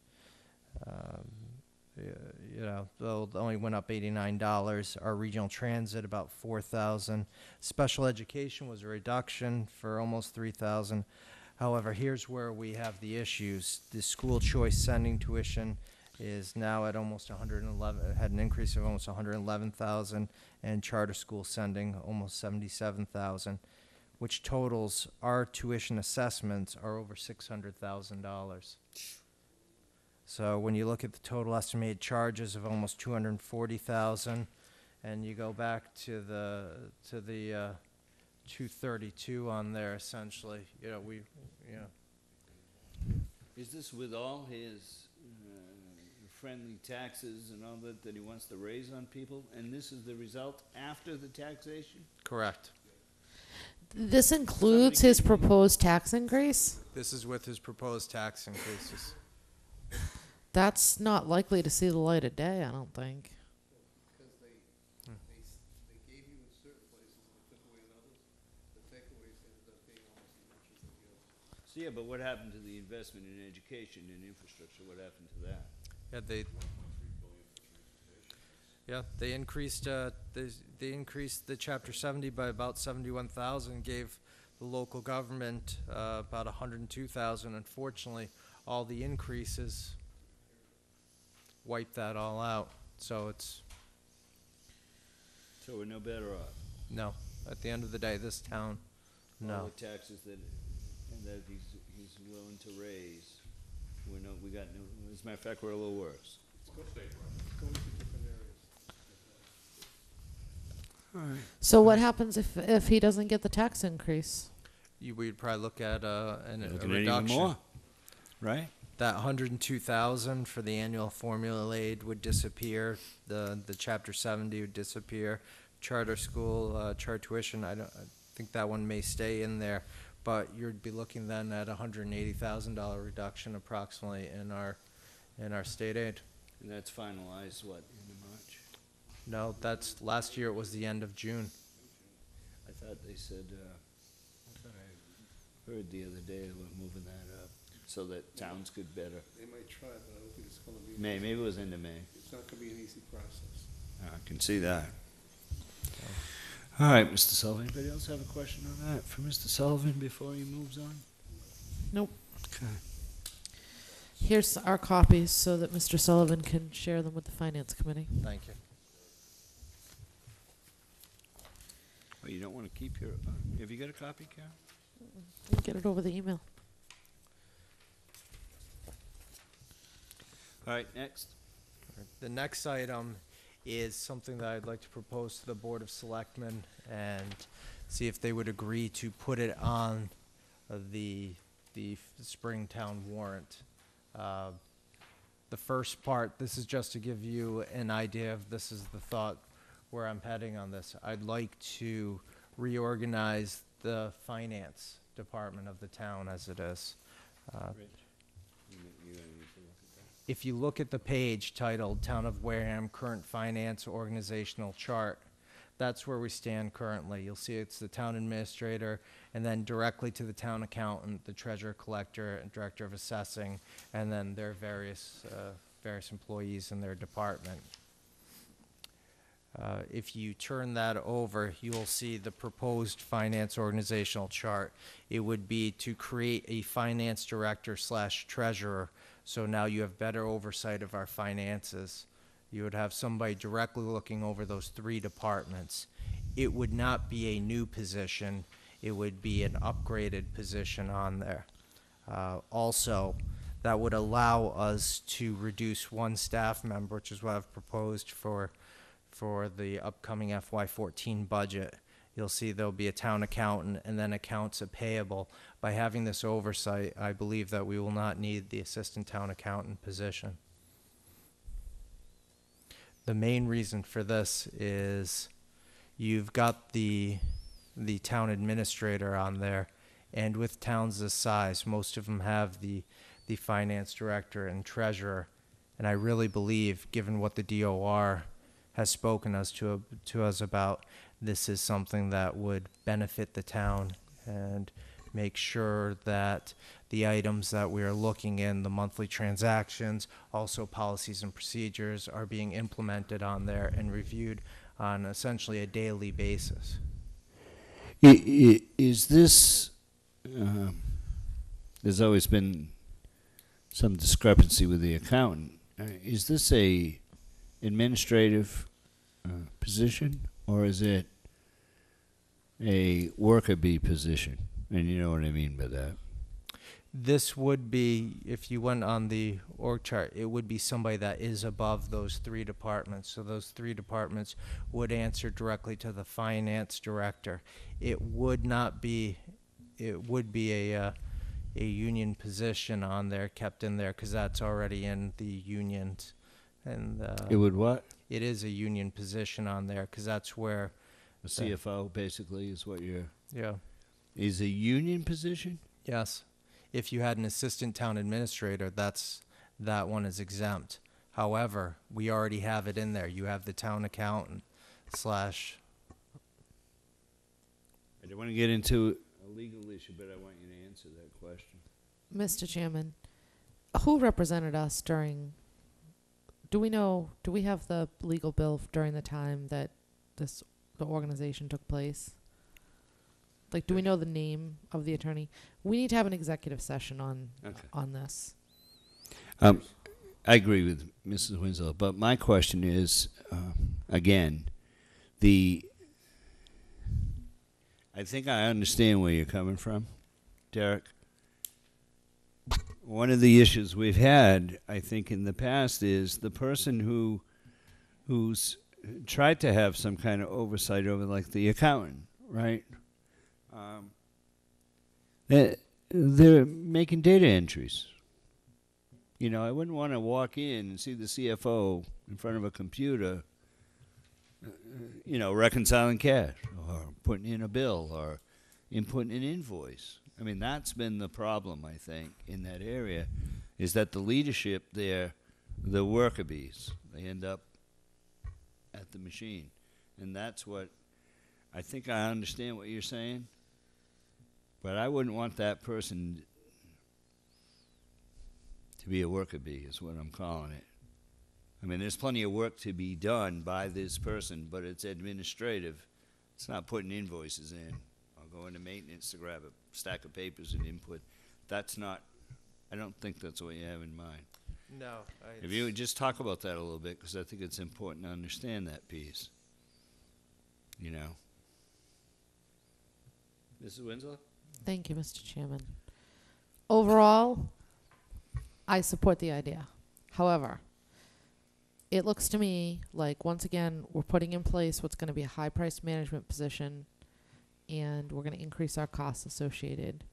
Though it only went up $89. Our regional transit about 4,000. Special education was a reduction for almost 3,000. However, here's where we have the issues. The school choice sending tuition is now at almost 111. Had an increase of almost 111,000, and charter school sending almost 77,000, which totals our tuition assessments are over $600,000. So when you look at the total estimated charges of almost 240,000, and you go back to the 232 on there, essentially, Is this with all his friendly taxes and all that he wants to raise on people? And this is the result after the taxation? correct. This includes his proposed tax increase? This is with his proposed tax increases. That's not likely to see the light of day, I don't think. Because they gave you in certain places and they took away in others. The takeaways ended up being almost as much as they give. So yeah, but what happened to the investment in education and infrastructure? What happened to that? They increased the Chapter 70 by about 71,000, gave the local government about 102,000. Unfortunately, all the increases wiped that all out. So So we're no better off. no. At the end of the day, this town, All no. the taxes that he's willing to raise, we got no, as a matter of fact, we're a little worse. Going to different areas. So what happens if he doesn't get the tax increase? We'd probably look at a Looking at even reduction. more, right? That 102,000 for the annual formula aid would disappear. The Chapter 70 would disappear. Charter school, charter tuition, I think that one may stay in there, but you'd be looking then at $180,000 reduction approximately in our state aid. And that's finalized, what, in March? No, that's, last year it was the end of June. I thought they said, heard the other day about moving that up so that towns could better. They might try, but I don't think it's gonna be. Maybe it was into May. It's not gonna be an easy process. I can see that. All right, Mr. Sullivan. Anybody else have a question on that for Mr. Sullivan before he moves on? Nope. Okay. Here's our copies so that Mr. Sullivan can share them with the Finance Committee. Thank you. Well, you don't want to keep your. Have you got a copy, Karen? We'll get it over the email. All right, next. The next item is something that I'd like to propose to the Board of Selectmen and see if they would agree to put it on the Springtown warrant. The first part, this is just to give you an idea of this is the thought where I'm heading on this. I'd like to reorganize the finance department of the town as it is. If you look at the page titled Town of Wareham Current Finance Organizational Chart, that's where we stand currently. You'll see it's the town administrator, and then directly to the town accountant, the treasurer collector, and director of assessing, and then their various employees in their department. If you turn that over, you will see the proposed finance organizational chart. It would be to create a finance director / treasurer. So now you have better oversight of our finances. You would have somebody directly looking over those 3 departments. It would not be a new position. It would be an upgraded position on there. Also, that would allow us to reduce 1 staff member, which is what I've proposed for the upcoming FY14 budget. You'll see there'll be a town accountant and then accounts payable. By having this oversight, I believe that we will not need the assistant town accountant position. The main reason for this is you've got the town administrator on there, and with towns this size, most of them have the finance director and treasurer. And I really believe, given what the DOR has spoken to us about, this is something that would benefit the town and make sure that the items that we are looking in, the monthly transactions, also policies and procedures, are being implemented on there and reviewed on essentially a daily basis. Is this, there's always been some discrepancy with the accountant. Is this a administrative position, or is it a worker bee position? And you know what I mean by that. This would be, if you went on the org chart, it would be somebody that is above those 3 departments. So those 3 departments would answer directly to the finance director. It would not be, it would be a union position on there, kept in there, because that's already in the unions. And it would what? It is a union position on there, because that's where the CFO basically is what you're. Yeah. Is a union position? Yes. If you had an assistant town administrator, that one is exempt. However, we already have it in there. You have the town accountant / I don't want to get into a legal issue, but I want you to answer that question. Mr. Chairman, who represented us during, do we have the legal bill during the time that the organization took place? Like, do we know the name of the attorney? We need to have an executive session on this. I agree with Mrs. Winslow, but my question is, again, I think I understand where you're coming from, Derek. One of the issues we've had, I think, in the past is the person who's tried to have some kind of oversight over, like the accountant, right? They're making data entries. You know, I wouldn't want to walk in and see the CFO in front of a computer, reconciling cash or putting in a bill or inputting an invoice. I mean, that's been the problem, I think, in that area, is that the leadership there, the worker bees, they end up at the machine. And that's what, I think I understand what you're saying. But I wouldn't want that person to be a worker bee, is what I'm calling it. I mean, there's plenty of work to be done by this person, but it's administrative. It's not putting invoices in or going to maintenance to grab a stack of papers and input. That's not, I don't think that's what you have in mind. No. If you would just talk about that a little bit, because I think it's important to understand that piece. You know. Mrs. Winslow? Thank you, Mr. Chairman. Overall, I support the idea. However, it looks to me like, once again, we're putting in place what's going to be a high-priced management position, and we're going to increase our costs associated.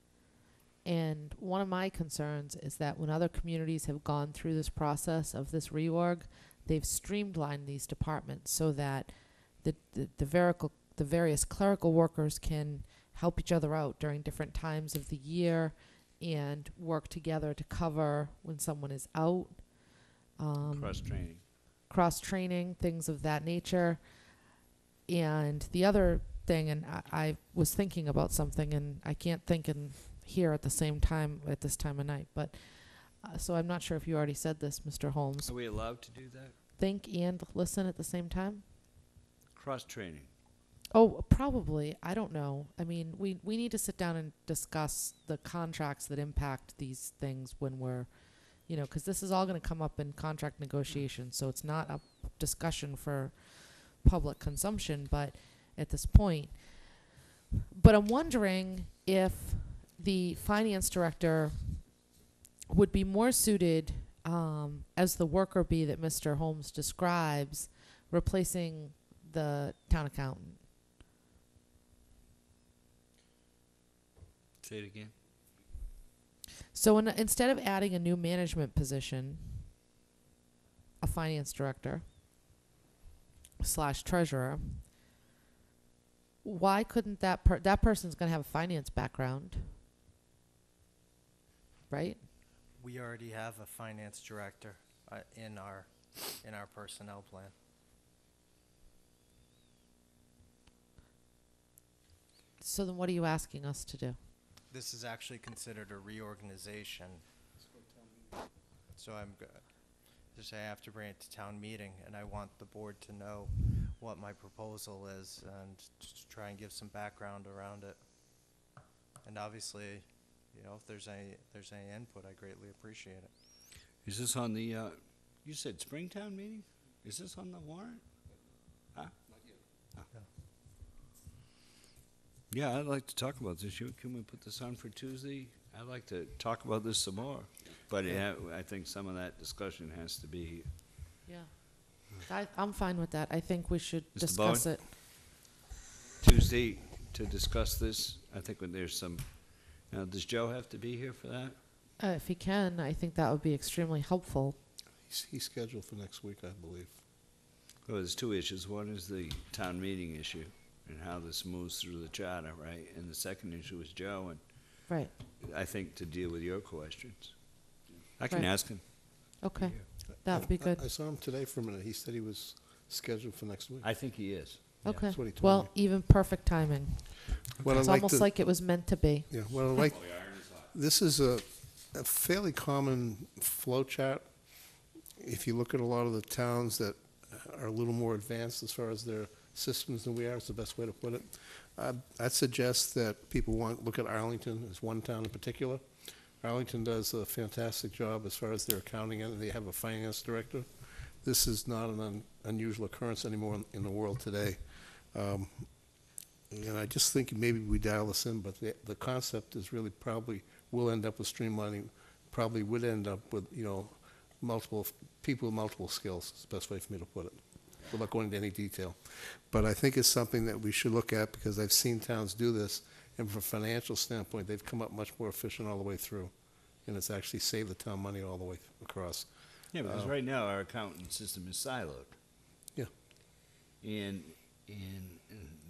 And one of my concerns is that when other communities have gone through this process of this reorg, they've streamlined these departments so that the various clerical workers can help each other out during different times of the year and work together to cover when someone is out. Cross-training. Cross-training, things of that nature. And the other thing, and I was thinking about something, and I can't think in here at the same time, at this time of night, but so I'm not sure if you already said this, Mr. Holmes. Are we allowed to do that? Think and listen at the same time? Cross-training. Oh, probably. I don't know. I mean, we need to sit down and discuss the contracts that impact these things when we're, you know, because this is all going to come up in contract negotiations, so it's not a discussion for public consumption, but at this point. But I'm wondering if the finance director would be more suited as the worker bee that Mr. Holmes describes, replacing the town accountant. Say it again. So instead of adding a new management position, a finance director / treasurer, why couldn't that person's going to have a finance background, right? We already have a finance director in our personnel plan. So then what are you asking us to do? This is actually considered a reorganization. So I have to bring it to town meeting, and I want the board to know what my proposal is and just try and give some background around it. And obviously, you know, if there's any input, I greatly appreciate it. Is this on the, you said Springtown meeting? Is this on the warrant? Huh? Not yet. Oh. Yeah, I'd like to talk about this. Can we put this on for Tuesday? I'd like to talk about this some more. But I think some of that discussion has to be. Yeah. I'm fine with that. I think we should Mr. discuss Bowen? it. Tuesday to discuss this. I think when there's some. Now, does Joe have to be here for that? If he can, I think that would be extremely helpful. He's scheduled for next week, I believe. Well, there's two issues. One is the town meeting issue and how this moves through the charter, right? And the second issue is Joe, and Right. I think to deal with your questions. I can Right. ask him. Okay. That would be good. I saw him today for a minute. He said he was scheduled for next week. I think he is. Okay. That's what he told Well, me. even perfect timing. What It's I'd like almost to- like it was meant to be. Yeah, well, this is a fairly common flow chart. If you look at a lot of the towns that are a little more advanced as far as their systems than we are, it's the best way to put it. I'd suggest that people look at Arlington as one town in particular. Arlington does a fantastic job as far as their accounting, and they have a finance director. This is not an unusual occurrence anymore in the world today. And I just think maybe we dial this in, but the concept is really probably will end up with streamlining, probably would end up with, you know, multiple people with multiple skills, is the best way for me to put it, without going into any detail. But I think it's something that we should look at, because I've seen towns do this, and from a financial standpoint, they've come up much more efficient all the way through, and it's actually saved the town money all the way across. Yeah, because right now our accounting system is siloed. Yeah. And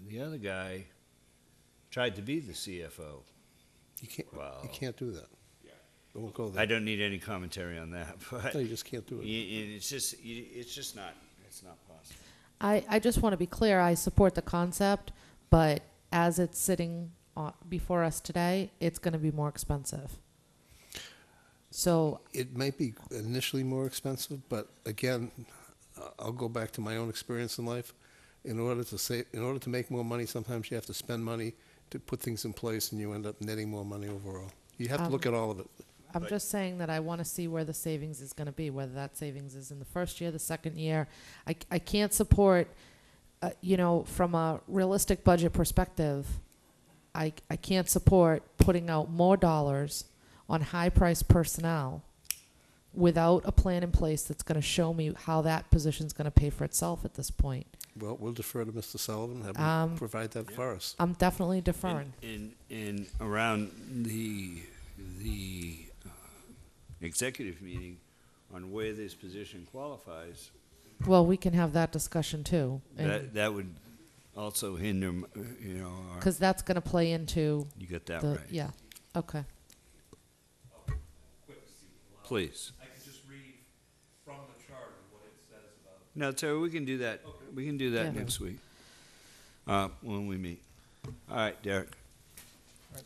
the other guy tried to be the CFO. You can't. Wow. You can't do that. I won't go there. I don't need any commentary on that, but No, you just can't do it. It's just not. It's not possible. I just want to be clear. I support the concept, but as it's sitting before us today, it's going to be more expensive. So It might be initially more expensive, but again, I'll go back to my own experience in life. In order to make more money, sometimes you have to spend money to put things in place, and you end up netting more money overall. You have to look at all of it. I'm just saying that I want to see where the savings is going to be, whether that savings is in the first year, the second year. I can't support, from a realistic budget perspective, I can't support putting out more dollars on high-priced personnel without a plan in place that's going to show me how that position's going to pay for itself at this point. Well, we'll defer to Mr. Sullivan, have him provide that for us. I'm definitely deferring. In around the executive meeting on where this position qualifies, Well, we can have that discussion too. that would also hinder, our. Because that's going to play into. You got that the, right. Yeah. Okay. Please. I can just read from the charter what it says about. No, Terry, we can do that. We can do that Yeah. next week when we meet. All right, Derek.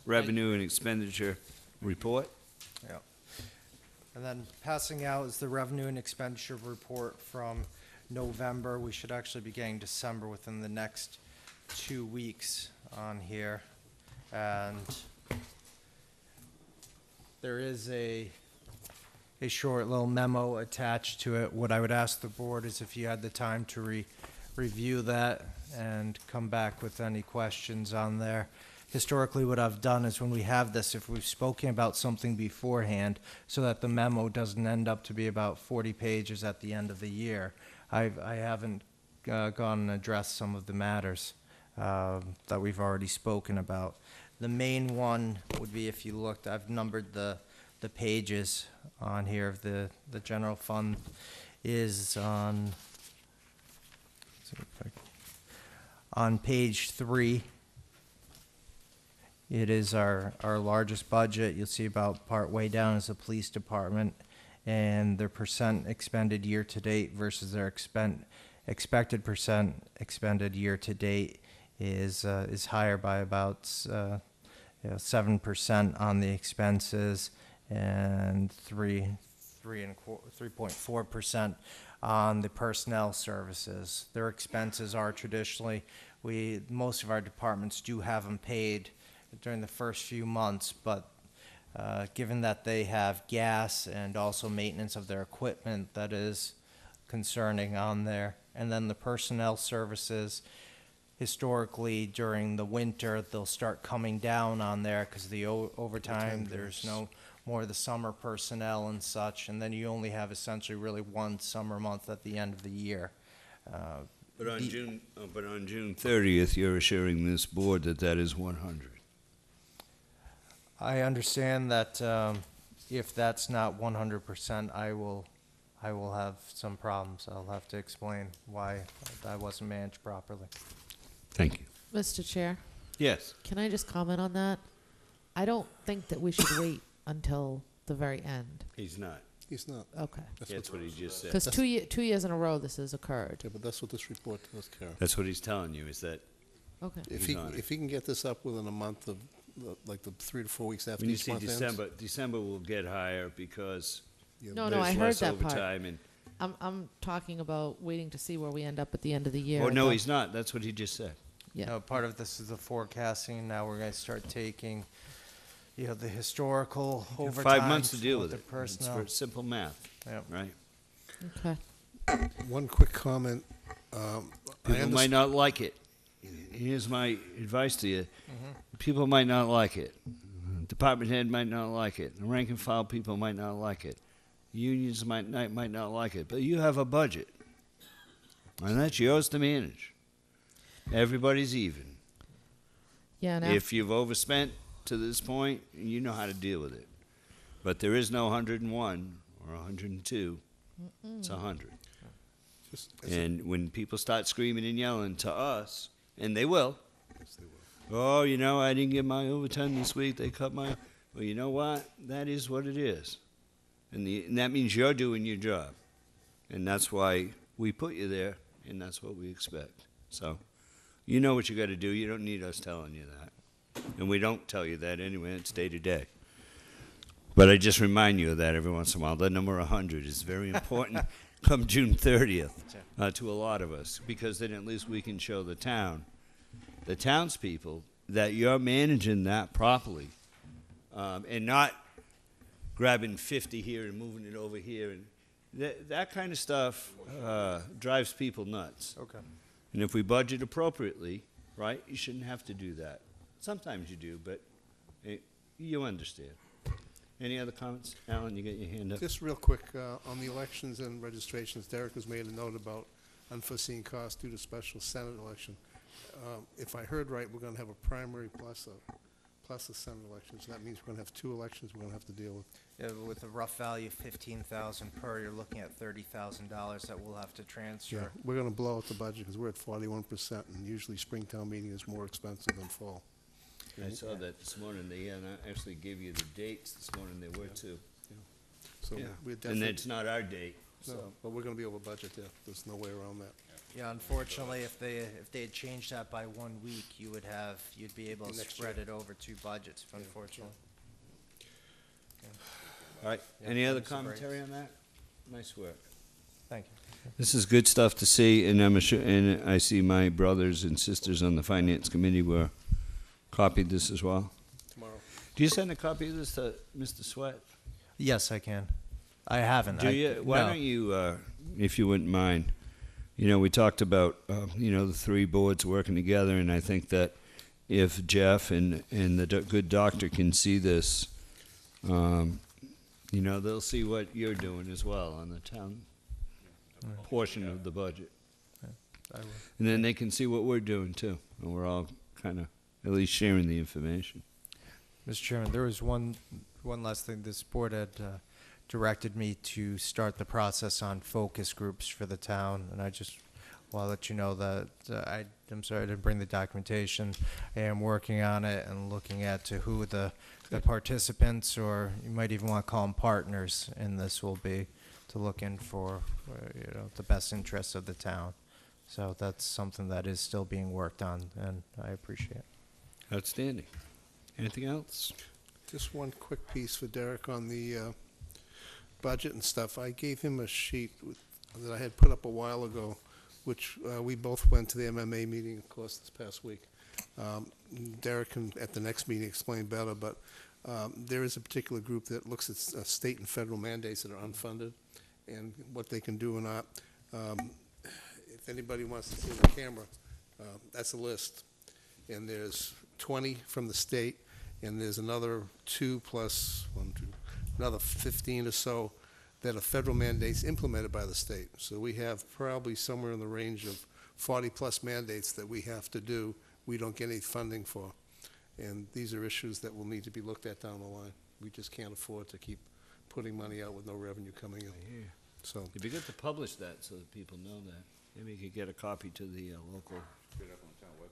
Revenue and expenditure report. Yeah. And then passing out is the revenue and expenditure report from November. We should actually be getting December within the next 2 weeks on here. And there is a short little memo attached to it. What I would ask the board is if you had the time to review that and come back with any questions on there. Historically, what I've done is when we have this, if we've spoken about something beforehand, so that the memo doesn't end up to be about 40 pages at the end of the year, I haven't gone and addressed some of the matters that we've already spoken about. The main one would be, if you looked, I've numbered the pages on here of the general fund is on page 3. It is our largest budget. You'll see about part way down is the police department, and their percent expended year to date versus their expected percent expended year to date is higher by about 7% on the expenses and 3.4% on the personnel services. Their expenses are traditionally, most of our departments do have them paid during the first few months, but given that they have gas and also maintenance of their equipment, that is concerning on there. And then the personnel services, historically during the winter, they'll start coming down on there because of the overtime. There's no more of the summer personnel and such, and then you only have essentially really one summer month at the end of the year. But on June 30th, you're assuring this board that is 100. I understand that if that's not 100%, I will have some problems. I'll have to explain why that wasn't managed properly. Thank you. Mr. Chair, Yes. can I just comment on that? I don't think that we should wait until the very end. He's not. He's not. Okay. That's what he just said. Because 2 years in a row this has occurred. Yeah, but that's what this report does, Karen. That's what he's telling you, is that Okay. If He's on it. he can get this up within a month of, like the 3 to 4 weeks after when you each see month ends. December will get higher because No, there's I heard less that part. overtime and. I'm talking about waiting to see where we end up at the end of the year. Oh, no, The- he's not. That's what he just said. Yeah. Now, part of this is the forecasting. Now we're going to start taking, the historical overtime. 5 months to deal with the it. It's personnel. for simple math, Yep. right? Okay. One quick comment. People might not like it. Here's my advice to you. People might not like it. Department head might not like it. The rank and file people might not like it. Unions might not like it. But you have a budget. And that's yours to manage. Everybody's even. Yeah. And If you've overspent to this point, you know how to deal with it. But there is no 101 or 102. It's 100. And when people start screaming and yelling to us, and they will, oh, I didn't get my overtime this week. They cut my. Well, you know what? That is what it is. And that means you're doing your job. And that's why we put you there, and that's what we expect. So, you know what you got to do. You don't need us telling you that. And we don't tell you that anyway, it's day to day. But I just remind you of that every once in a while. The number 100 is very important come June 30th to a lot of us, because then at least we can show the townspeople, that you're managing that properly, and not grabbing 50 here and moving it over here. And that kind of stuff drives people nuts. Okay. And if we budget appropriately, right, you shouldn't have to do that. Sometimes you do, but you understand. Any other comments? Alan, you got your hand up. Just real quick, on the elections and registrations, Derek has made a note about unforeseen costs due to special Senate election. If I heard right, we're gonna have a primary plus a Senate election, so that means we're gonna have 2 elections we're gonna have to deal with. Yeah, with a rough value of 15,000 per, you're looking at $30,000 that we'll have to transfer. Yeah, we're gonna blow out the budget, because we're at 41%, and usually Springtown meeting is more expensive than fall. I saw that this morning. They actually gave you the dates this morning. They were too. So Yeah. we're And definitely. it's not our date. No, So but we're gonna be over budget there. There's no way around that. Yeah, unfortunately, if they had changed that by 1 week, you'd be able to Next spread it over 2 budgets, unfortunately. all right. Yeah, Any other give me some breaks. commentary on that? Nice work. Thank you. This is good stuff to see, and and I see my brothers and sisters on the finance committee were copied this as well. Tomorrow. Do you send a copy of this to Mr. Sweat? Yes, I can. I haven't. Do you? Why don't you, if you wouldn't mind? We talked about the 3 boards working together, and I think that if Jeff and the good doctor can see this, they'll see what you're doing as well on the town portion of the budget. I will. And then they can see what we're doing too, and we're all kind of at least sharing the information. Mr. Chairman, there was one last thing. This board had directed me to start the process on focus groups for the town, and I just want to let you know that I'm sorry I didn't bring the documentation. I am working on it and looking at to who the participants, or you might even want to call them partners in this, will be, to look in for the best interests of the town. So that's something that is still being worked on, and I appreciate it. Outstanding. Anything else? Just one quick piece for Derek on the budget and stuff. I gave him a sheet that I had put up a while ago, which we both went to the MMA meeting, of course, this past week. Derek can, at the next meeting, explain better, but there is a particular group that looks at state and federal mandates that are unfunded and what they can do or not. If anybody wants to see the camera, that's a list. And there's 20 from the state, and there's another 2 plus 1, 2, another 15 or so that are federal mandates implemented by the state. So we have probably somewhere in the range of 40-plus mandates that we have to do, we don't get any funding for. And these are issues that will need to be looked at down the line. We just can't afford to keep putting money out with no revenue coming in. So It'd be good to publish that so that people know that. Maybe you could get a copy to the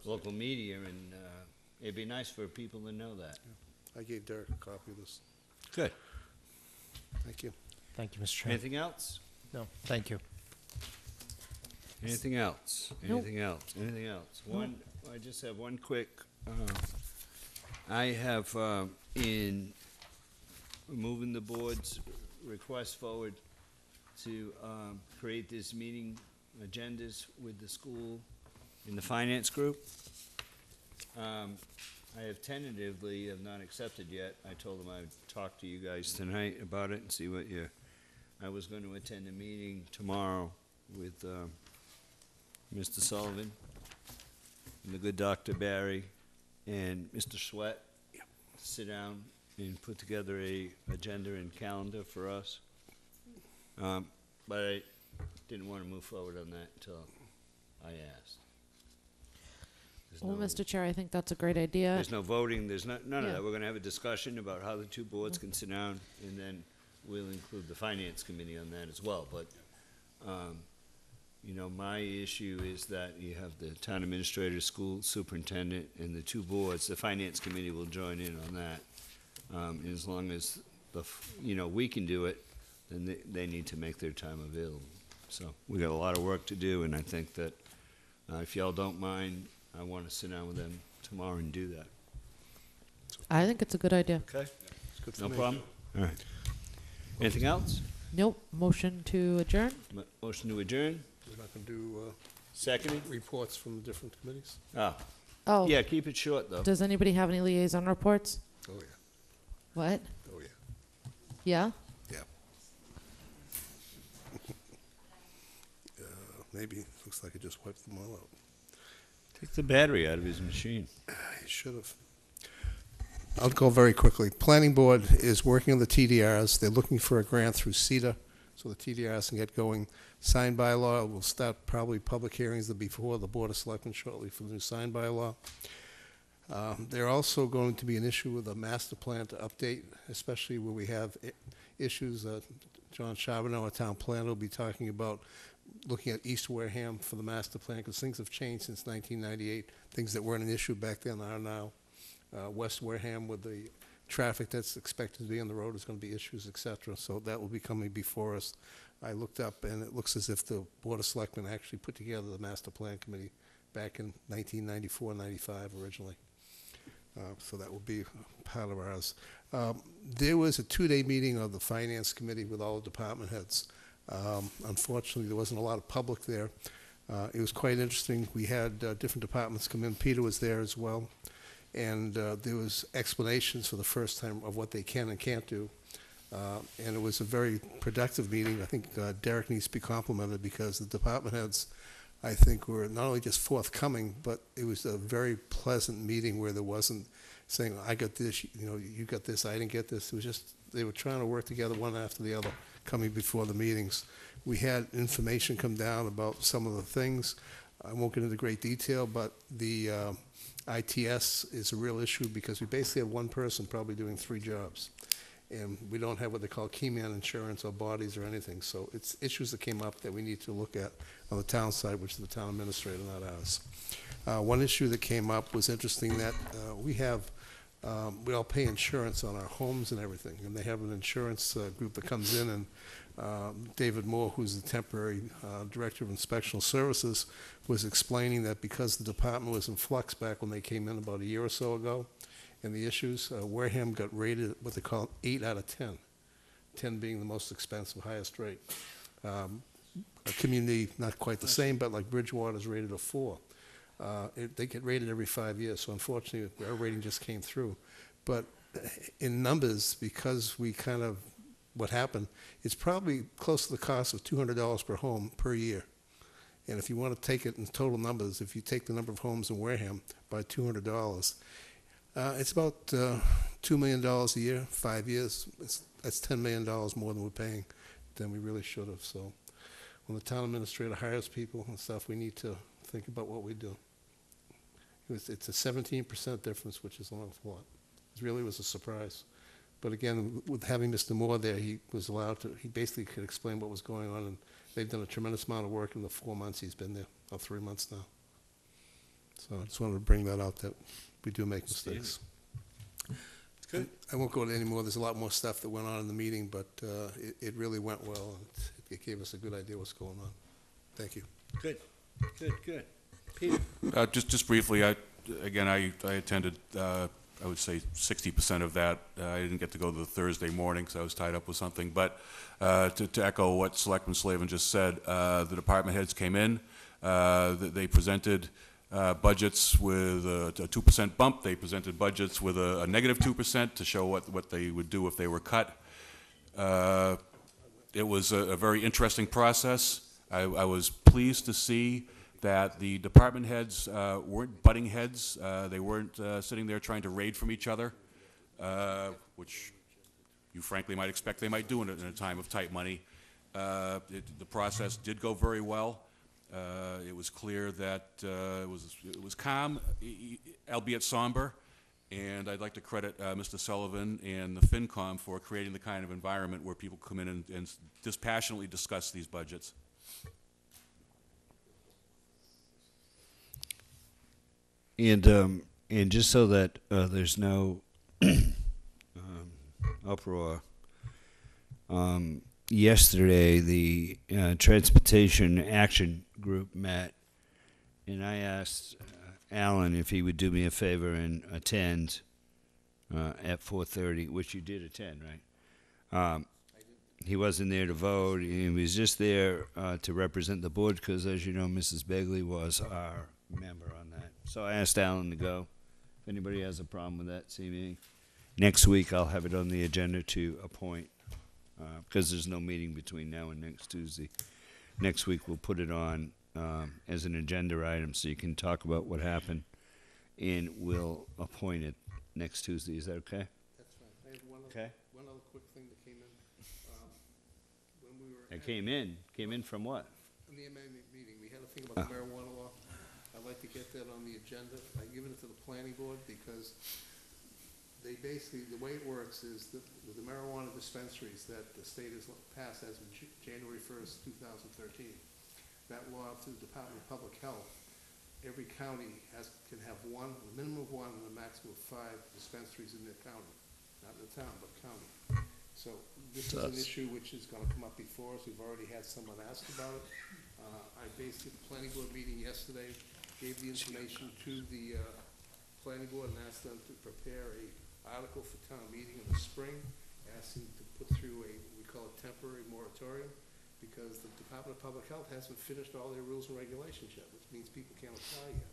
local media, and it'd be nice for people to know that. I gave Derek a copy of this. Good. Thank you. Thank you, Mr. Chairman. Anything else? No, thank you. Anything else? Nope. Anything else? Anything else? I just have one quick. I have in moving the board's request forward to create this meeting agendas with the school in the finance group. I have tentatively have not accepted yet. I told them I would talk to you guys tonight about it and see what I was going to attend a meeting tomorrow with Mr. Sullivan and the good Dr. Barry and Mr. Sweat. Sit down and put together a agenda and calendar for us. But I didn't want to move forward on that until I asked. Well, Mr. Chair, I think that's a great idea. There's no voting, there's none of Yeah. that. We're gonna have a discussion about how the 2 boards can sit down, and then we'll include the finance committee on that as well. But, my issue is that you have the town administrator, school superintendent, and the 2 boards. The finance committee will join in on that. And as long as we can do it, then they need to make their time available. So we got a lot of work to do, and I think that if y'all don't mind, I want to sit down with them tomorrow and do that. I think it's a good idea. Okay. It's good for No me. problem? All right. Anything else? Nope. Motion to adjourn? Motion to adjourn? We're not going to do Seconded? reports from the different committees? Oh. Yeah, keep it short, though. Does anybody have any liaison reports? Oh, yeah. What? Oh, yeah. Yeah? Yeah. Maybe. Looks like I just wiped them all out. Take the battery out of his machine. I should have. I'll go very quickly. Planning Board is working on the TDRs. They're looking for a grant through CETA, so the TDRs can get going. Sign bylaw will start probably public hearings before the Board of Selectmen shortly for the new sign bylaw. They're also going to be an issue with a master plan to update, especially where we have issues. John Charbonneau, our town planner, will be talking about looking at East Wareham for the master plan, because things have changed since 1998. Things that weren't an issue back then are now. West Wareham, with the traffic that's expected to be on the road, is going to be issues, et cetera. So that will be coming before us. I looked up, and it looks as if the Board of Selectmen actually put together the master plan committee back in 1994, 95 originally. So that will be part of ours. There was a 2-day meeting of the Finance Committee with all the department heads. Unfortunately, there wasn't a lot of public there. It was quite interesting. We had different departments come in. Peter was there as well. And there was explanations for the first time of what they can and can't do. And it was a very productive meeting. I think Derek needs to be complimented, because the department heads, I think, were not only just forthcoming, but it was a very pleasant meeting where there wasn't saying, I got this, you got this, I didn't get this. It was just, they were trying to work together one after the other, coming before the meetings. We had information come down about some of the things. I won't get into great detail, but the ITS is a real issue, because we basically have one person probably doing 3 jobs. And we don't have what they call key man insurance or bodies or anything. So it's issues that came up that we need to look at on the town side, which is the town administrator, not ours. One issue that came up was interesting, that we all pay insurance on our homes and everything. And they have an insurance group that comes in, and David Moore, who's the temporary director of inspectional services, was explaining that because the department was in flux back when they came in about a year or so ago, and the issues, Wareham got rated what they call 8 out of 10, 10 being the most expensive, highest rate. A community, not quite the same, but like Bridgewater is rated a 4. They get rated every 5 years, so unfortunately our rating just came through. But in numbers, because we kind of, what happened, it's probably close to the cost of $200 per home per year. And if you want to take it in total numbers, if you take the number of homes in Wareham by $200, it's about $2 million a year, 5 years. That's $10 million more than we're paying than we really should have. So when the town administrator hires people and stuff, we need to think about what we do. It's a 17% difference, which is an awful lot. It really was a surprise. But again, with having Mr. Moore there, he was allowed to, he basically could explain what was going on, and they've done a tremendous amount of work in the 4 months he's been there, or 3 months now. So I just wanted to bring that out, that we do make mistakes. Good. I won't go into any more. There's a lot more stuff that went on in the meeting, but it really went well. And it gave us a good idea what's going on. Thank you. Good. Peter? Just briefly, I attended, I would say 60% of that. I didn't get to go to the Thursday morning because I was tied up with something. But to echo what Selectman Slavin just said, the department heads came in. They presented budgets with a 2% bump. They presented budgets with a negative 2% to show what they would do if they were cut. It was a very interesting process. I was pleased to see that the department heads weren't butting heads. They weren't sitting there trying to raid from each other, which you frankly might expect they might do in a time of tight money. The process did go very well. It was clear that it was calm, albeit somber, and I'd like to credit Mr. Sullivan and the FinCom for creating the kind of environment where people come in and dispassionately discuss these budgets. And just so that there's no uproar, yesterday the Transportation Action Group met, and I asked Alan if he would do me a favor and attend at 4:30, which you did attend, right? He wasn't there to vote. He was just there to represent the board because, as you know, Mrs. Begley was our member on that. So I asked Alan to go. If anybody has a problem with that, see me. Next week I'll have it on the agenda to appoint, because there's no meeting between now and next Tuesday. Next week we'll put it on as an agenda item so you can talk about what happened, and we'll appoint it next Tuesday. Is that okay? That's fine. I have Okay. one other quick thing that came in. When we were It came in from what? in the MMA meeting, we had a thing about the marijuana law. I'd like to get that on the agenda. I've given it to the planning board because they basically, the way it works is that with the marijuana dispensaries that the state has passed as of January 1st, 2013, that law through the Department of Public Health, every county can have one, a minimum of one, and a maximum of 5 dispensaries in their county. Not in the town, but county. So this is an issue which is gonna come up before us. We've already had someone ask about it. I basically, the planning board meeting yesterday, gave the information to the planning board and asked them to prepare a article for town meeting in the spring, asking to put through we call it temporary moratorium, because the Department of Public Health hasn't finished all their rules and regulations yet, which means people can't apply yet.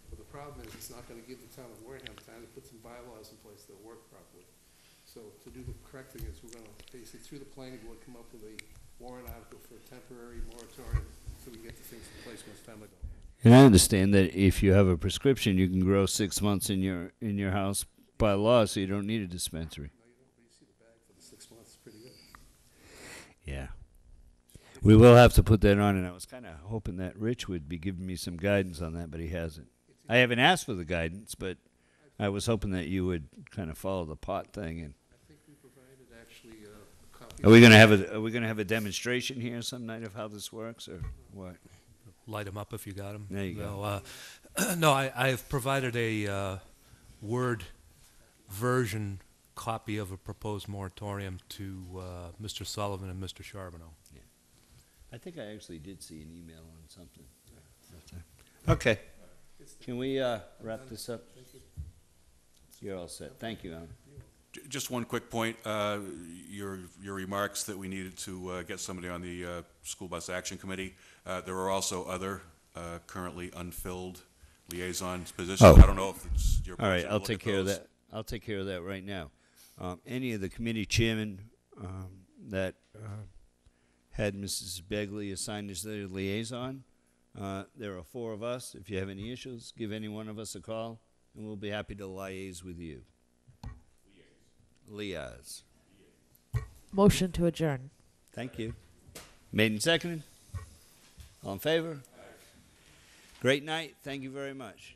But the problem is it's not gonna give the town of Wareham time to put some bylaws in place that work properly. So to do the correct thing is we're gonna basically, through the planning board, come up with a warrant article for a temporary moratorium so we get the things in place when it's time to go. And I understand that if you have a prescription, you can grow 6 months in your house by law, so you don't need a dispensary. No, you don't, but you see the bag for the 6 months, it's pretty good. Yeah. We will have to put that on, and I was kind of hoping that Rich would be giving me some guidance on that, but he hasn't. I haven't asked for the guidance, but I was hoping that you would kind of follow the pot thing. And I think we provided actually a copy. are we gonna have a demonstration here some night of how this works, or what? Light them up if you got them. There you go. No, I have provided a Word version copy of a proposed moratorium to Mr. Sullivan and Mr. Charbonneau. Yeah. I think I actually did see an email on something. Okay. Can we wrap this up? You're all set. Thank you, Alan. Just one quick point. Your remarks that we needed to get somebody on the School Bus Action Committee. There are also other currently unfilled liaison positions. Oh. I don't know if it's your All right, pleasure to I'll look take at care of those. that. I'll take care of that right now. Any of the committee chairmen that had Mrs. Begley assigned as their liaison, there are 4 of us. If you have any issues, give any one of us a call, and we'll be happy to liaise with you. Liaise. Motion to adjourn. Thank you. Made and seconded. All in favor? Great night. Thank you very much.